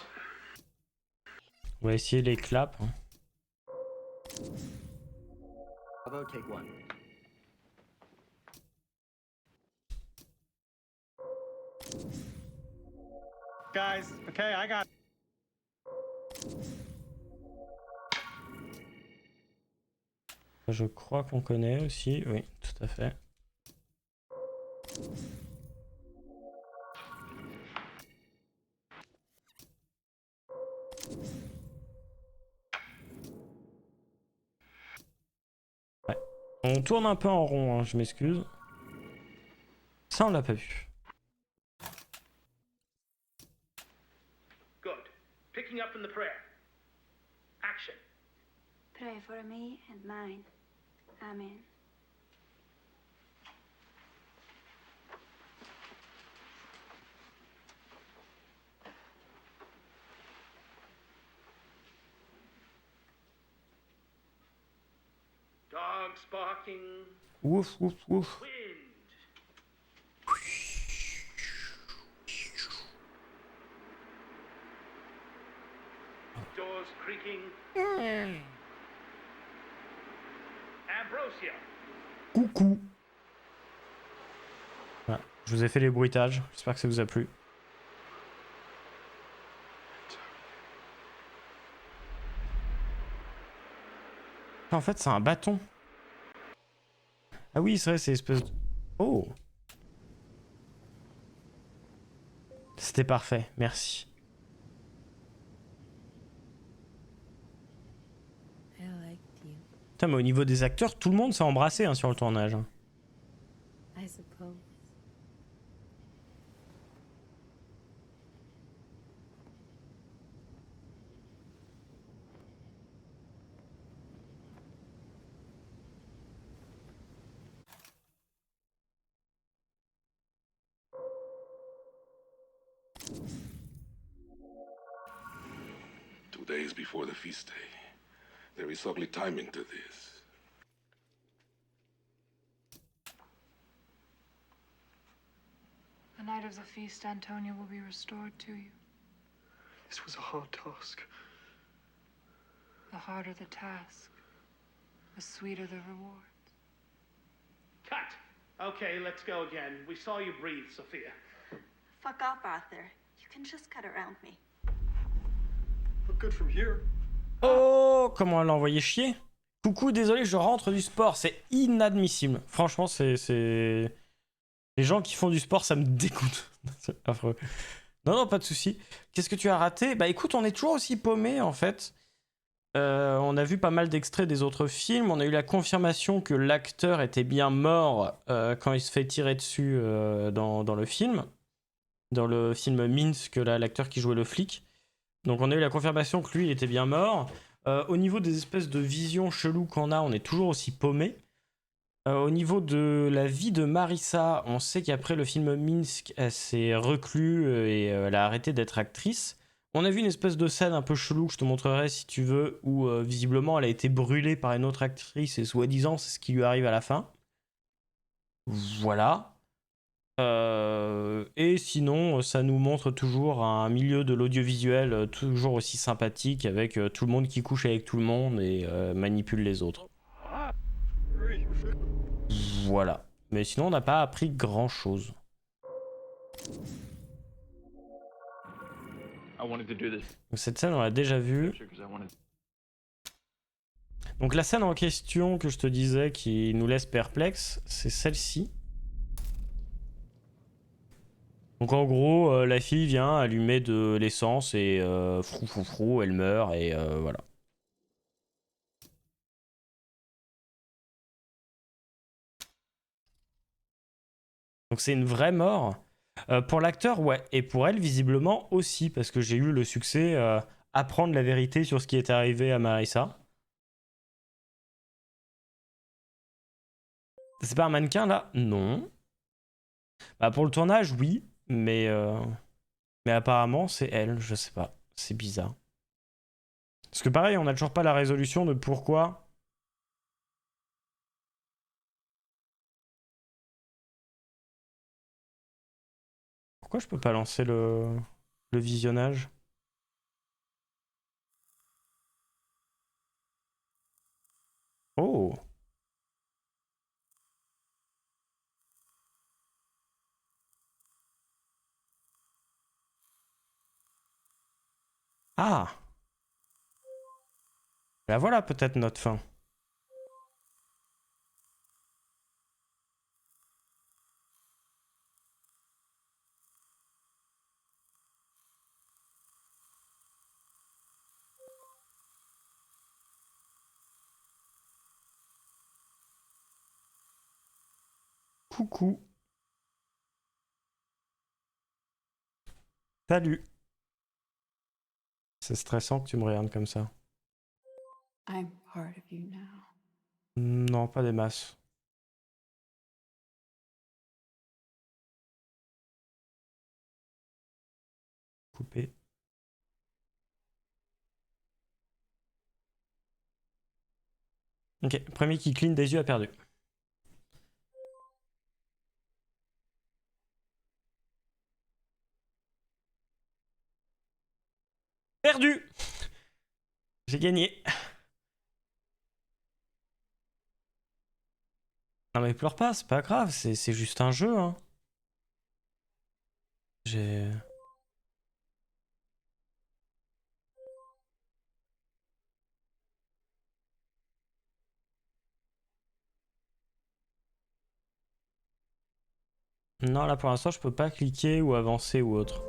On va essayer les claps. Hein. Bravo, take one. Guys, okay, I got. Je crois qu'on connaît aussi. Oui, tout à fait. Ouais. On tourne un peu en rond, hein, je m'excuse. Ça, on l'a pas vu. Good. Picking up from the prayer. Action. Pray for me and mine. Amen. Dogs barking. Ouf, ouf, ouf. Wind. Doors creaking. Coucou. Je vous ai fait les bruitages, j'espère que ça vous a plu. En fait, c'est un bâton. Ah oui, c'est vrai, c'est espèce de... Oh! C'était parfait, merci. Putain, mais au niveau des acteurs, tout le monde s'est embrassé hein, sur le tournage. I suppose. Two days before the feast day. There is ugly timing to this. The night of the feast, Antonia will be restored to you. This was a hard task. The harder the task, the sweeter the reward. Cut. Okay, let's go again. We saw you breathe, Sophia. Fuck off, Arthur. You can just cut around me. Look good from here. Oh, comment elle l'a envoyé chier. Coucou, désolé, je rentre du sport. C'est inadmissible. Franchement, c'est... Les gens qui font du sport, ça me dégoûte. C'est affreux. Non, non, pas de souci. Qu'est-ce que tu as raté? Bah écoute, on est toujours aussi paumé en fait. On a vu pas mal d'extraits des autres films. On a eu la confirmation que l'acteur était bien mort quand il se fait tirer dessus dans le film. Dans le film Minsk, l'acteur qui jouait le flic. Donc on a eu la confirmation que lui, il était bien mort. Au niveau des espèces de visions cheloues qu'on a, on est toujours aussi paumé. Au niveau de la vie de Marissa, on sait qu'après le film Minsk, elle s'est reclue et elle a arrêté d'être actrice. On a vu une espèce de scène un peu chelou que je te montrerai si tu veux, où visiblement elle a été brûlée par une autre actrice et soi-disant c'est ce qui lui arrive à la fin. Voilà. Et sinon, ça nous montre toujours un milieu de l'audiovisuel toujours aussi sympathique avec tout le monde qui couche avec tout le monde et manipule les autres. Voilà. Mais sinon, on n'a pas appris grand-chose. Donc cette scène, on l'a déjà vue. Donc la scène en question que je te disais qui nous laisse perplexe, c'est celle-ci. Donc en gros, la fille vient allumer de l'essence et frou frou frou, elle meurt et voilà. Donc c'est une vraie mort. Pour l'acteur, ouais. Et pour elle, visiblement aussi, parce que j'ai eu le succès apprendre la vérité sur ce qui est arrivé à Marissa. C'est pas un mannequin là? Non. Bah pour le tournage, oui. Mais apparemment, c'est elle. Je sais pas. C'est bizarre. Parce que pareil, on n'a toujours pas la résolution de pourquoi... Pourquoi je peux pas lancer le visionnage? Oh! Ah! Bah voilà peut-être notre fin. Coucou. Salut. C'est stressant que tu me regardes comme ça. I'm part of you now. Non, pas des masses. Coupé. Ok, premier qui cligne des yeux a perdu. Perdu! J'ai gagné. Non mais pleure pas, c'est pas grave, c'est juste un jeu, hein. J'ai... Non, là pour l'instant, je peux pas cliquer ou avancer ou autre.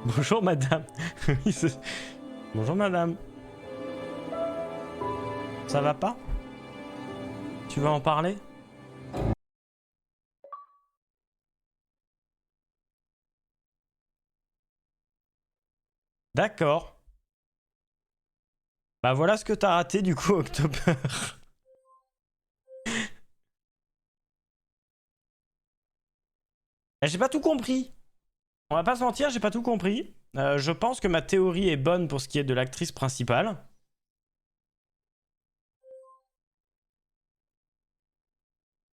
Bonjour madame. Oui, bonjour madame. Ça va pas? Tu veux en parler? D'accord. Bah voilà ce que t'as raté du coup, October. J'ai pas tout compris. On va pas se mentir, j'ai pas tout compris. Je pense que ma théorie est bonne pour ce qui est de l'actrice principale.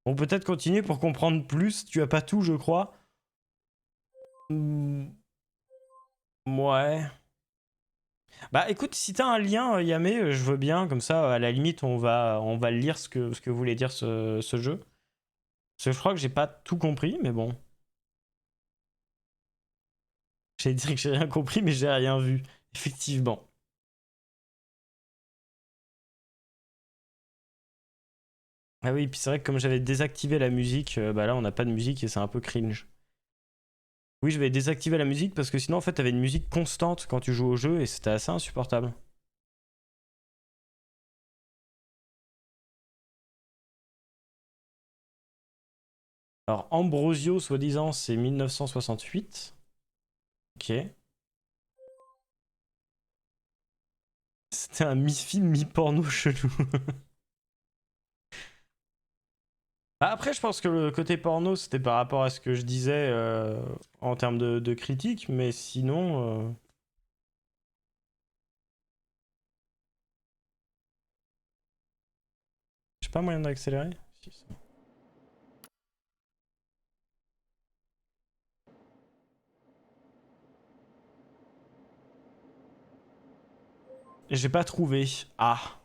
On peut peut-être continuer pour comprendre plus. Tu as pas tout, je crois. Ouais. Bah écoute, si t'as un lien, Yamé, je veux bien. Comme ça, à la limite, on va lire ce que voulait dire ce jeu. Parce que je crois que j'ai pas tout compris, mais bon. J'allais dire que j'ai rien compris, mais j'ai rien vu. Effectivement. Ah oui, puis c'est vrai que comme j'avais désactivé la musique, bah là on n'a pas de musique et c'est un peu cringe. Oui, je vais désactiver la musique parce que sinon en fait t'avais une musique constante quand tu joues au jeu et c'était assez insupportable. Alors Ambrosio, soi-disant, c'est 1968. Ok. C'était un mi-film, mi-porno chelou. Bah, après, je pense que le côté porno, c'était par rapport à ce que je disais en termes de critique, mais sinon... J'ai pas moyen d'accélérer? Si, ça. J'ai pas trouvé. Ah.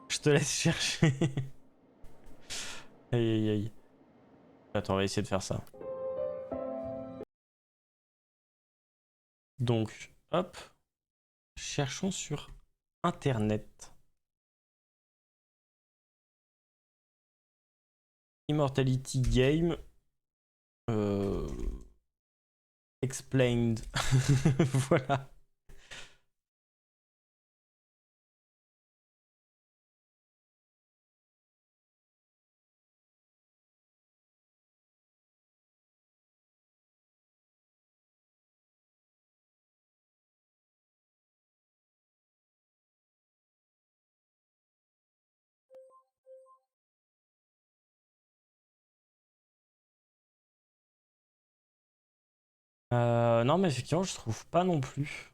Je te laisse chercher. Aïe aïe aïe. Attends, on va essayer de faire ça. Donc, hop. Cherchons sur Internet. Immortality Game. Explained. Voilà. Non, mais effectivement, je trouve pas non plus.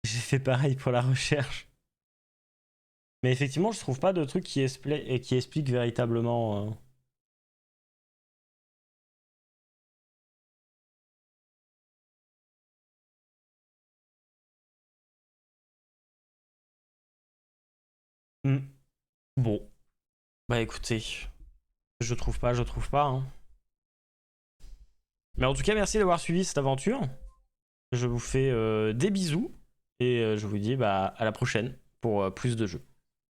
J'ai fait pareil pour la recherche. Mais effectivement, je trouve pas de truc qui explique véritablement. Bon. Bah écoutez, je trouve pas, hein. Mais en tout cas, merci d'avoir suivi cette aventure. Je vous fais des bisous et je vous dis bah, à la prochaine pour plus de jeux.